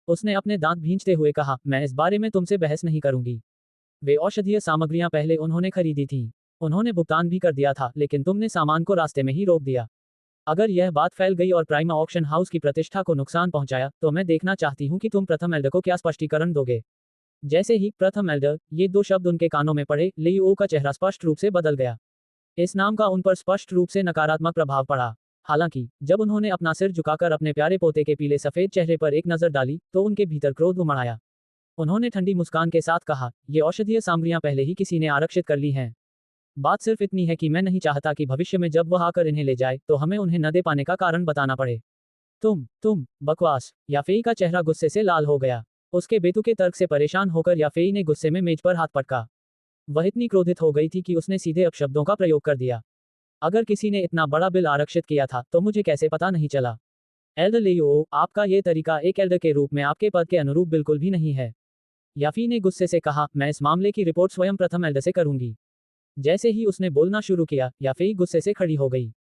उसने अपने दांत भींचते हुए कहा, मैं इस बारे में तुमसे बहस नहीं करूंगी। वे औषधीय सामग्रियां पहले उन्होंने खरीदी थीं। उन्होंने भुगतान भी कर दिया था, लेकिन तुमने सामान को रास्ते में ही रोक दिया। अगर यह बात फैल गई और प्राइमा ऑक्शन हाउस की प्रतिष्ठा को नुकसान पहुंचाया, तो मैं देखना चाहती हूं कि तुम प्रथम एल्डर को क्या स्पष्टीकरण दोगे। जैसे ही प्रथम एल्डर ये दो शब्द उनके कानों में पड़े, लेईओ का चेहरा स्पष्ट रूप से बदल गया। इस नाम का उन पर स्पष्ट रूप से नकारात्मक प्रभाव पड़ा। हालांकि जब उन्होंने अपना सिर झुकाकर अपने प्यारे पोते के पीले सफेद चेहरे पर एक नजर डाली, तो उनके भीतर क्रोध उमड़ आया। उन्होंने ठंडी मुस्कान के साथ कहा, ये औषधीय सामग्रियां पहले ही किसी ने आरक्षित कर ली हैं। बात सिर्फ इतनी है कि मैं नहीं चाहता कि भविष्य में जब वह आकर इन्हें ले जाए, तो हमें उन्हें न दे पाने का कारण बताना पड़े। तुम बकवास। याफेई का चेहरा गुस्से से लाल हो गया। उसके बेतुके तर्क से परेशान होकर याफेई ने गुस्से में मेज पर हाथ पटका। वह इतनी क्रोधित हो गई थी कि उसने सीधे अपशब्दों का प्रयोग कर दिया। अगर किसी ने इतना बड़ा बिल आरक्षित किया था, तो मुझे कैसे पता नहीं चला। एल्डर लेईओ, आपका ये तरीका एक एल्डर के रूप में आपके पद के अनुरूप बिल्कुल भी नहीं है। याफी ने गुस्से से कहा, मैं इस मामले की रिपोर्ट स्वयं प्रथम एल्डर से करूंगी। जैसे ही उसने बोलना शुरू किया, याफेई गुस्से से खड़ी हो गई।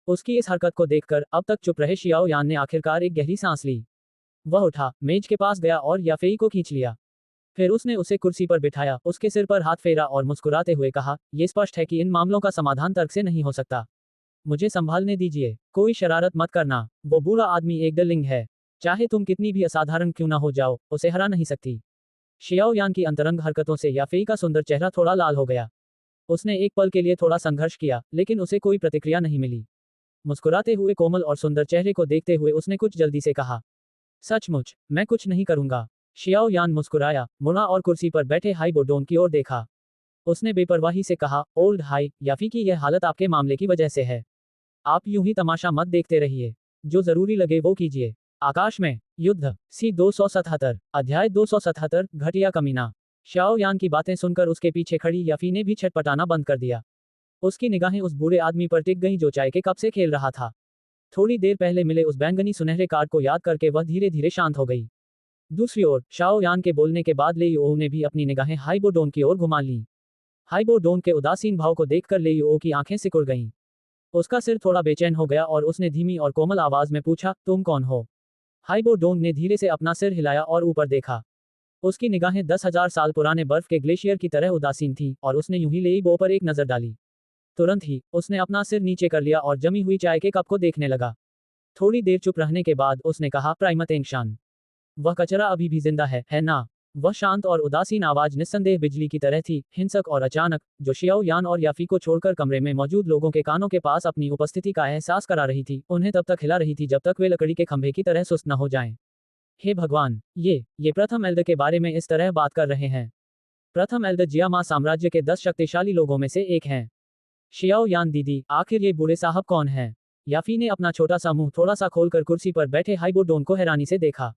उसकी इस हरकत को देखकर अब तक चुप रहे शियाओ यान ने आखिरकार एक गहरी सांस ली। वह उठा, मेज के पास गया और याफेई को खींच लिया। फिर उसने उसे कुर्सी पर बिठाया, उसके सिर पर हाथ फेरा और मुस्कुराते हुए कहा, यह स्पष्ट है कि इन मामलों का समाधान तर्क से नहीं हो सकता। मुझे संभालने दीजिए, कोई शरारत मत करना। वो बूढ़ा आदमी एक डलिंग है। चाहे तुम कितनी भी असाधारण क्यों ना हो जाओ, उसे हरा नहीं सकती। शियाओ यान की अंतरंग हरकतों से याफेई का सुंदर चेहरा थोड़ा लाल हो गया। उसने एक पल के लिए थोड़ा संघर्ष किया, लेकिन उसे कोई प्रतिक्रिया नहीं मिली। मुस्कुराते हुए कोमल और सुंदर चेहरे को देखते हुए उसने कुछ जल्दी से कहा, सचमुच, मैं कुछ नहीं करूंगा। शियाओ यान मुस्कुराया, मुड़ा और कुर्सी पर बैठे हाई बोडोंग की ओर देखा। उसने बेपरवाही से कहा, ओल्ड हाई याफी की यह हालत आपके मामले की वजह से है। आप यूं ही तमाशा मत देखते रहिए। जो जरूरी लगे वो कीजिए। आकाश में युद्ध सी 277 अध्याय 277 घटिया कमीना। शाओ यान की बातें सुनकर उसके पीछे खड़ी याफी ने भी छटपटाना बंद कर दिया। उसकी निगाहें उस बूढ़े आदमी पर टिक गईं जो चाय के कप से खेल रहा था। थोड़ी देर पहले मिले उस बैंगनी सुनहरे कार्ड को याद करके वह धीरे धीरे शांत हो गई। दूसरी ओर शाओ यान के बोलने के बाद लेईओ ने भी अपनी निगाहें हाइबो डोन की ओर घुमा लीं। हाइबो डोन के उदासीन भाव को देखकर लेईओ की आंखें सिकुड़ गईं। उसका सिर थोड़ा बेचैन हो गया और उसने धीमी और कोमल आवाज में पूछा, तुम कौन हो? हाइबो डोंग ने धीरे से अपना सिर हिलाया और ऊपर देखा। उसकी निगाहें 10,000 साल पुराने बर्फ के ग्लेशियर की तरह उदासीन थीं और उसने यूं ही लेईबो पर एक नजर डाली। तुरंत ही उसने अपना सिर नीचे कर लिया और जमी हुई चाय के कप को देखने लगा। थोड़ी देर चुप रहने के बाद उसने कहा, प्राइमतेंगशान, वह कचरा अभी भी जिंदा है ना? वह शांत और उदासीन आवाज निस्संदेह बिजली की तरह थी, हिंसक और अचानक, जो शियाओ यान और याफी को छोड़कर कमरे में मौजूद लोगों के कानों के पास अपनी उपस्थिति का एहसास करा रही थी, उन्हें तब तक हिला रही थी जब तक वे लकड़ी के खंभे की तरह सुस्त न हो जाएं। हे भगवान, ये प्रथम एल्ड के बारे में इस तरह बात कर रहे हैं। प्रथम एल्ड जियामा साम्राज्य के 10 शक्तिशाली लोगों में से एक हैं। शियाओ यान दीदी, आखिर ये बूढ़े साहब कौन हैं? याफी ने अपना छोटा सा मुंह थोड़ा सा खोलकर कुर्सी पर बैठे हाइबो डोन को हैरानी से देखा।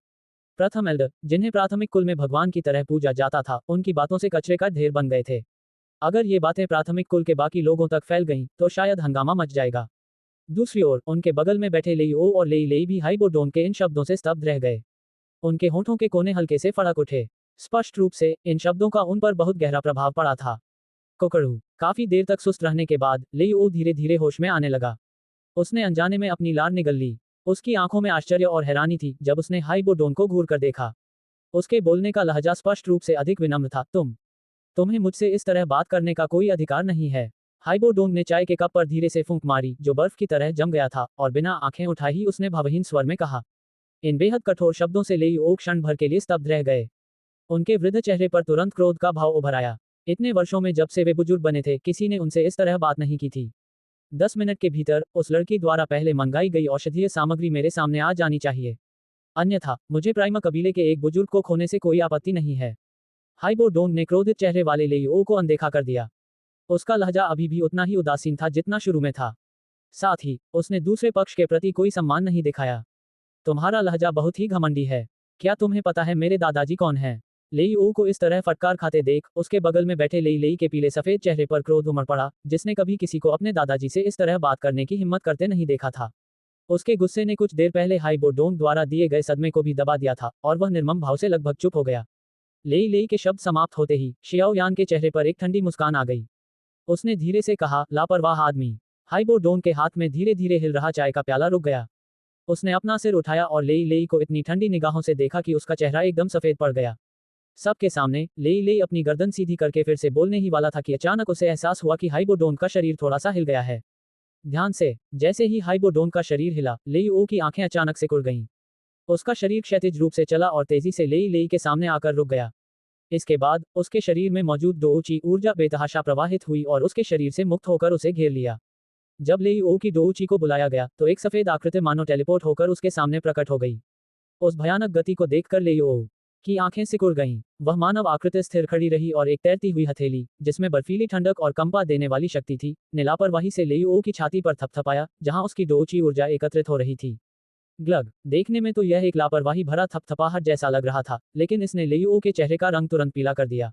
प्रथम एल्डर, जिन्हें प्राथमिक कुल में भगवान की तरह पूजा जाता था, उनकी बातों से कचरे का ढेर बन गए थे। अगर ये बातें प्राथमिक कुल के बाकी लोगों तक फैल गईं, तो शायद हंगामा मच जाएगा। दूसरी ओर उनके बगल में बैठे लेईओ और लेई भी हाइबो डोन के इन शब्दों से स्तब्ध रह गए। उनके होठों के कोने हल्के से फड़क उठे। स्पष्ट रूप से इन शब्दों का उन पर बहुत गहरा प्रभाव पड़ा था। कोकड़ू। काफी देर तक सुस्त रहने के बाद लेईओ धीरे धीरे होश में आने लगा। उसने अनजाने में अपनी लार निगल ली। उसकी आंखों में आश्चर्य और हैरानी थी जब उसने हाइबो डोन को घूर कर देखा। उसके बोलने का लहजा स्पष्ट रूप से अधिक विनम्र था। तुम्हें मुझसे इस तरह बात करने का कोई अधिकार नहीं है। हाइबो डोंग ने चाय के कप पर धीरे से फूंक मारी जो बर्फ की तरह जम गया था, और बिना आंखें उठाए ही उसने भावहीन स्वर में कहा। इन बेहद कठोर शब्दों से लेईओ क्षण भर के लिए स्तब्ध रह गए। उनके वृद्ध चेहरे पर तुरंत क्रोध का भाव उभर आया। इतने वर्षों में जब से वे बुजुर्ग बने थे, किसी ने उनसे इस तरह बात नहीं की थी। 10 मिनट के भीतर उस लड़की द्वारा पहले मंगाई गई औषधीय सामग्री मेरे सामने आ जानी चाहिए। अन्यथा मुझे प्राइमा कबीले के एक बुजुर्ग को खोने से कोई आपत्ति नहीं है। हाइबो डोंग ने क्रोधित चेहरे वाले लेईओ को अनदेखा कर दिया। उसका लहजा अभी भी उतना ही उदासीन था जितना शुरू में था। साथ ही उसने दूसरे पक्ष के प्रति कोई सम्मान नहीं दिखाया। तुम्हारा लहजा बहुत ही घमंडी है। क्या तुम्हें पता है मेरे दादाजी कौन हैं? लेईओ को इस तरह फटकार खाते देख उसके बगल में बैठे लेई के पीले सफेद चेहरे पर क्रोध उमड़ पड़ा, जिसने कभी किसी को अपने दादाजी से इस तरह बात करने की हिम्मत करते नहीं देखा था। उसके गुस्से ने कुछ देर पहले हाइबो डोंग द्वारा दिए गए सदमे को भी दबा दिया था और वह निर्मम भाव से लगभग चुप हो गया। लेई के शब्द समाप्त होते ही शियाओ यान के चेहरे पर एक ठंडी मुस्कान आ गई। उसने धीरे से कहा, लापरवाह आदमी। हाइबो डोंग के हाथ में धीरे धीरे हिल रहा चाय का प्याला रुक गया। उसने अपना सिर उठाया और लेई को इतनी ठंडी निगाहों से देखा कि उसका चेहरा एकदम सफेद पड़ गया। सबके सामने लेई अपनी गर्दन सीधी करके फिर से बोलने ही वाला था कि अचानक उसे एहसास हुआ कि हाइबो डोंग का शरीर थोड़ा सा हिल गया है। ध्यान से। जैसे ही हाइबो डोंग का शरीर हिला, लेई की आंखें अचानक सिकुड़ गईं। उसका शरीर क्षैतिज रूप से चला और तेजी से लेई के सामने आकर रुक गया। इसके बाद उसके शरीर में मौजूद डोऊची ऊर्जा बेतहाशा प्रवाहित हुई और उसके शरीर से मुक्त होकर उसे घेर लिया। जब लेई की डोऊची को बुलाया गया तो एक सफेद आकृति मानो टेलीपोर्ट होकर उसके सामने प्रकट हो गई। उस भयानक गति को देखकर लेई की आंखें सिकुड़ गईं। वह मानव आकृति स्थिर खड़ी रही और एक तैरती हुई हथेली, जिसमें बर्फीली ठंडक और कंपा देने वाली शक्ति थी, ने लापरवाही से लेई की छाती पर थपथपाया, जहां उसकी डोऊची ऊर्जा एकत्रित हो रही थी। ग्लग। देखने में तो यह एक लापरवाही भरा थपथपाहट जैसा लग रहा था, लेकिन इसने लेई के चेहरे का रंग तुरंत पीला कर दिया।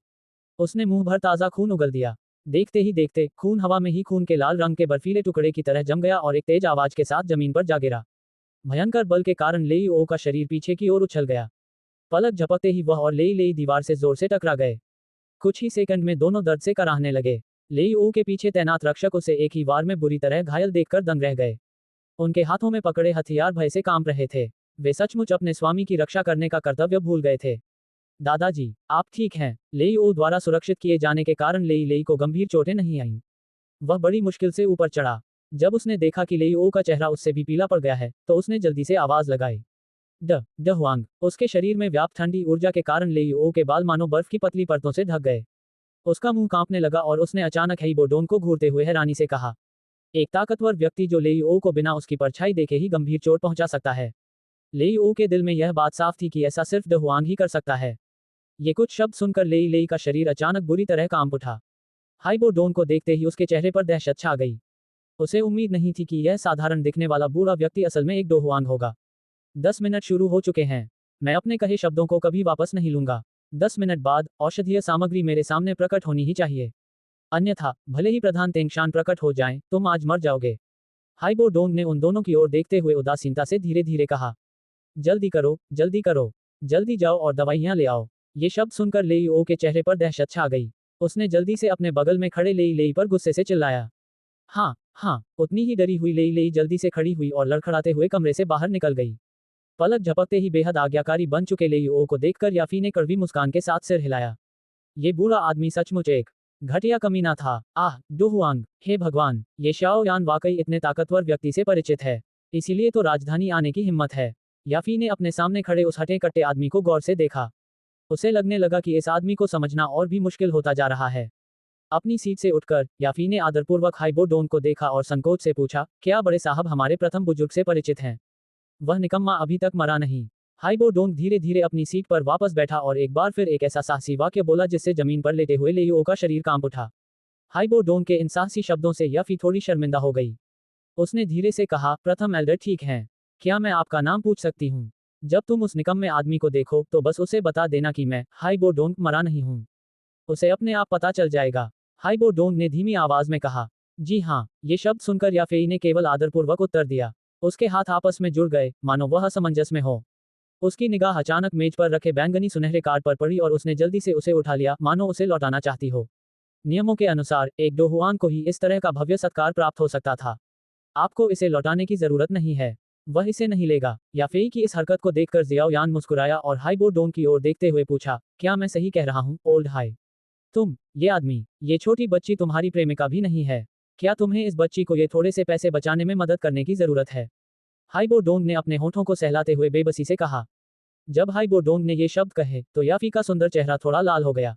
उसने मुंह भर ताजा खून उगल दिया। देखते ही देखते खून हवा में ही खून के लाल रंग के बर्फीले टुकड़े की तरह जम गया और एक तेज आवाज के साथ जमीन पर जा गिरा। भयंकर बल के कारण लेई का शरीर पीछे की ओर उछल गया। पलक झपकते ही वह और लेई दीवार से जोर से टकरा गए। कुछ ही सेकंड में दोनों दर्द से कराहने लगे। लेई के पीछे तैनात रक्षक उसे एक ही वार में बुरी तरह घायल देखकर दंग रह गए। उनके हाथों में पकड़े हथियार भय से कांप रहे थे। वे सचमुच अपने स्वामी की रक्षा करने का कर्तव्य भूल गए थे। दादाजी, आप ठीक हैं? लेई द्वारा सुरक्षित किए जाने के कारण लेई को गंभीर चोटें नहीं आईं। वह बड़ी मुश्किल से ऊपर चढ़ा। जब उसने देखा कि लेई का चेहरा उससे भी पीला पड़ गया है, तो उसने जल्दी से आवाज लगाई। The Huang. उसके शरीर में व्याप्त ठंडी ऊर्जा के कारण लेई के बाल मानो बर्फ की पतली परतों से ढक गए। उसका मुंह कांपने लगा और उसने अचानक हेई बोडोंग को घूरते हुए हैरानी से कहा, एक ताकतवर व्यक्ति जो लेईओ को बिना उसकी परछाई देखे ही गंभीर चोट पहुंचा सकता है। लेईओ के दिल में यह बात साफ थी कि ऐसा सिर्फ द हुआंग ही कर सकता है। ये कुछ शब्द सुनकर लेई लेई का शरीर अचानक बुरी तरह कांप उठा। हाइबो डोन को देखते ही उसके चेहरे पर दहशत छा गई। उसे उम्मीद नहीं थी कि यह साधारण दिखने वाला बूढ़ा व्यक्ति असल में एक डो हुआंग होगा। 10 मिनट शुरू हो चुके हैं। मैं अपने कहे शब्दों को कभी वापस नहीं लूंगा। 10 मिनट बाद औषधीय सामग्री मेरे सामने प्रकट होनी ही चाहिए। अन्यथा भले ही प्रधान तेंगशान प्रकट हो जाएं, तुम आज मर जाओगे। हाइबो डोंग ने उन दोनों की ओर देखते हुए उदासीनता से धीरे धीरे कहा, जल्दी करो, जल्दी करो, जल्दी जाओ और दवाइयां ले आओ। ये शब्द सुनकर लेईओ के चेहरे पर दहशत छा गई। उसने जल्दी से अपने बगल में खड़े लेई लेई पर गुस्से से चिल्लाया। हाँ हाँ, उतनी ही डरी हुई लेई लेई जल्दी से खड़ी हुई और लड़खड़ाते हुए कमरे से बाहर निकल गई। पलक झपकते ही बेहद आज्ञाकारी बन चुके लेईओ को देखकर याफी ने कड़वी मुस्कान के साथ सिर हिलाया। ये बूढ़ा आदमी सचमुच एक घटिया कमीना था। आह, डो हुआंग, हे भगवान, ये शाओ यान वाकई इतने ताकतवर व्यक्ति से परिचित है। इसीलिए तो राजधानी आने की हिम्मत है। याफी ने अपने सामने खड़े उस हटे कट्टे आदमी को गौर से देखा। उसे लगने लगा कि इस आदमी को समझना और भी मुश्किल होता जा रहा है। अपनी सीट से उठकर याफी ने आदरपूर्वक हाइबो डोन को देखा और संकोच से पूछा, क्या बड़े साहब हमारे प्रथम बुजुर्ग से परिचित हैं? वह निकम्मा अभी तक मरा नहीं। हाइबो डोंग धीरे धीरे अपनी सीट पर वापस बैठा और एक बार फिर एक ऐसा साहसी वाक्य बोला जिससे जमीन पर लेटे हुए लेईओ का शरीर कांप उठा। हाइबो डोंग के इन साहसी शब्दों से याफी थोड़ी शर्मिंदा हो गई। उसने धीरे से कहा, प्रथम एल्डर ठीक हैं। क्या मैं आपका नाम पूछ सकती हूँ? जब तुम उस निकम्मे आदमी को देखो तो बस उसे बता देना कि मैं हाइबो डोंग मरा नहीं हूँ। उसे अपने आप पता चल जाएगा। हाइबो डोंग ने धीमी आवाज में कहा। जी हाँ, ये शब्द सुनकर याफेई ने केवल आदरपूर्वक उत्तर दिया। उसके हाथ आपस में जुड़ गए, मानो वह असमंजस में हो। उसकी निगाह अचानक मेज पर रखे बैंगनी सुनहरे कार्ड पर पड़ी और उसने जल्दी से उसे उठा लिया, मानो उसे लौटाना चाहती हो। नियमों के अनुसार एक डो हुआंग को ही इस तरह का भव्य सत्कार प्राप्त हो सकता था। आपको इसे लौटाने की जरूरत नहीं है। वह इसे नहीं लेगा। याफेई की इस हरकत को देखकर जियाओ यान मुस्कुराया और हाइबो डोंग की ओर देखते हुए पूछा, क्या मैं सही कह रहा हूँ, ओल्ड हाई? ये आदमी, ये छोटी बच्ची तुम्हारी प्रेमिका भी नहीं है। क्या तुम्हें इस बच्ची को ये थोड़े से पैसे बचाने में मदद करने की जरूरत है? हाइबो डोंग ने अपने होठों को सहलाते हुए बेबसी से कहा। जब हाइबो डोंग ने ये शब्द कहे तो याफी का सुंदर चेहरा थोड़ा लाल हो गया।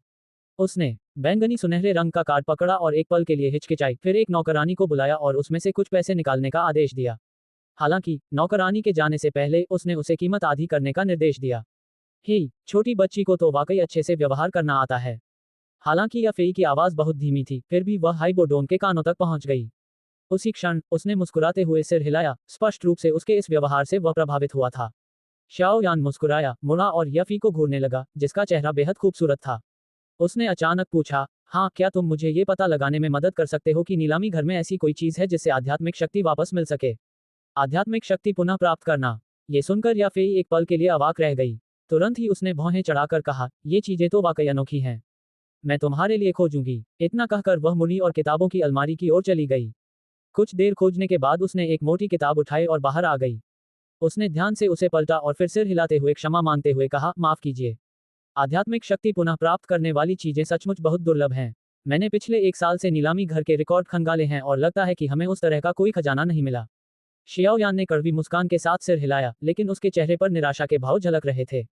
उसने बैंगनी सुनहरे रंग का कार्ड पकड़ा और एक पल के लिए हिचकिचाई, फिर एक नौकरानी को बुलाया और उसमें से कुछ पैसे निकालने का आदेश दिया। हालांकि नौकरानी के जाने से पहले उसने उसे कीमत आधी करने का निर्देश दिया। ही, छोटी बच्ची को तो वाकई अच्छे से व्यवहार करना आता है। हालांकि याफेई की आवाज बहुत धीमी थी, फिर भी वह हाइबो डोंग के कानों तक पहुंच गई। उसी क्षण उसने मुस्कुराते हुए सिर हिलाया, स्पष्ट रूप से उसके इस व्यवहार से वह प्रभावित हुआ था। शाओ यान मुस्कुराया, मुड़ा और याफी को घूरने लगा, जिसका चेहरा बेहद खूबसूरत था। उसने अचानक पूछा, हाँ, क्या तुम मुझे ये पता लगाने में मदद कर सकते हो कि नीलामी घर में ऐसी कोई चीज है जिससे आध्यात्मिक शक्ति वापस मिल सके? आध्यात्मिक शक्ति पुनः प्राप्त करना। ये सुनकर याफेई एक पल के लिए अवाक रह गई। तुरंत ही उसने भौहें चढ़ाकर कहा, ये चीजें तो वाकई अनोखी हैं। मैं तुम्हारे लिए खोजूंगी। इतना कहकर वह मुड़ी और किताबों की अलमारी की ओर चली गई। कुछ देर खोजने के बाद उसने एक मोटी किताब उठाई और बाहर आ गई। उसने ध्यान से उसे पलटा और फिर सिर हिलाते हुए क्षमा मांगते हुए कहा, माफ कीजिए। आध्यात्मिक शक्ति पुनः प्राप्त करने वाली चीजें सचमुच बहुत दुर्लभ हैं। मैंने पिछले 1 साल से नीलामी घर के रिकॉर्ड खंगाले हैं और लगता है कि हमें उस तरह का कोई खजाना नहीं मिला। शियाओ यान ने कड़वी मुस्कान के साथ सिर हिलाया, लेकिन उसके चेहरे पर निराशा के भाव झलक रहे थे।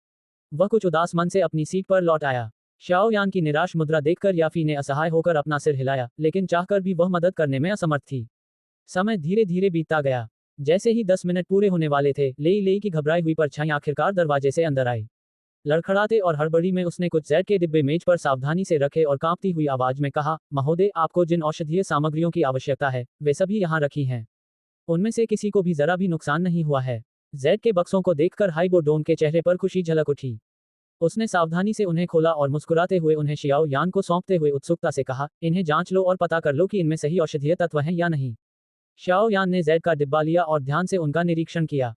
वह कुछ उदास मन से अपनी सीट पर लौट आया। शाओ यान की निराश मुद्रा देखकर याफी ने असहाय होकर अपना सिर हिलाया, लेकिन चाहकर भी वह मदद करने में असमर्थ थी। समय धीरे धीरे बीतता गया। जैसे ही 10 मिनट पूरे होने वाले थे, लेई लेई की घबराई हुई परछाई आखिरकार दरवाजे से अंदर आई। लड़खड़ाते और हड़बड़ी में उसने कुछ जैड के डिब्बे मेज पर सावधानी से रखे और कांपती हुई आवाज में कहा, महोदय, आपको जिन औषधीय सामग्रियों की आवश्यकता है वे सभी यहाँ रखी हैं। उनमें से किसी को भी जरा भी नुकसान नहीं हुआ है। जैड के बक्सों को देखकर हाइबो डोंग के चेहरे पर खुशी झलक उठी। उसने सावधानी से उन्हें खोला और मुस्कुराते हुए उन्हें शियाओ यान को सौंपते हुए उत्सुकता से कहा, इन्हें जांच लो और पता कर लो कि इनमें सही औषधीय तत्व हैं या नहीं। शाओ यान ने जैड का डिब्बा लिया और ध्यान से उनका निरीक्षण किया।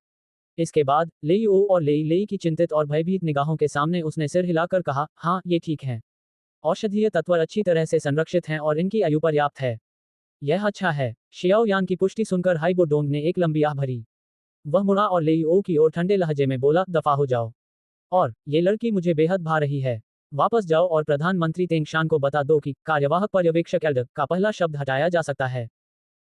इसके बाद लेईओ और लेई लेई की चिंतित और भयभीत निगाहों के सामने उसने सिर हिलाकर कहा, हाँ, ये ठीक है। औषधीय तत्व अच्छी तरह से संरक्षित हैं और इनकी आयु पर्याप्त है। यह अच्छा है। शियाओ यान की पुष्टि सुनकर हाइबो डोंग ने एक लंबी आह भरी। वह मुड़ा और लेईओ की ओर ठंडे लहजे में बोला, दफा हो जाओ। और ये लड़की मुझे बेहद भा रही है। वापस जाओ और प्रधानमंत्री तेंगशान को बता दो कि कार्यवाहक पर्यवेक्षक एल्डर का पहला शब्द हटाया जा सकता है।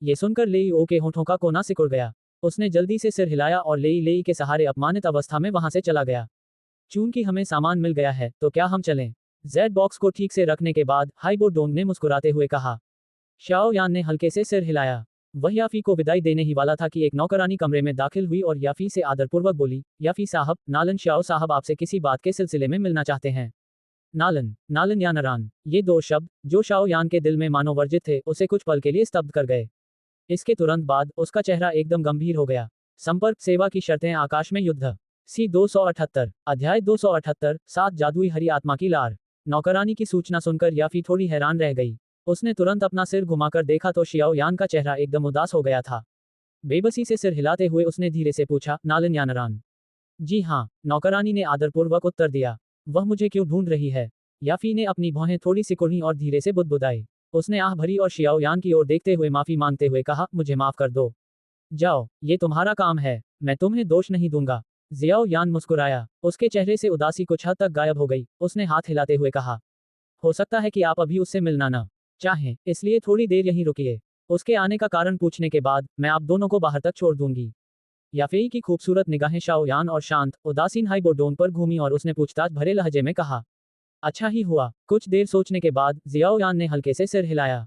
ये सुनकर लेईओ के होठों का कोना सिकुड़ गया। उसने जल्दी से सिर हिलाया और लेई लेई के सहारे अपमानित अवस्था में वहां से चला गया। चूंकि हमें सामान मिल गया है तो क्या हम चलें? जेड बॉक्स को ठीक से रखने के बाद हाइबो डोंग ने मुस्कुराते हुए कहा। शाओ यान ने हल्के से सिर हिलाया। वह याफी को विदाई देने ही वाला था कि एक नौकरानी कमरे में दाखिल हुई और याफी से आदरपूर्वक बोली, याफी साहब, नालन शाओ साहब आपसे किसी बात के सिलसिले में मिलना चाहते हैं। नालन, नालन या नरान, ये दो शब्द, जो शाओ यान के दिल में मानो वर्जित थे, उसे कुछ पल के लिए स्तब्ध कर गए। इसके तुरंत बाद उसका चेहरा एकदम गंभीर हो गया। संपर्क सेवा की शर्तें आकाश में युद्ध। सी 278 अध्याय 278 7 जादुई हरी आत्मा की लार। नौकरानी की सूचना सुनकर याफी थोड़ी हैरान रह गई। उसने तुरंत अपना सिर घुमाकर देखा तो शियाओ यान का चेहरा एकदम उदास हो गया था। बेबसी से सिर हिलाते हुए उसने धीरे से पूछा, नालन या नरान? जी हाँ, नौकरानी ने आदरपूर्वक उत्तर दिया। वह मुझे क्यों ढूंढ रही है? याफी ने अपनी भौहें थोड़ी सिकुड़ी और धीरे से बुदबुदाई। उसने आह भरी और शियाओ यान की ओर देखते हुए माफी मांगते हुए कहा, मुझे माफ कर दो। जाओ, ये तुम्हारा काम है, मैं तुम्हें दोष नहीं दूंगा। जियाओ यान मुस्कुराया। उसके चेहरे से उदासी कुछ हद तक गायब हो गई। उसने हाथ हिलाते हुए कहा, हो सकता है कि आप अभी उससे मिलना न चाहें, इसलिए थोड़ी देर यहीं रुकिए। उसके आने का कारण पूछने के बाद मैं आप दोनों को बाहर तक छोड़ दूंगी। याफेई की खूबसूरत निगाहें शाओ यान और शांत, उदासीन हाइबो डोंग पर घूमी और उसने पूछताछ भरे लहजे में कहा, अच्छा ही हुआ। कुछ देर सोचने के बाद जियाओ यान ने हल्के से सिर हिलाया।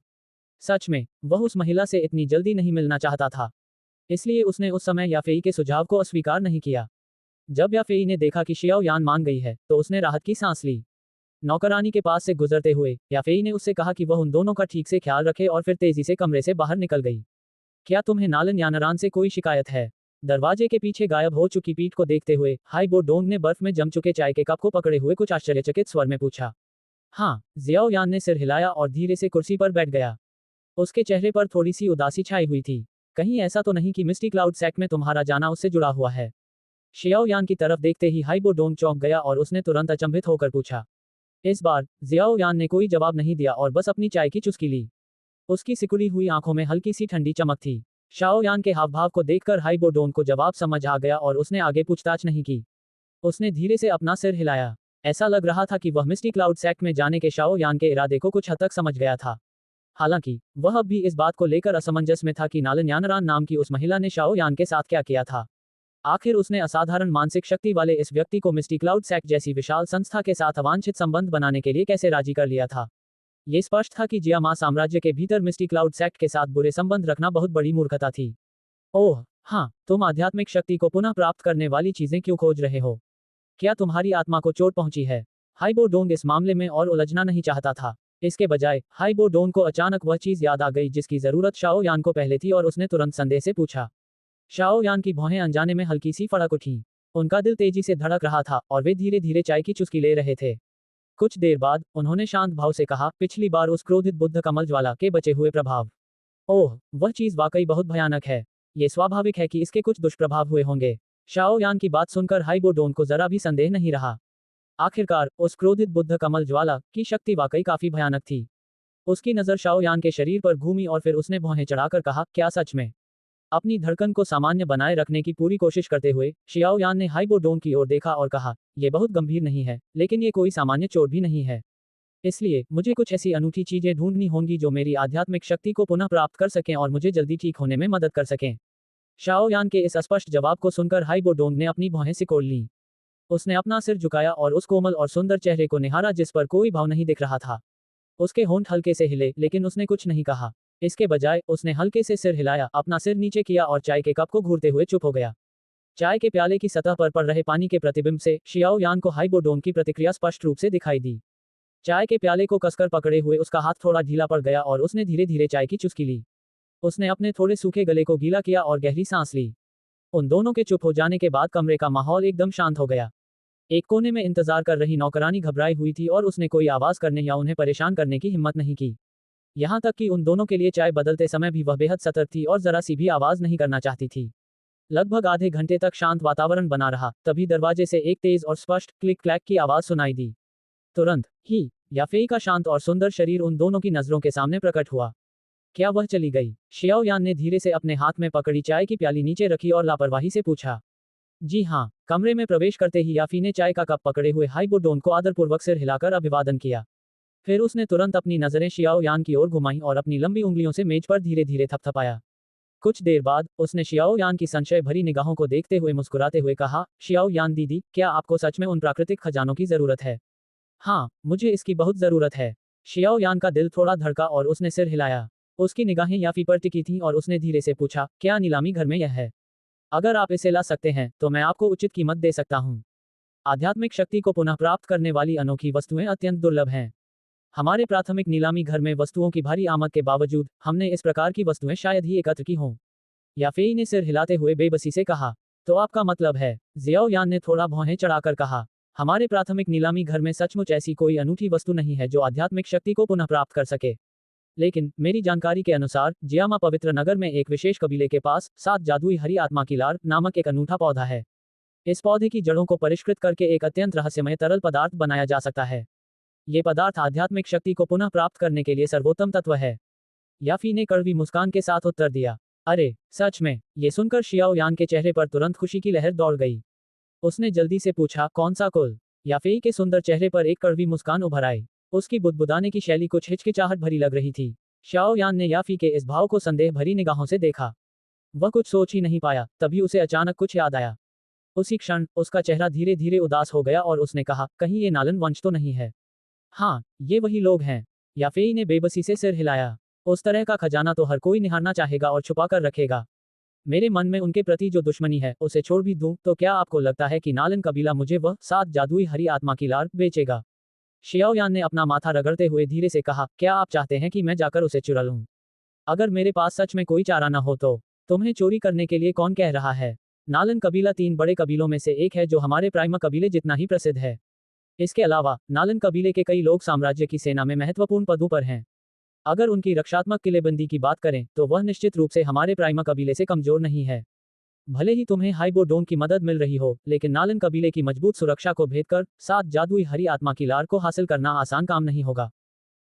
सच में, वह उस महिला से इतनी जल्दी नहीं मिलना चाहता था। इसलिए उसने उस समय याफेई के सुझाव को अस्वीकार नहीं किया। जब याफेई ने देखा कि शियाओ यान मान गई है, तो उसने राहत की सांस ली। नौकरानी के पास से गुजरते हुए याफेई ने उससे कहा कि वह उन दोनों का ठीक से ख्याल रखे और फिर तेजी से कमरे से बाहर निकल गई। क्या तुम्हें नालन या नरान से कोई शिकायत है? दरवाजे के पीछे गायब हो चुकी पीठ को देखते हुए हाइबो डोंग ने बर्फ में जम चुके चाय के कप को पकड़े हुए कुछ आश्चर्यचकित स्वर में पूछा। हाँ, जियाओ यान ने सिर हिलाया और धीरे से कुर्सी पर बैठ गया। उसके चेहरे पर थोड़ी सी उदासी छाई हुई थी। कहीं ऐसा तो नहीं कि मिस्टी क्लाउड सेक्ट में तुम्हारा जाना उससे जुड़ा हुआ है? शियाओ यान की तरफ देखते ही हाइबो डोंग चौंक गया और उसने तुरंत अचंभित होकर पूछा। इस बार जियाओ यान ने कोई जवाब नहीं दिया और बस अपनी चाय की चुस्की ली। उसकी सिकुड़ी हुई आंखों में हल्की सी ठंडी चमक थी। शाओ यान के हाव भाव को देखकर हाइबो डोंग को जवाब समझ आ गया और उसने आगे पूछताछ नहीं की। उसने धीरे से अपना सिर हिलाया। ऐसा लग रहा था कि वह मिस्टी क्लाउड सेक्ट में जाने के शाओ यान के इरादे को कुछ हद तक समझ गया था। हालांकि वह अब भी इस बात को लेकर असमंजस में था कि नालन यानरान नाम की उस महिला ने शाओ यान के साथ क्या किया था। आखिर उसने असाधारण मानसिक शक्ति वाले इस व्यक्ति को मिस्टी क्लाउड सेक्ट जैसी विशाल संस्था के साथ अवांछित संबंध बनाने के लिए कैसे राजी कर लिया था। ये स्पष्ट था कि जियामा साम्राज्य के भीतर मिस्टी क्लाउड सेक्ट के साथ बुरे संबंध रखना बहुत बड़ी मूर्खता थी। ओह हाँ, तुम आध्यात्मिक शक्ति को पुनः प्राप्त करने वाली चीजें क्यों खोज रहे हो? क्या तुम्हारी आत्मा को चोट पहुंची है? हाइबो डोंग इस मामले में और उलझना नहीं चाहता था। इसके बजाय हाइबो डोंग को अचानक वह चीज याद आ गई जिसकी जरूरत शाओ यान को पहले थी और उसने तुरंत संदेह से पूछा। शाओ यान की भौहें अनजाने में हल्की सी फड़क उठी। उनका दिल तेजी से धड़क रहा था और वे धीरे धीरे चाय की चुस्की ले रहे थे। कुछ देर बाद उन्होंने शांत भाव से कहा, पिछली बार उस क्रोधित बुद्ध कमल ज्वाला के बचे हुए प्रभाव। ओह, वह चीज वाकई बहुत भयानक है। ये स्वाभाविक है कि इसके कुछ दुष्प्रभाव हुए होंगे। शाओ यान की बात सुनकर हाइबो डोंग को जरा भी संदेह नहीं रहा। आखिरकार उस क्रोधित बुद्ध कमल ज्वाला की शक्ति वाकई काफी भयानक थी। उसकी नजर शाओ यान के शरीर पर घूमी और फिर उसने भौहें चढ़ाकर कहा, क्या सच में? अपनी धड़कन को सामान्य बनाए रखने की पूरी कोशिश करते हुए शियाओ यान ने हाइबो डोंग की ओर देखा और कहा, यह बहुत गंभीर नहीं है, लेकिन ये कोई सामान्य चोट भी नहीं है। इसलिए मुझे कुछ ऐसी अनूठी चीजें ढूंढनी होंगी जो मेरी आध्यात्मिक शक्ति को पुनः प्राप्त कर सकें और मुझे जल्दी ठीक होने में मदद कर सकें। शाओ यान के इस अस्पष्ट जवाब को सुनकर हाइबो डोंग ने अपनी भौहें सिकोड़ लीं। उसने अपना सिर झुकाया और उस कोमल और सुंदर चेहरे को निहारा जिस पर कोई भाव नहीं दिख रहा था। उसके होंठ हल्के से हिले, लेकिन उसने कुछ नहीं कहा। इसके बजाय उसने हल्के से सिर हिलाया, अपना सिर नीचे किया और चाय के कप को घूरते हुए चुप हो गया। चाय के प्याले की सतह पर पड़ रहे पानी के प्रतिबिंब से शियाओ यान को हाइबो डोंग की प्रतिक्रिया स्पष्ट रूप से दिखाई दी। चाय के प्याले को कसकर पकड़े हुए उसका हाथ थोड़ा ढीला पड़ गया और उसने धीरे धीरे चाय की चुस्की ली। उसने अपने थोड़े सूखे गले को गीला किया और गहरी सांस ली। उन दोनों के चुप हो जाने के बाद कमरे का माहौल एकदम शांत हो गया। एक कोने में इंतजार कर रही नौकरानी घबराई हुई थी और उसने कोई आवाज करने या उन्हें परेशान करने की हिम्मत नहीं की। यहाँ तक कि उन दोनों के लिए चाय बदलते समय भी वह बेहद सतर्क थी और जरा सी भी आवाज नहीं करना चाहती थी। लगभग आधे घंटे तक शांत वातावरण बना रहा, तभी दरवाजे से एक तेज और स्पष्ट क्लिक क्लैक की आवाज सुनाई दी। तुरंत ही याफेई का शांत और सुंदर शरीर उन दोनों की नजरों के सामने प्रकट हुआ। क्या वह चली गई? शियाओ यान ने धीरे से अपने हाथ में पकड़ी चाय की प्याली नीचे रखी और लापरवाही से पूछा। जी हाँ। कमरे में प्रवेश करते ही याफी ने चाय का कप पकड़े हुए हाइबो डोंग को आदरपूर्वक सिर हिलाकर अभिवादन किया। फिर उसने तुरंत अपनी नजरें शियाओ यान की ओर घुमाई और अपनी लंबी उंगलियों से मेज पर धीरे धीरे थपथपाया। कुछ देर बाद उसने शियाओ यान की संशय भरी निगाहों को देखते हुए मुस्कुराते हुए कहा, शियाओ यान दीदी, क्या आपको सच में उन प्राकृतिक खजानों की जरूरत है? हाँ, मुझे इसकी बहुत जरूरत है। शियाओ यान का दिल थोड़ा धड़का और उसने सिर हिलाया। उसकी निगाहें याफी पर टिकी थीं और उसने धीरे से पूछा, क्या नीलामी घर में यह है? अगर आप इसे ला सकते हैं तो मैं आपको उचित कीमत दे सकता हूँ। आध्यात्मिक शक्ति को पुनः प्राप्त करने वाली अनोखी वस्तुएं अत्यंत दुर्लभ हैं। हमारे प्राथमिक नीलामी घर में वस्तुओं की भारी आमद के बावजूद हमने इस प्रकार की वस्तुएं शायद ही एकत्र की हों। याफेई ने सिर हिलाते हुए बेबसी से कहा। तो आपका मतलब है? जियाओ यान ने थोड़ा भौहें चढ़ाकर कहा। हमारे प्राथमिक नीलामी घर में सचमुच ऐसी कोई अनूठी वस्तु नहीं है जो आध्यात्मिक शक्ति को पुनः प्राप्त कर सके। लेकिन मेरी जानकारी के अनुसार जियामा पवित्र नगर में एक विशेष कबीले के पास 7 जादुई हरी आत्मा की लार नामक एक अनूठा पौधा है। इस पौधे की जड़ों को परिष्कृत करके एक अत्यंत रहस्यमय तरल पदार्थ बनाया जा सकता है। ये पदार्थ आध्यात्मिक शक्ति को पुनः प्राप्त करने के लिए सर्वोत्तम तत्व है। याफी ने कड़वी मुस्कान के साथ उत्तर दिया। अरे, सच में? ये सुनकर शियाओ यान के चेहरे पर तुरंत खुशी की लहर दौड़ गई। उसने जल्दी से पूछा, कौन सा कुल? याफेई के सुंदर चेहरे पर एक कड़वी मुस्कान उभर आई। उसकी बुदबुदाने की शैली कुछ हिचकिचाहट भरी लग रही थी। शाओ यान ने याफी के इस भाव को संदेह भरी निगाहों से देखा। वह कुछ सोच ही नहीं पाया, तभी उसे अचानक कुछ याद आया। उसी क्षण उसका चेहरा धीरे धीरे उदास हो गया और उसने कहा, कहीं ये नालन वंश तो नहीं है? हाँ, ये वही लोग हैं। याफेई ने बेबसी से सिर हिलाया। उस तरह का खजाना तो हर कोई निहारना चाहेगा और छुपा कर रखेगा। मेरे मन में उनके प्रति जो दुश्मनी है उसे छोड़ भी दूं तो क्या आपको लगता है कि नालन कबीला मुझे वह 7 जादुई हरी आत्मा की लार बेचेगा? शियाओ यान ने अपना माथा रगड़ते हुए धीरे से कहा, क्या आप चाहते हैं कि मैं जाकर उसे चुरा लूं? अगर मेरे पास सच में कोई चारा न हो तो तुम्हें चोरी करने के लिए कौन कह रहा है? नालन कबीला 3 बड़े कबीलों में से एक है जो हमारे प्राइमा कबीले जितना ही प्रसिद्ध है। इसके अलावा नालन कबीले के कई लोग साम्राज्य की सेना में महत्वपूर्ण पदों पर हैं। अगर उनकी रक्षात्मक किलेबंदी की बात करें तो वह निश्चित रूप से हमारे प्राइमा कबीले से कमजोर नहीं है। भले ही तुम्हें हाइबोडोन की मदद मिल रही हो, लेकिन नालन कबीले की मजबूत सुरक्षा को भेद कर 7 जादुई हरी आत्मा की लार को हासिल करना आसान काम नहीं होगा।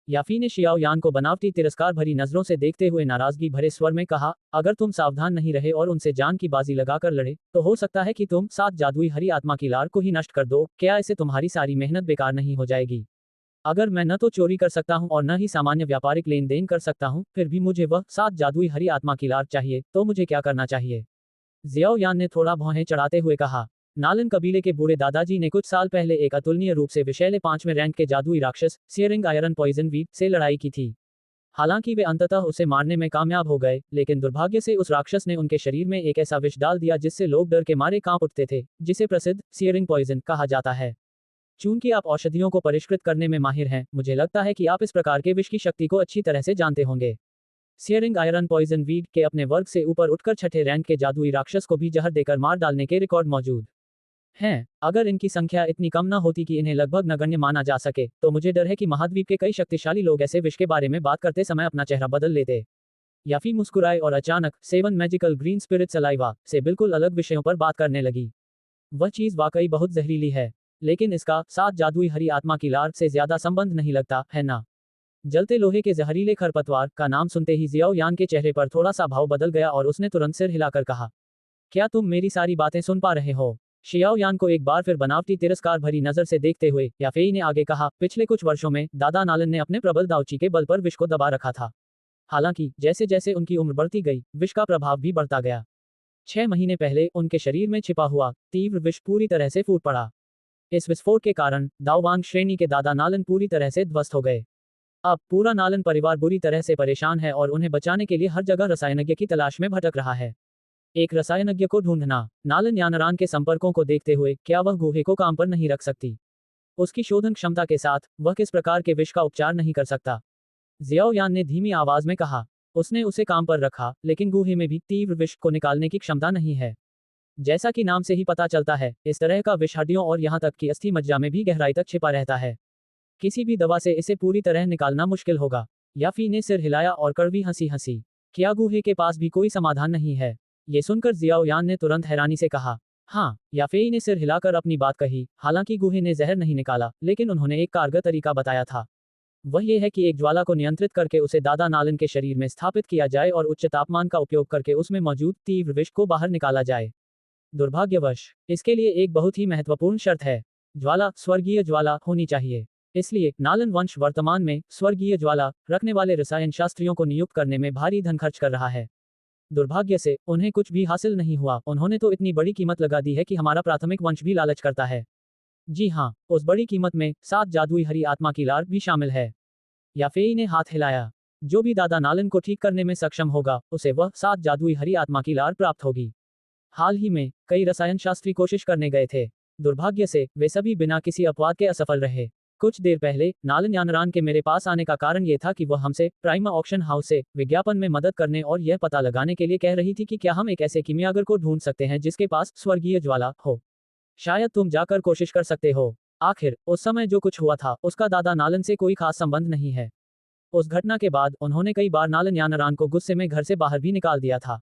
याफी ने शियाओ यान को बनावटी तिरस्कार भरी नजरों से देखते हुए नाराजगी भरे स्वर में कहा, अगर तुम सावधान नहीं रहे और उनसे जान की बाजी लगाकर लड़े तो हो सकता है कि तुम 7 जादुई हरी आत्मा की लार को ही नष्ट कर दो। क्या इससे तुम्हारी सारी मेहनत बेकार नहीं हो जाएगी? अगर मैं न तो चोरी कर सकता हूं और न ही सामान्य व्यापारिक लेन देन कर सकता हूं, फिर भी मुझे वह 7 जादुई हरी आत्मा की लार चाहिए, तो मुझे क्या करना चाहिए? जियाओ यान ने थोड़ा भौहें चढ़ाते हुए कहा। नालन कबीले के बूढ़े दादाजी ने कुछ साल पहले एक अतुलनीय रूप से विषैले 5वें रैंक के जादुई राक्षस सियरिंग आयरन पॉइजन वीट से लड़ाई की थी। हालांकि वे अंततः उसे मारने में कामयाब हो गए, लेकिन दुर्भाग्य से उस राक्षस ने उनके शरीर में एक ऐसा विष डाल दिया जिससे लोग डर के मारे कांप उठते थे, जिसे प्रसिद्ध सियरिंग पॉइजन कहा जाता है। चूंकि आप औषधियों को परिष्कृत करने में माहिर हैं, मुझे लगता है कि आप इस प्रकार के विष की शक्ति को अच्छी तरह से जानते होंगे। सियरिंग आयरन पॉइजन वीड के अपने वर्ग से ऊपर उठकर 6ठे रैंक के जादुई राक्षस को भी जहर देकर मार डालने के रिकॉर्ड मौजूद हैं। अगर इनकी संख्या इतनी कम न होती कि इन्हें लगभग नगण्य माना जा सके, तो मुझे डर है कि महाद्वीप के कई शक्तिशाली लोग ऐसे विष के बारे में बात करते समय अपना चेहरा बदल लेते। याफी मुस्कुराए और अचानक 7 मैजिकल ग्रीन स्पिरिट सलाइवा से बिल्कुल अलग विषयों पर बात करने लगी। वह चीज वाकई बहुत जहरीली है, लेकिन इसका 7 जादुई हरी आत्मा की लार से ज्यादा संबंध नहीं लगता, है ना? जलते लोहे के जहरीले खरपतवार का नाम सुनते ही जियाओ यान के चेहरे पर थोड़ा सा भाव बदल गया और उसने तुरंत सिर हिलाकर कहा, क्या तुम मेरी सारी बातें सुन पा रहे हो? शियाओ यान को एक बार फिर बनावटी तिरस्कार भरी नजर से देखते हुए याफेई ने आगे कहा, पिछले कुछ वर्षों में दादा नालन ने अपने प्रबल दाऊची के बल पर विष को दबा रखा था। हालांकि जैसे जैसे उनकी उम्र बढ़ती गई, विष का प्रभाव भी बढ़ता गया। 6 महीने पहले उनके शरीर में छिपा हुआ तीव्र विष पूरी तरह से फूट पड़ा। इस विस्फोट के कारण दाओवांग श्रेणी के दादा नालन पूरी तरह से ध्वस्त हो गए। अब पूरा नालन परिवार बुरी तरह से परेशान है और उन्हें बचाने के लिए हर जगह रसायनज्ञ की तलाश में भटक रहा है। एक रसायनज्ञ को ढूंढना। नालन यानरान के संपर्कों को देखते हुए क्या वह गुहे को काम पर नहीं रख सकती? उसकी शोधन क्षमता के साथ वह किस प्रकार के विष का उपचार नहीं कर सकता? जियाओ यान ने धीमी आवाज में कहा। उसने उसे काम पर रखा, लेकिन गुहे में भी तीव्र विष को निकालने की क्षमता नहीं है। जैसा कि नाम से ही पता चलता है, इस तरह का विष हड्डियों और यहाँ तक कि अस्थि मज्जा में भी गहराई तक छिपा रहता है। किसी भी दवा से इसे पूरी तरह निकालना मुश्किल होगा। याफी ने सिर हिलाया और कड़वी हंसी हंसी। क्या गुहे के पास भी कोई समाधान नहीं है? ये सुनकर जियाओ यान ने तुरंत हैरानी से कहा। हाँ, याफेई ने सिर हिलाकर अपनी बात कही। हालांकि गुहे ने जहर नहीं निकाला, लेकिन उन्होंने एक कारगर तरीका बताया था। वह ये है कि एक ज्वाला को नियंत्रित करके उसे दादा नालन के शरीर में स्थापित किया जाए और उच्च तापमान का उपयोग करके उसमें मौजूद तीव्र विष को बाहर निकाला जाए। दुर्भाग्यवश इसके लिए एक बहुत ही महत्वपूर्ण शर्त है। ज्वाला स्वर्गीय ज्वाला होनी चाहिए। इसलिए नालन वंश वर्तमान में स्वर्गीय ज्वाला रखने वाले रसायन शास्त्रियों को नियुक्त करने में भारी धन खर्च कर रहा है। दुर्भाग्य से उन्हें कुछ भी हासिल नहीं हुआ। उन्होंने तो इतनी बड़ी कीमत लगा दी है कि हमारा प्राथमिक वंश भी लालच करता है। जी हाँ, उस बड़ी कीमत में 7 जादुई हरी आत्मा की लार भी शामिल है। याफेई ने हाथ हिलाया। जो भी दादा नालन को ठीक करने में सक्षम होगा, उसे वह 7 जादुई हरी आत्मा की लार प्राप्त होगी। हाल ही में कई रसायन शास्त्री कोशिश करने गए थे। दुर्भाग्य से वे सभी बिना किसी अपवाद के असफल रहे। कुछ देर पहले नालन यानरान के मेरे पास आने का कारण ये था कि वह हमसे प्राइमा ऑक्शन हाउस से विज्ञापन में मदद करने और यह पता लगाने के लिए कह रही थी कि क्या हम एक ऐसे कीमियागर को ढूंढ सकते हैं जिसके पास स्वर्गीय ज्वाला हो। शायद तुम जाकर कोशिश कर सकते हो। आखिर उस समय जो कुछ हुआ था उसका दादा नालन से कोई खास संबंध नहीं है। उस घटना के बाद उन्होंने कई बार नालन यानरान को गुस्से में घर से बाहर भी निकाल दिया था।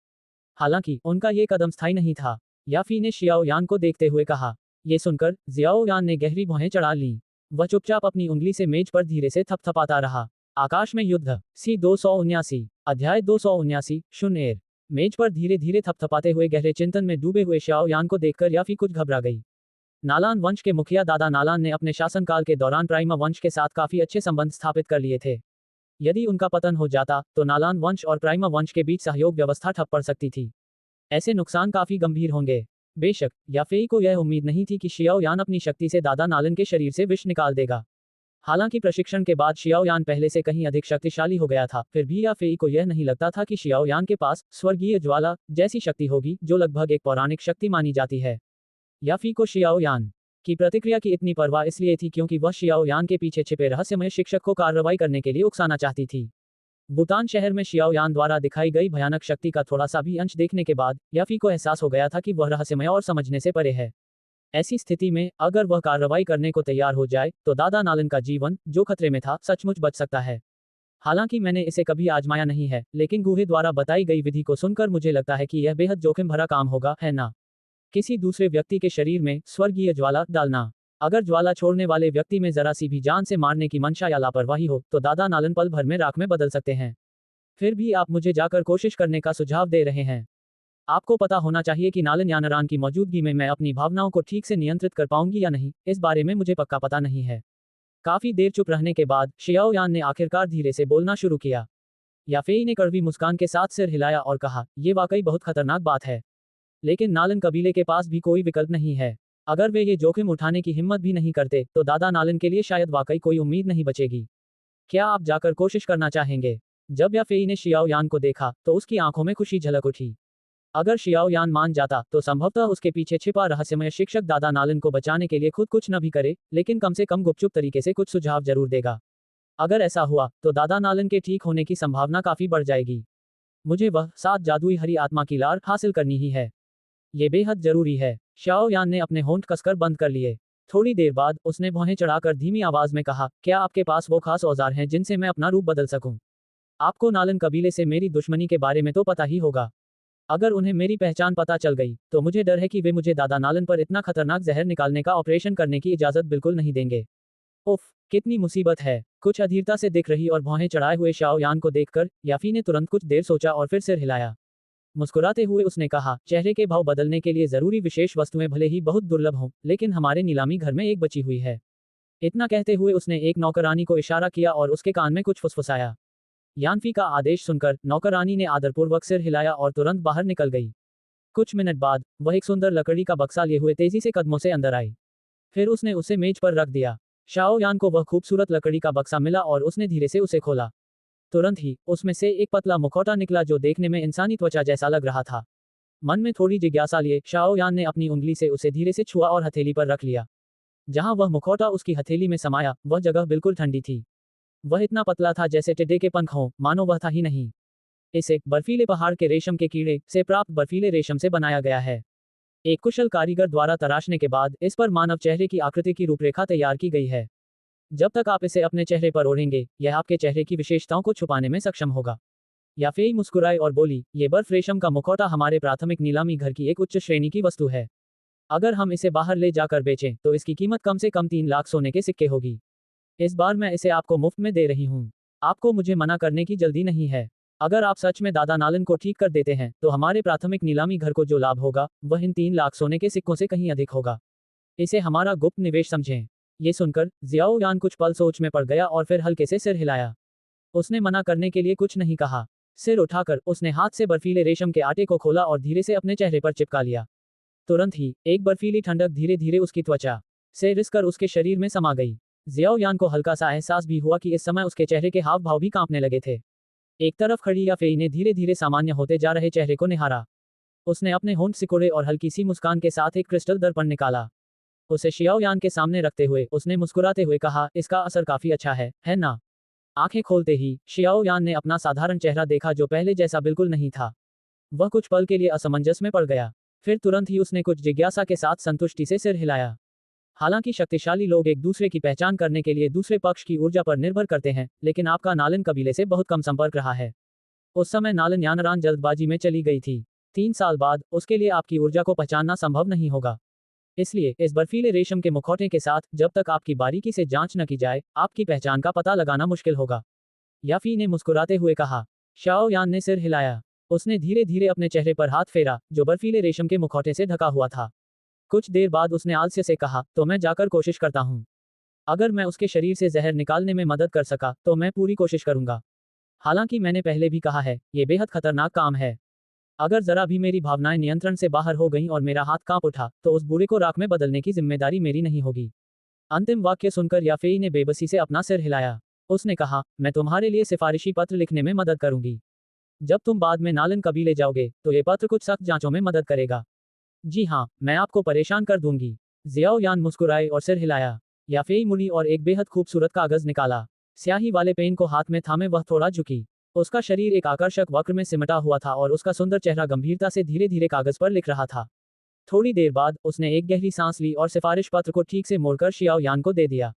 हालांकि उनका ये कदम स्थायी नहीं था। याफी ने शियाओ यान को देखते हुए कहा। ये सुनकर जियाओ यान ने गहरी भौहें चढ़ा लीं। वह चुपचाप अपनी उंगली से मेज पर धीरे से थपथपाता रहा। आकाश में युद्ध सी 279 अध्याय 279 शून्य। मेज पर धीरे धीरे थपथपाते हुए गहरे चिंतन में डूबे हुए शियाओ यान को देखकर याफी कुछ घबरा गई। नालान वंश के मुखिया दादा नालान ने अपने शासनकाल के दौरान प्राइमा वंश के साथ काफी अच्छे संबंध स्थापित कर लिए थे। यदि उनका पतन हो जाता तो नालान वंश और प्राइमा वंश के बीच सहयोग व्यवस्था ठप पड़ सकती थी। ऐसे नुकसान काफी गंभीर होंगे। बेशक याफेई को यह उम्मीद नहीं थी कि शियाओ यान अपनी शक्ति से दादा नालन के शरीर से विष निकाल देगा। हालांकि प्रशिक्षण के बाद शियाओ यान पहले से कहीं अधिक शक्तिशाली हो गया था, फिर भी याफेई को यह नहीं लगता था कि शियाओ यान के पास स्वर्गीय ज्वाला जैसी शक्ति होगी, जो लगभग एक पौराणिक शक्ति मानी जाती है। याफी को शियाओ यान की प्रतिक्रिया की इतनी परवाह इसलिए थी क्योंकि वह शियाओ यान के पीछे छिपे रहस्यमय शिक्षक को कार्रवाई करने के लिए उकसाना चाहती थी। भूटान शहर में शियाओ यान द्वारा दिखाई गई भयानक शक्ति का थोड़ा सा भी अंश देखने के बाद याफी को एहसास हो गया था कि वह रहस्यमय और समझने से परे है। ऐसी स्थिति में अगर वह कार्रवाई करने को तैयार हो जाए तो दादा नालन का जीवन, जो खतरे में था, सचमुच बच सकता है। हालांकि मैंने इसे कभी आजमाया नहीं है, लेकिन गुहे द्वारा बताई गई विधि को सुनकर मुझे लगता है कि यह बेहद जोखिम भरा काम होगा, है ना? किसी दूसरे व्यक्ति के शरीर में स्वर्गीय ज्वाला डालना। अगर ज्वाला छोड़ने वाले व्यक्ति में जरा सी भी जान से मारने की मंशा या लापरवाही हो तो दादा नालन पल भर में राख में बदल सकते हैं। फिर भी आप मुझे जाकर कोशिश करने का सुझाव दे रहे हैं। आपको पता होना चाहिए कि नालन यानरान की मौजूदगी में मैं अपनी भावनाओं को ठीक से नियंत्रित कर पाऊंगी या नहीं, इस बारे में मुझे पक्का पता नहीं है। काफी देर चुप रहने के बाद शियाओ यान ने आखिरकार धीरे से बोलना शुरू किया। याफेई ने कड़वी मुस्कान के साथ सिर हिलाया और कहा, यह वाकई बहुत खतरनाक बात है। लेकिन नालन कबीले के पास भी कोई विकल्प नहीं है। अगर वे ये जोखिम उठाने की हिम्मत भी नहीं करते तो दादा नालन के लिए शायद वाकई कोई उम्मीद नहीं बचेगी। क्या आप जाकर कोशिश करना चाहेंगे? जब याफेई ने शियाओ यान को देखा तो उसकी आंखों में खुशी झलक उठी। अगर शियाओ यान मान जाता तो संभवतः उसके पीछे छिपा रहस्यमय शिक्षक दादा नालन को बचाने के लिए खुद कुछ न भी करे, लेकिन कम से कम गुपचुप तरीके से कुछ सुझाव जरूर देगा। अगर ऐसा हुआ तो दादा नालन के ठीक होने की संभावना काफी बढ़ जाएगी। मुझे वह 7 जादुई हरी आत्मा की लार हासिल करनी ही है। ये बेहद जरूरी है। शियाओ यान ने अपने होंठ कसकर बंद कर लिए। थोड़ी देर बाद उसने भौहें चढ़ाकर धीमी आवाज में कहा, क्या आपके पास वो खास औजार हैं जिनसे मैं अपना रूप बदल सकूं? आपको नालन कबीले से मेरी दुश्मनी के बारे में तो पता ही होगा। अगर उन्हें मेरी पहचान पता चल गई तो मुझे डर है कि वे मुझे दादा नालन पर इतना खतरनाक जहर निकालने का ऑपरेशन करने की इजाजत बिल्कुल नहीं देंगे। उफ, कितनी मुसीबत है। कुछ अधीरता से दिख रही और भौहें चढ़ाए हुए शियाओ यान को देखकर याफी ने तुरंत कुछ देर सोचा और फिर सिर हिलाया। मुस्कुराते हुए उसने कहा, चेहरे के भाव बदलने के लिए जरूरी विशेष वस्तुएं भले ही बहुत दुर्लभ हों, लेकिन हमारे नीलामी घर में एक बची हुई है। इतना कहते हुए उसने एक नौकरानी को इशारा किया और उसके कान में कुछ फुसफुसाया। यानफी का आदेश सुनकर नौकरानी ने आदरपूर्वक सिर हिलाया और तुरंत बाहर निकल गई। कुछ मिनट बाद वह एक सुंदर लकड़ी का बक्सा लिए हुए तेजी से कदमों से अंदर आई। फिर उसने उसे मेज पर रख दिया। शाओ यान को वह खूबसूरत लकड़ी का बक्सा मिला और उसने धीरे से उसे खोला। तुरंत ही उसमें से एक पतला मुखौटा निकला जो देखने में इंसानी त्वचा जैसा लग रहा था। मन में थोड़ी जिज्ञासा लिए शाओ यान ने अपनी उंगली से उसे धीरे से छुआ और हथेली पर रख लिया। जहां वह मुखौटा उसकी हथेली में समाया, वह जगह बिल्कुल ठंडी थी। वह इतना पतला था जैसे टिड्डे के पंख हों, मानो वह था ही नहीं। इसे बर्फीले पहाड़ के रेशम के कीड़े से प्राप्त बर्फीले रेशम से बनाया गया है। एक कुशल कारीगर द्वारा तराशने के बाद इस पर मानव चेहरे की आकृति की रूपरेखा तैयार की गई है। जब तक आप इसे अपने चेहरे पर ओढ़ेंगे, यह आपके चेहरे की विशेषताओं को छुपाने में सक्षम होगा। याफेई मुस्कुराई और बोली, ये बर्फ रेशम का मुखौटा हमारे प्राथमिक नीलामी घर की एक उच्च श्रेणी की वस्तु है। अगर हम इसे बाहर ले जाकर बेचें तो इसकी कीमत कम से कम 3 लाख सोने के सिक्के होगी। इस बार मैं इसे आपको मुफ्त में दे रही हूँ। आपको मुझे मना करने की जल्दी नहीं है। अगर आप सच में दादा नालन को ठीक कर देते हैं तो हमारे प्राथमिक नीलामी घर को जो लाभ होगा वह इन 3 लाख सोने के सिक्कों से कहीं अधिक होगा। इसे हमारा गुप्त निवेश समझें। ये सुनकर जियाओ यान कुछ पल सोच में पड़ गया और फिर हल्के से सिर हिलाया। उसने मना करने के लिए कुछ नहीं कहा। सिर उठाकर उसने हाथ से बर्फीले रेशम के आटे को खोला और धीरे से अपने चेहरे पर चिपका लिया। तुरंत ही एक बर्फीली ठंडक धीरे धीरे उसकी त्वचा से रिसकर उसके शरीर में समा गई। जियाओ यान को हल्का सा एहसास भी हुआ कि इस समय उसके चेहरे के हाव भाव भी कांपने लगे थे। एक तरफ खड़ी या फेई ने धीरे धीरे सामान्य होते जा रहे चेहरे को निहारा। उसने अपने होंठ सिकोड़े और हल्की सी मुस्कान के साथ एक क्रिस्टल दर्पण निकाला। उसे शियाओ यान के सामने रखते हुए उसने मुस्कुराते हुए कहा, इसका असर काफी अच्छा है ना? आंखें खोलते ही शियाओ यान ने अपना साधारण चेहरा देखा जो पहले जैसा बिल्कुल नहीं था। वह कुछ पल के लिए असमंजस में पड़ गया। फिर तुरंत ही उसने कुछ जिज्ञासा के साथ संतुष्टि से सिर हिलाया। हालांकि शक्तिशाली लोग एक दूसरे की पहचान करने के लिए दूसरे पक्ष की ऊर्जा पर निर्भर करते हैं, लेकिन आपका नालन कबीले से बहुत कम संपर्क रहा है। उस समय नालन यानरान जल्दबाजी में चली गई थी। 3 साल बाद उसके लिए आपकी ऊर्जा को पहचानना संभव नहीं होगा। इसलिए इस बर्फीले रेशम के मुखौटे के साथ जब तक आपकी बारीकी से जांच न की जाए, आपकी पहचान का पता लगाना मुश्किल होगा। याफी ने मुस्कुराते हुए कहा। शाओ यान ने सिर हिलाया। उसने धीरे धीरे अपने चेहरे पर हाथ फेरा, जो बर्फीले रेशम के मुखौटे से ढका हुआ था। कुछ देर बाद उसने आलस्य से कहा, तो मैं जाकर कोशिश करता हूँ। अगर मैं उसके शरीर से जहर निकालने में मदद कर सका तो मैं पूरी कोशिश करूंगा। हालांकि मैंने पहले भी कहा है, ये बेहद खतरनाक काम है। अगर जरा भी मेरी भावनाएं नियंत्रण से बाहर हो गईं और मेरा हाथ कांप उठा, तो उस बूढ़े को राख में बदलने की जिम्मेदारी मेरी नहीं होगी। अंतिम वाक्य सुनकर याफेई ने बेबसी से अपना सिर हिलाया। उसने कहा, मैं तुम्हारे लिए सिफारिशी पत्र लिखने में मदद करूंगी। जब तुम बाद में नालन कबीले जाओगे तो ये पत्र कुछ सख्त जांचों में मदद करेगा। जी हाँ, मैं आपको परेशान कर दूंगी। जियाओ यान मुस्कुराए और सिर हिलाया। याफेई मुड़ी और एक बेहद खूबसूरत कागज निकाला। स्याही वाले पेन को हाथ में थामे वह थोड़ा झुकी। उसका शरीर एक आकर्षक वक्र में सिमटा हुआ था और उसका सुंदर चेहरा गंभीरता से धीरे धीरे कागज पर लिख रहा था। थोड़ी देर बाद उसने एक गहरी सांस ली और सिफारिश पत्र को ठीक से मोड़कर शियाओ यान को दे दिया।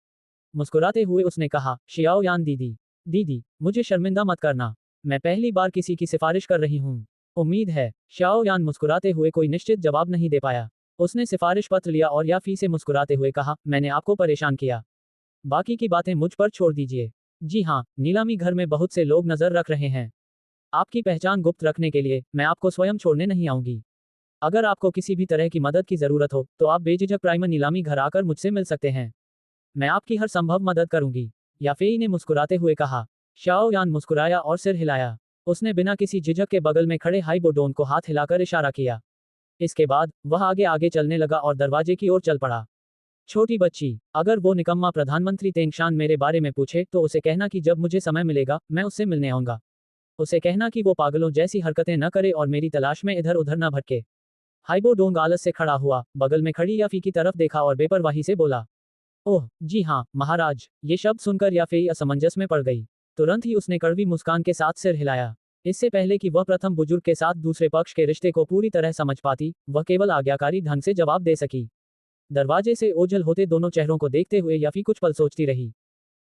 मुस्कुराते हुए उसने कहा, शियाओ यान दीदी, मुझे शर्मिंदा मत करना। मैं पहली बार किसी की सिफारिश कर रही हूँ। उम्मीद है। शाओ यान मुस्कुराते हुए कोई निश्चित जवाब नहीं दे पाया। उसने सिफारिश पत्र लिया और याफी से मुस्कुराते हुए कहा, मैंने आपको परेशान किया। बाकी की बातें मुझ पर छोड़ दीजिए। जी हाँ, नीलामी घर में बहुत से लोग नजर रख रहे हैं। आपकी पहचान गुप्त रखने के लिए मैं आपको स्वयं छोड़ने नहीं आऊंगी। अगर आपको किसी भी तरह की मदद की जरूरत हो तो आप बेझिझक प्राइमर नीलामी घर आकर मुझसे मिल सकते हैं। मैं आपकी हर संभव मदद करूंगी। याफेई ने मुस्कुराते हुए कहा। शाओ यान मुस्कुराया और सिर हिलाया। उसने बिना किसी झिझक के बगल में खड़े हाइबोडोन को हाथ हिलाकर इशारा किया। इसके बाद वह आगे आगे चलने लगा और दरवाजे की ओर चल पड़ा। छोटी बच्ची, अगर वो निकम्मा प्रधानमंत्री तेंगशान मेरे बारे में पूछे तो उसे कहना कि जब मुझे समय मिलेगा मैं उससे मिलने आऊंगा। उसे कहना कि वो पागलों जैसी हरकतें न करे और मेरी तलाश में इधर उधर न भटके। हाइबोडोंग आलस से खड़ा हुआ, बगल में खड़ी याफी की तरफ देखा और बेपरवाही से बोला, ओह जी हाँ महाराज। ये शब्द सुनकर याफेई असमंजस में पड़ गई। तुरंत ही उसने कड़वी मुस्कान के साथ सिर हिलाया। इससे पहले कि वह प्रथम बुजुर्ग के साथ दूसरे पक्ष के रिश्ते को पूरी तरह समझ पाती, वह केवल आज्ञाकारी ढंग से जवाब दे सकी। दरवाजे से ओझल होते दोनों चेहरों को देखते हुए याफी कुछ पल सोचती रही।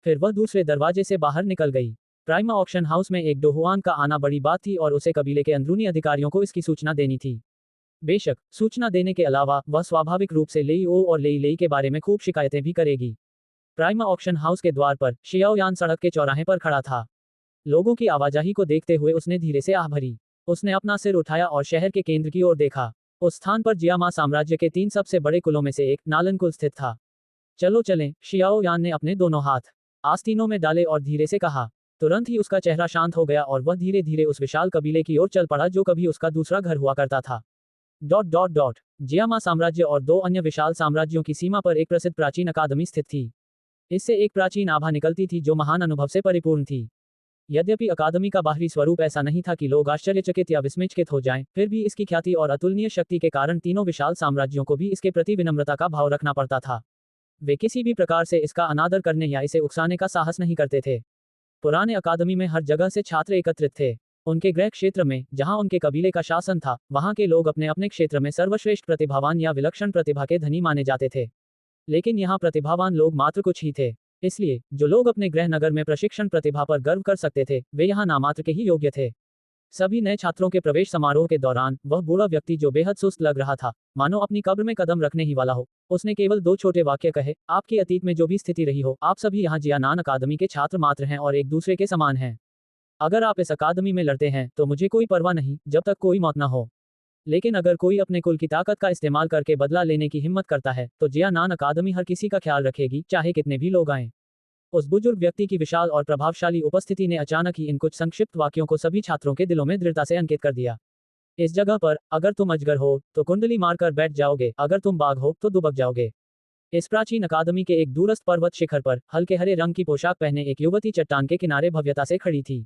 फिर वह दूसरे दरवाजे से बाहर निकल गई। प्राइमा ऑक्शन हाउस में एक डोहुआन का आना बड़ी बात थी और उसे कबीले के अंदरूनी अधिकारियों को इसकी सूचना देनी थी। बेशक, सूचना देने के अलावा वह स्वाभाविक रूप से लेई ओ और लेई लेई के बारे में खूब शिकायतें भी करेगी। प्राइमा ऑक्शन हाउस के द्वार पर शियाओ यान सड़क के चौराहे पर खड़ा था। लोगों की आवाजाही को देखते हुए उसने धीरे से आह भरी। उसने अपना सिर उठाया और शहर के केंद्र की ओर देखा। उस स्थान पर जियामा साम्राज्य के 3 सबसे बड़े कुलों में से एक नालन कुल स्थित था। चलो चलें, शियाओ यान ने अपने दोनों हाथ आस्तीनों में डाले और धीरे से कहा। तुरंत ही उसका चेहरा शांत हो गया और वह धीरे धीरे उस विशाल कबीले की ओर चल पड़ा जो कभी उसका दूसरा घर हुआ करता था। जियामा साम्राज्य और 2 अन्य विशाल साम्राज्यों की सीमा पर एक प्रसिद्ध प्राचीन अकादमी स्थित थी। इससे एक प्राचीन आभा निकलती थी जो महान अनुभव से परिपूर्ण थी। यद्यपि अकादमी का बाहरी स्वरूप ऐसा नहीं था कि लोग आश्चर्यचकित या विस्मयचकित हो जाएं, फिर भी इसकी ख्याति और अतुलनीय शक्ति के कारण तीनों विशाल साम्राज्यों को भी इसके प्रति विनम्रता का भाव रखना पड़ता था। वे किसी भी प्रकार से इसका अनादर करने या इसे उकसाने का साहस नहीं करते थे। पुराने अकादमी में हर जगह से छात्र एकत्रित थे। उनके गृह क्षेत्र में, जहां उनके कबीले का शासन था, वहां के लोग अपने अपने क्षेत्र में सर्वश्रेष्ठ प्रतिभावान या विलक्षण प्रतिभा के धनी माने जाते थे। लेकिन यहाँ प्रतिभावान लोग मात्र कुछ ही थे। इसलिए जो लोग अपने गृह नगर में प्रशिक्षण प्रतिभा पर गर्व कर सकते थे, वे यहाँ नामात्र के ही योग्य थे। सभी नए छात्रों के प्रवेश समारोह के दौरान वह बूढ़ा व्यक्ति जो बेहद सुस्त लग रहा था, मानो अपनी कब्र में कदम रखने ही वाला हो, उसने केवल 2 छोटे वाक्य कहे, आपकी अतीत में जो भी स्थिति रही हो, आप सभी यहाँ जियानान अकादमी के छात्र मात्र हैं और एक दूसरे के समान हैं। अगर आप इस अकादमी में लड़ते हैं तो मुझे कोई परवाह नहीं, जब तक कोई मौत न हो। लेकिन अगर कोई अपने कुल की ताकत का इस्तेमाल करके बदला लेने की हिम्मत करता है तो जियानान अकादमी हर किसी का ख्याल रखेगी, चाहे कितने भी लोग आएं। उस बुजुर्ग व्यक्ति की विशाल और प्रभावशाली उपस्थिति ने अचानक ही इन कुछ संक्षिप्त वाक्यों को सभी छात्रों के दिलों में दृढ़ता से अंकित कर दिया। इस जगह पर अगर तुम अजगर हो तो कुंडली मारकर बैठ जाओगे, अगर तुम बाघ हो तो दुबक जाओगे। इस प्राचीन अकादमी के एक दूरस्थ पर्वत शिखर पर हल्के हरे रंग की पोशाक पहने एक युवती चट्टान के किनारे भव्यता से खड़ी थी।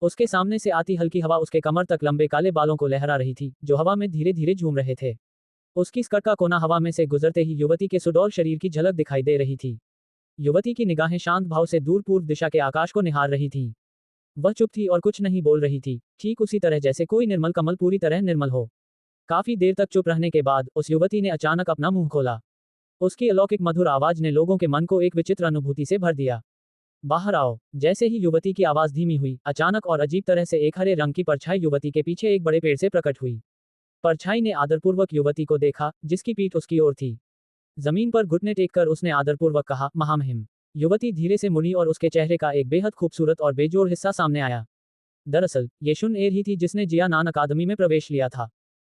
उसके सामने से आती हल्की हवा उसके कमर तक लंबे काले बालों को लहरा रही थी, जो हवा में धीरे धीरे झूम रहे थे। उसकी स्कर्ट का कोना हवा में से गुजरते ही युवती के सुडौल शरीर की झलक दिखाई दे रही थी। युवती की निगाहें शांत भाव से दूर पूर्व दिशा के आकाश को निहार रही थीं। वह चुप थी और कुछ नहीं बोल रही थी, ठीक उसी तरह जैसे कोई निर्मल कमल पूरी तरह निर्मल हो। काफी देर तक चुप रहने के बाद उस युवती ने अचानक अपना मुंह खोला। उसकी अलौकिक मधुर आवाज ने लोगों के मन को एक विचित्र अनुभूति से भर दिया। बाहर आओ। जैसे ही युवती की आवाज धीमी हुई, अचानक और अजीब तरह से एक हरे रंग की परछाई युवती के पीछे एक बड़े पेड़ से प्रकट हुई। परछाई ने आदरपूर्वक युवती को देखा, जिसकी पीठ उसकी ओर थी। जमीन पर घुटने टेककर उसने आदरपूर्वक कहा, महामहिम। युवती धीरे से मुड़ी और उसके चेहरे का एक बेहद खूबसूरत और बेजोड़ हिस्सा सामने आया। दरअसल ये शुन एर ही थी जिसने जियानान अकादमी में प्रवेश लिया था।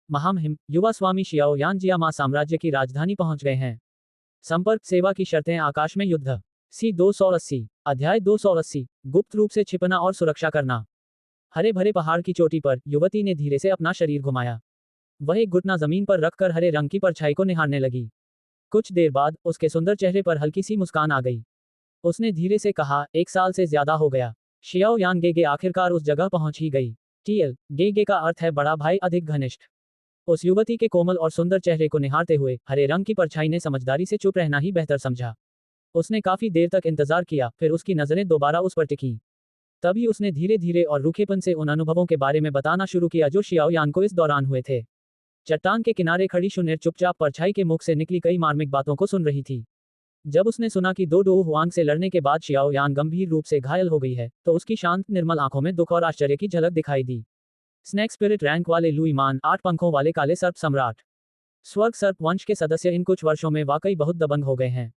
महामहिम, युवा स्वामी शियाओ यान जियामा साम्राज्य की राजधानी पहुंच गए हैं। संपर्क सेवा की शर्तें आकाश में युद्ध। सी 280 अध्याय 280 गुप्त रूप से छिपना और सुरक्षा करना। हरे भरे पहाड़ की चोटी पर युवती ने धीरे से अपना शरीर घुमाया। वह एक घुटना जमीन पर रखकर हरे रंग की परछाई को निहारने लगी। कुछ देर बाद उसके सुंदर चेहरे पर हल्की सी मुस्कान आ गई। उसने धीरे से कहा, 1 साल से ज्यादा हो गया। शियाओ यान गेगे आखिरकार उस जगह पहुंच ही गई। टीएल गेगे का अर्थ है बड़ा भाई, अधिक घनिष्ठ। उस युवती के कोमल और सुंदर चेहरे को निहारते हुए हरे रंग की परछाई ने समझदारी से चुप रहना ही बेहतर समझा। उसने काफी देर तक इंतजार किया, फिर उसकी नजरें दोबारा उस पर टिकीं। तभी उसने धीरे धीरे और रूखेपन से उन अनुभवों के बारे में बताना शुरू किया जो शियाओ यान को इस दौरान हुए थे। चट्टान के किनारे खड़ी शुनेर चुपचाप परछाई के मुख से निकली कई मार्मिक बातों को सुन रही थी। जब उसने सुना कि दो हुआंग से लड़ने के बाद शियाओ यान गंभीर रूप से घायल हो गई है, तो उसकी शांत निर्मल आंखों में दुख और आश्चर्य की झलक दिखाई दी। स्नेक स्पिरिट रैंक वाले लुई मान, 8 पंखों वाले काले सर्प सम्राट, स्वर्ग सर्प वंश के सदस्य इन कुछ वर्षों में वाकई बहुत दबंग हो गए हैं।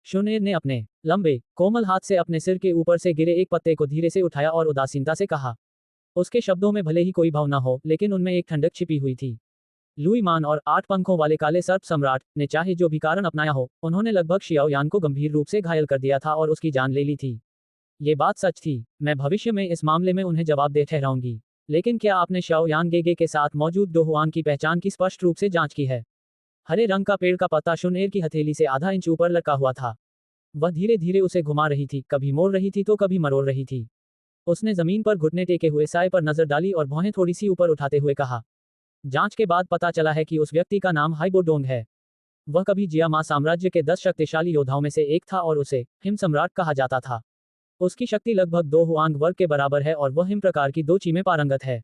शुनेर ने अपने लंबे कोमल हाथ से अपने सिर के ऊपर से गिरे एक पत्ते को धीरे से उठाया और उदासीनता से कहा। उसके शब्दों में भले ही कोई भाव न हो, लेकिन उनमें एक ठंडक छिपी हुई थी। लुई मान और 8 पंखों वाले काले सर्प सम्राट ने चाहे जो भी कारण अपनाया हो, उन्होंने लगभग शियाओ यान को गंभीर रूप से घायल कर दिया था और उसकी जान ले ली थी। ये बात सच थी। मैं भविष्य में इस मामले में उन्हें जवाबदेह ठहराऊंगी। लेकिन क्या आपने शियाओ यान गेगे के साथ मौजूद दो हुआंग की पहचान की स्पष्ट रूप से जांच की है? हरे रंग का पेड़ का पत्ता शुनेर की हथेली से आधा इंच ऊपर लटका हुआ था। वह धीरे धीरे उसे घुमा रही थी, कभी मोड़ रही थी तो कभी मरोड़ रही थी। उसने जमीन पर घुटने टेके हुए साए पर नजर डाली और भौहें थोड़ी सी ऊपर उठाते हुए कहा। जांच के बाद पता चला है कि उस व्यक्ति का नाम हाइबो डोंग है। वह कभी जियामा साम्राज्य के 10 शक्तिशाली योद्धाओं में से एक था और उसे हिम सम्राट कहा जाता था। उसकी शक्ति लगभग 2 हुआंग वर्ग के बराबर है और वह हिम प्रकार की 2 चीमें पारंगत है।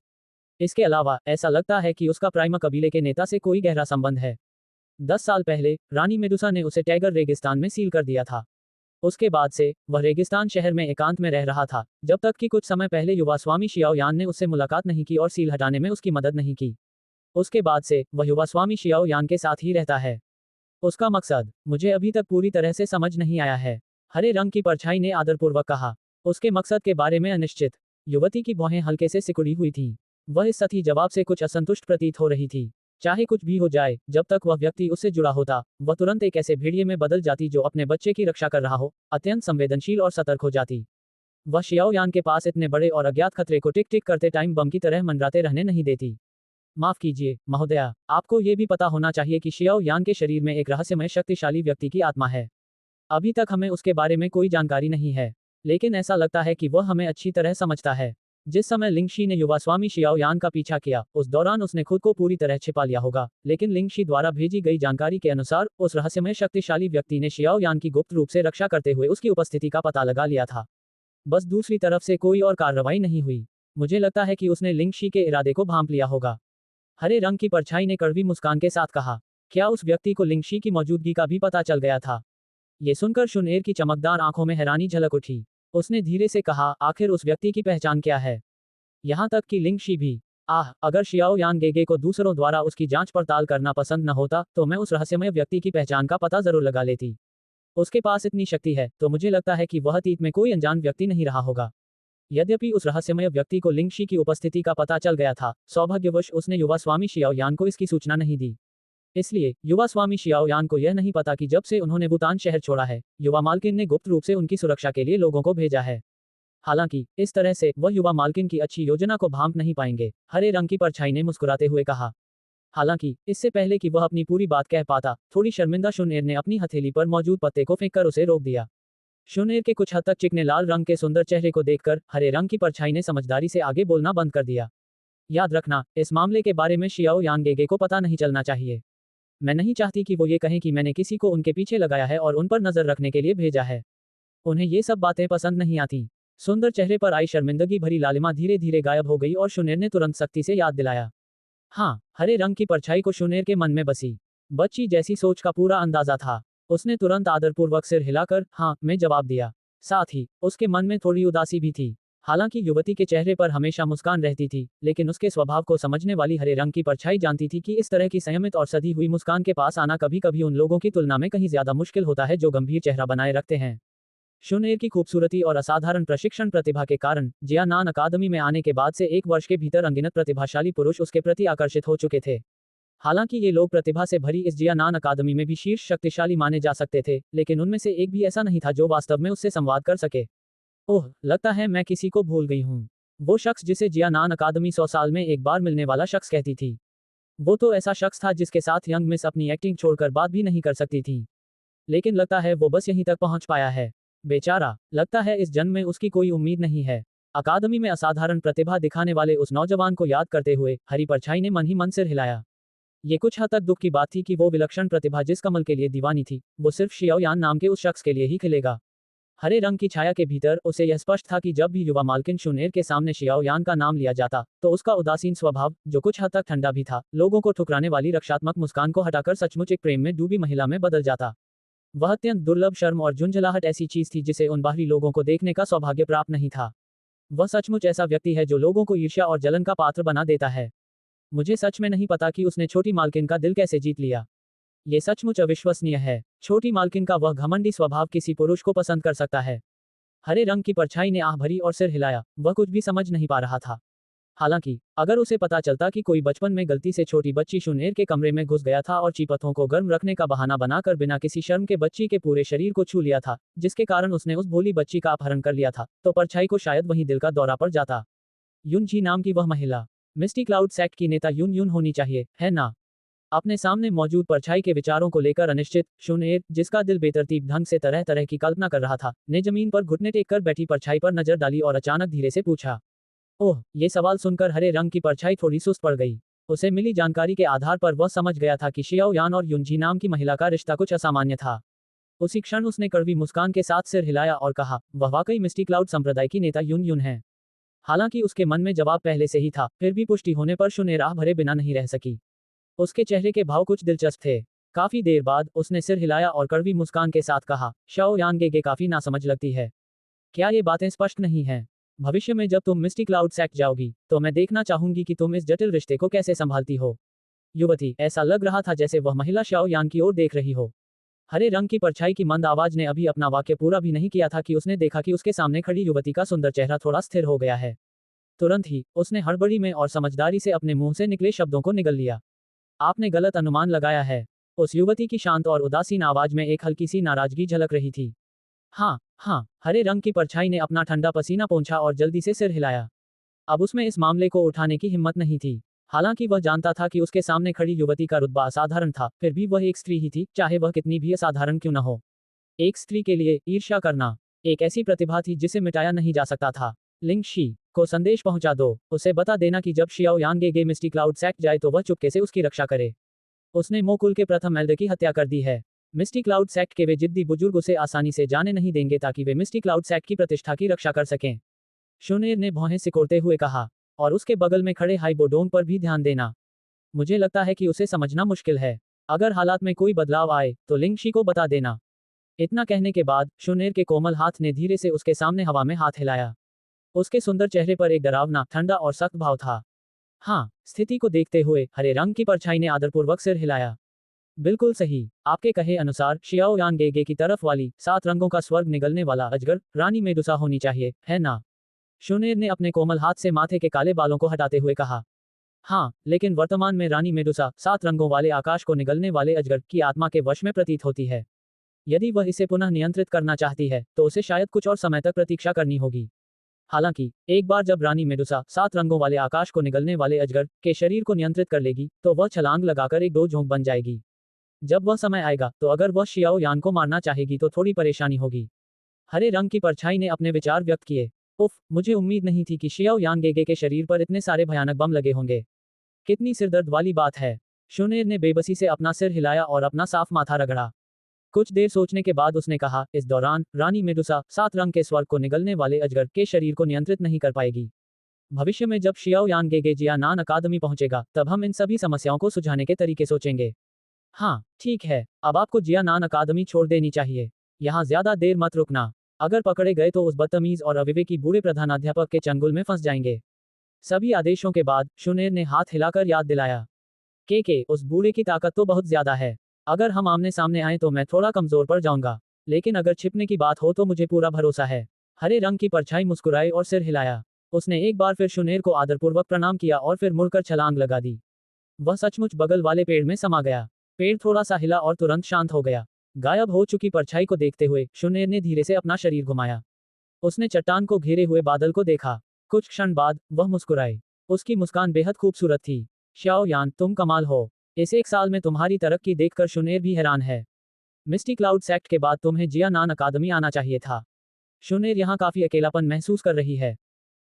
इसके अलावा ऐसा लगता है कि उसका प्राइमा कबीले के नेता से कोई गहरा संबंध है। 10 साल पहले रानी मेडुसा ने उसे टैगर रेगिस्तान में सील कर दिया था। उसके बाद से वह रेगिस्तान शहर में एकांत में रह रहा था, जब तक कि कुछ समय पहले युवा स्वामी शियाओ यान ने उससे मुलाकात नहीं की और सील हटाने में उसकी मदद नहीं की। उसके बाद से वह युवा स्वामी शियाओ यान के साथ ही रहता है। उसका मकसद मुझे अभी तक पूरी तरह से समझ नहीं आया है, हरे रंग की परछाई ने आदरपूर्वक कहा। उसके मकसद के बारे में अनिश्चित। युवती की भौहें हल्के से सिकुड़ी हुई थीं। वह इस सतही जवाब से कुछ असंतुष्ट प्रतीत हो रही थी। चाहे कुछ भी हो जाए, जब तक वह व्यक्ति उससे जुड़ा होता, वह तुरंत एक ऐसे भेड़िए में बदल जाती जो अपने बच्चे की रक्षा कर रहा हो, अत्यंत संवेदनशील और सतर्क हो जाती। वह शियाओ यान के पास इतने बड़े और अज्ञात खतरे को टिक टिक करते टाइम बम की तरह मंडराते रहने नहीं देती। माफ कीजिए महोदया, आपको ये भी पता होना चाहिए कि शियाओ यान के शरीर में एक रहस्यमय शक्तिशाली व्यक्ति की आत्मा है। अभी तक हमें उसके बारे में कोई जानकारी नहीं है, लेकिन ऐसा लगता है कि वह हमें अच्छी तरह समझता है। जिस समय लिंगशी ने युवा स्वामी शियाओ यान का पीछा किया, उस दौरान उसने खुद को पूरी तरह छिपा लिया होगा, लेकिन लिंगशी द्वारा भेजी गई जानकारी के अनुसार उस रहस्यमय शक्तिशाली व्यक्ति ने शियाओ यान की गुप्त रूप से रक्षा करते हुए उसकी उपस्थिति का पता लगा लिया था। बस दूसरी तरफ से कोई और कार्रवाई नहीं हुई। मुझे लगता है कि उसने लिंगशी के इरादे को भांप लिया होगा। हरे रंग की परछाई ने कड़वी मुस्कान के साथ कहा। क्या उस व्यक्ति को लिंगशी की मौजूदगी का भी पता चल गया था? ये सुनकर शुनेर की चमकदार आंखों में हैरानी झलक उठी। उसने धीरे से कहा, आखिर उस व्यक्ति की पहचान क्या है? यहाँ तक कि लिंगशी भी। अगर शियाओ यान गेगे को दूसरों द्वारा उसकी जांच पड़ताल करना पसंद न होता, तो मैं उस रहस्यमय व्यक्ति की पहचान का पता जरूर लगा लेती। उसके पास इतनी शक्ति है, तो मुझे लगता है कि वह अतीत में कोई अनजान व्यक्ति नहीं रहा होगा। यद्यपि उस रहस्यमय व्यक्ति को लिंगशी की उपस्थिति का पता चल गया था, सौभाग्यवश उसने युवा स्वामी शियाओ यान को इसकी सूचना नहीं दी। इसलिए युवा स्वामी शियाओ यान को यह नहीं पता कि जब से उन्होंने भूटान शहर छोड़ा है, युवा मालकिन ने गुप्त रूप से उनकी सुरक्षा के लिए लोगों को भेजा है। हालांकि इस तरह से वह युवा मालकिन की अच्छी योजना को भांप नहीं पाएंगे, हरे रंग की परछाई ने मुस्कुराते हुए कहा। हालांकि इससे पहले कि वह अपनी पूरी बात कह पाता, थोड़ी शर्मिंदा शुनएर ने अपनी हथेली पर मौजूद पत्ते को फेंककर उसे रोक दिया। शुनएर के कुछ हद तक चिकने लाल रंग के सुंदर चेहरे को देखकर हरे रंग की परछाई ने समझदारी से आगे बोलना बंद कर दिया। याद रखना, इस मामले के बारे में शियाओ यांगेगे को पता नहीं चलना चाहिए। मैं नहीं चाहती कि वो ये कहें कि मैंने किसी को उनके पीछे लगाया है और उन पर नजर रखने के लिए भेजा है। उन्हें ये सब बातें पसंद नहीं आती। सुंदर चेहरे पर आई शर्मिंदगी भरी लालिमा धीरे धीरे गायब हो गई और शुनैर ने तुरंत सख्ती से याद दिलाया। हाँ, हरे रंग की परछाई को शुनैर के मन में बसी। बच्ची जैसी सोच का पूरा अंदाजा था। उसने तुरंत आदरपूर्वक सिर हिलाकर हाँ में जवाब दिया। साथ ही उसके मन में थोड़ी उदासी भी थी। हालांकि युवती के चेहरे पर हमेशा मुस्कान रहती थी, लेकिन उसके स्वभाव को समझने वाली हरे रंग की परछाई जानती थी कि इस तरह की संयमित और सधी हुई मुस्कान के पास आना कभी कभी उन लोगों की तुलना में कहीं ज्यादा मुश्किल होता है जो गंभीर चेहरा बनाए रखते हैं। शुनैर की खूबसूरती और असाधारण प्रशिक्षण प्रतिभा के कारण जियानान अकादमी में आने के बाद से 1 वर्ष के भीतर अनगिनत प्रतिभाशाली पुरुष उसके प्रति आकर्षित हो चुके थे। हालांकि ये लोग प्रतिभा से भरी इस जियानान अकादमी में भी शीर्ष शक्तिशाली माने जा सकते थे, लेकिन उनमें से एक भी ऐसा नहीं था जो वास्तव में उससे संवाद कर सके। ओह, लगता है मैं किसी को भूल गई हूँ। वो शख्स जिसे जियानान अकादमी 100 साल में एक बार मिलने वाला शख्स कहती थी। वो तो ऐसा शख्स था जिसके साथ यंग मिस अपनी एक्टिंग छोड़कर बात भी नहीं कर सकती थी। लेकिन लगता है वो बस यहीं तक पहुंच पाया है। बेचारा, लगता है इस जन्म में उसकी कोई उम्मीद नहीं है। अकादमी में असाधारण प्रतिभा दिखाने वाले उस नौजवान को याद करते हुए हरी परछाई ने मन ही मन सिर हिलाया। ये कुछ हद तक दुख की बात थी कि वो विलक्षण प्रतिभा जिस कमल के लिए दीवानी थी, वो सिर्फ शियाओ यान नाम के उस शख्स के लिए ही खिलेगा। हरे रंग की छाया के भीतर उसे यह स्पष्ट था कि जब भी युवा मालकिन शुनैर के सामने शियाओ यान का नाम लिया जाता, तो उसका उदासीन स्वभाव, जो कुछ हद तक ठंडा भी था, लोगों को ठुकराने वाली रक्षात्मक मुस्कान को हटाकर सचमुच एक प्रेम में डूबी महिला में बदल जाता। वह अत्यंत दुर्लभ शर्म और झुंझलाहट ऐसी चीज थी जिसे उन बाहरी लोगों को देखने का सौभाग्य प्राप्त नहीं था। वह सचमुच ऐसा व्यक्ति है जो लोगों को ईर्ष्या और जलन का पात्र बना देता है। मुझे सच में नहीं पता कि उसने छोटी मालकिन का दिल कैसे जीत लिया। ये सचमुच अविश्वसनीय है। छोटी मालकिन का वह घमंडी स्वभाव किसी पुरुष को पसंद कर सकता है। हरे रंग की परछाई ने आह भरी और सिर हिलाया। वह कुछ भी समझ नहीं पा रहा था। हालांकि अगर उसे पता चलता कि कोई बचपन में गलती से छोटी बच्ची शुनैर के कमरे में घुस गया था और चीपथों को गर्म रखने का बहाना बनाकर बिना किसी शर्म के बच्ची के पूरे शरीर को छू लिया था, जिसके कारण उसने उस भोली बच्ची का अपहरण कर लिया था, तो परछाई को शायद वहीं दिल का दौरा पड़ जाता। यून जी नाम की वह महिला मिस्टी क्लाउड सेक्ट की नेता यून यून होनी चाहिए, है ना? अपने सामने मौजूद परछाई के विचारों को लेकर अनिश्चित, शुनैर, जिसका दिल बेतरतीब ढंग से तरह तरह की कल्पना कर रहा था, ने जमीन पर घुटने टेक कर बैठी परछाई पर नजर डाली और अचानक धीरे से पूछा। ओह, ये सवाल सुनकर हरे रंग की परछाई थोड़ी सुस्त पड़ गई। उसे मिली जानकारी के आधार पर वह समझ गया था कि शियाओ यान और युनजी नाम की महिला का रिश्ता कुछ असामान्य था। उसी क्षण उसने कड़वी मुस्कान के साथ सिर हिलाया और कहा, वह वाकई मिस्टी क्लाउड संप्रदाय की नेता यून यून है। हालांकि उसके मन में जवाब पहले से ही था, फिर भी पुष्टि होने पर शुनैर आह भरे बिना नहीं रह सकी। उसके चेहरे के भाव कुछ दिलचस्प थे। काफी देर बाद उसने सिर हिलाया और कड़वी मुस्कान के साथ कहा, शाओ यांगेगे काफी नासमझ लगती है। क्या ये बातें स्पष्ट नहीं हैं? भविष्य में जब तुम मिस्टी क्लाउड सेक्ट जाओगी, तो मैं देखना चाहूंगी कि तुम इस जटिल रिश्ते को कैसे संभालती हो। युवती, ऐसा लग रहा था जैसे वह महिला शाओ यान की ओर देख रही हो। हरे रंग की परछाई की मंद आवाज ने अभी अपना वाक्य पूरा भी नहीं किया था कि उसने देखा कि उसके सामने खड़ी युवती का सुंदर चेहरा थोड़ा स्थिर हो गया है। तुरंत ही उसने हड़बड़ी में और समझदारी से अपने मुंह से निकले शब्दों को निगल लिया। आपने गलत अनुमान लगाया है। उस युवती की शांत और उदासीन आवाज में एक हल्की सी नाराजगी झलक रही थी। हाँ, हाँ, हरे रंग की परछाई ने अपना ठंडा पसीना पोंछा और जल्दी से सिर हिलाया। अब उसमें इस मामले को उठाने की हिम्मत नहीं थी। हालांकि वह जानता था कि उसके सामने खड़ी युवती का रुतबा असाधारण था, फिर भी वह एक स्त्री ही थी, चाहे वह कितनी भी असाधारण क्यों न हो। एक स्त्री के लिए ईर्ष्या करना एक ऐसी प्रतिभा थी जिसे मिटाया नहीं जा सकता था। लिंग शी को संदेश पहुंचा दो। उसे बता देना कि जब शियाओ यांगेगे मिस्टी क्लाउड सेक्ट जाए तो वह चुपके से उसकी रक्षा करे। उसने मोकुल के प्रथम एल्डर की हत्या कर दी है। मिस्टी क्लाउड सेक्ट के वे जिद्दी बुजुर्ग उसे आसानी से जाने नहीं देंगे ताकि वे मिस्टी क्लाउड सेक्ट की प्रतिष्ठा की रक्षा कर सकें। शुनैर ने भौहें सिकोड़ते हुए कहा, और उसके बगल में खड़े हाइबोडोंग पर भी ध्यान देना। मुझे लगता है कि उसे समझना मुश्किल है। अगर हालात में कोई बदलाव आए तो लिंगशी को बता देना। इतना कहने के बाद शुनैर के कोमल हाथ ने धीरे से उसके सामने हवा में हाथ हिलाया। उसके सुंदर चेहरे पर एक डरावना, ठंडा और सख्त भाव था। हाँ, स्थिति को देखते हुए हरे रंग की परछाई ने आदरपूर्वक सिर हिलाया। बिल्कुल सही, आपके कहे अनुसार शियाओ यांगेगे की तरफ वाली 7 रंगों का स्वर्ग निगलने वाला अजगर रानी मेडुसा होनी चाहिए, है ना? शुनैर ने अपने कोमल हाथ से माथे के काले बालों को हटाते हुए कहा। हाँ, लेकिन वर्तमान में रानी मेडुसा 7 रंगों वाले आकाश को निगलने वाले अजगर की आत्मा के वश में प्रतीत होती है। यदि वह इसे पुनः नियंत्रित करना चाहती है, तो उसे शायद कुछ और समय तक प्रतीक्षा करनी होगी। हालांकि एक बार जब रानी मेडुसा 7 रंगों वाले आकाश को निगलने वाले अजगर के शरीर को नियंत्रित कर लेगी तो वह छलांग लगाकर एक दो झोंक बन जाएगी। जब वह समय आएगा तो अगर वह शियाओ यान को मारना चाहेगी तो थोड़ी परेशानी होगी। हरे रंग की परछाई ने अपने विचार व्यक्त किए। उफ, मुझे उम्मीद नहीं थी कि शियाओ यान गेगे के शरीर पर इतने सारे भयानक बम लगे होंगे। कितनी सिरदर्द वाली बात है। शूनेर ने बेबसी से अपना सिर हिलाया और अपना साफ माथा रगड़ा। कुछ देर सोचने के बाद उसने कहा, इस दौरान रानी मेडुसा 7 रंग के स्वर्ग को निगलने वाले अजगर के शरीर को नियंत्रित नहीं कर पाएगी। भविष्य में जब शियाओ यान गेगे जियानान अकादमी पहुंचेगा तब हम इन सभी समस्याओं को सुलझाने के तरीके सोचेंगे। हाँ ठीक है, अब आपको जियानान अकादमी छोड़ देनी चाहिए। यहाँ ज्यादा देर मत रुकना। अगर पकड़े गए तो उस बदतमीज और अविवेकी बूढ़े प्रधानाध्यापक के चंगुल में फंस जाएंगे। सभी आदेशों के बाद शुनेर ने हाथ हिलाकर याद दिलाया। के उस बूढ़े की ताकत तो बहुत ज्यादा है। अगर हम आमने सामने आए तो मैं थोड़ा कमजोर पड़ जाऊंगा, लेकिन अगर छिपने की बात हो तो मुझे पूरा भरोसा है। हरे रंग की परछाई मुस्कुराई और सिर हिलाया। उसने एक बार फिर शुनेर को आदरपूर्वक प्रणाम किया और फिर मुड़कर छलांग लगा दी। वह सचमुच बगल वाले पेड़ में समा गया। पेड़ थोड़ा सा हिला और तुरंत शांत हो गया। गायब हो चुकी परछाई को देखते हुए शुनेर ने धीरे से अपना शरीर घुमाया। उसने चट्टान को घेरे हुए बादल को देखा। कुछ क्षण बाद वह मुस्कुराई। उसकी मुस्कान बेहद खूबसूरत थी। शाओ यान, तुम कमाल हो। इस 1 साल में तुम्हारी तरक्की देखकर शुनेर भी हैरान है। मिस्टी क्लाउड सेक्ट के बाद तुम्हें जियानान अकादमी आना चाहिए था। शुनेर यहाँ काफी अकेलापन महसूस कर रही है।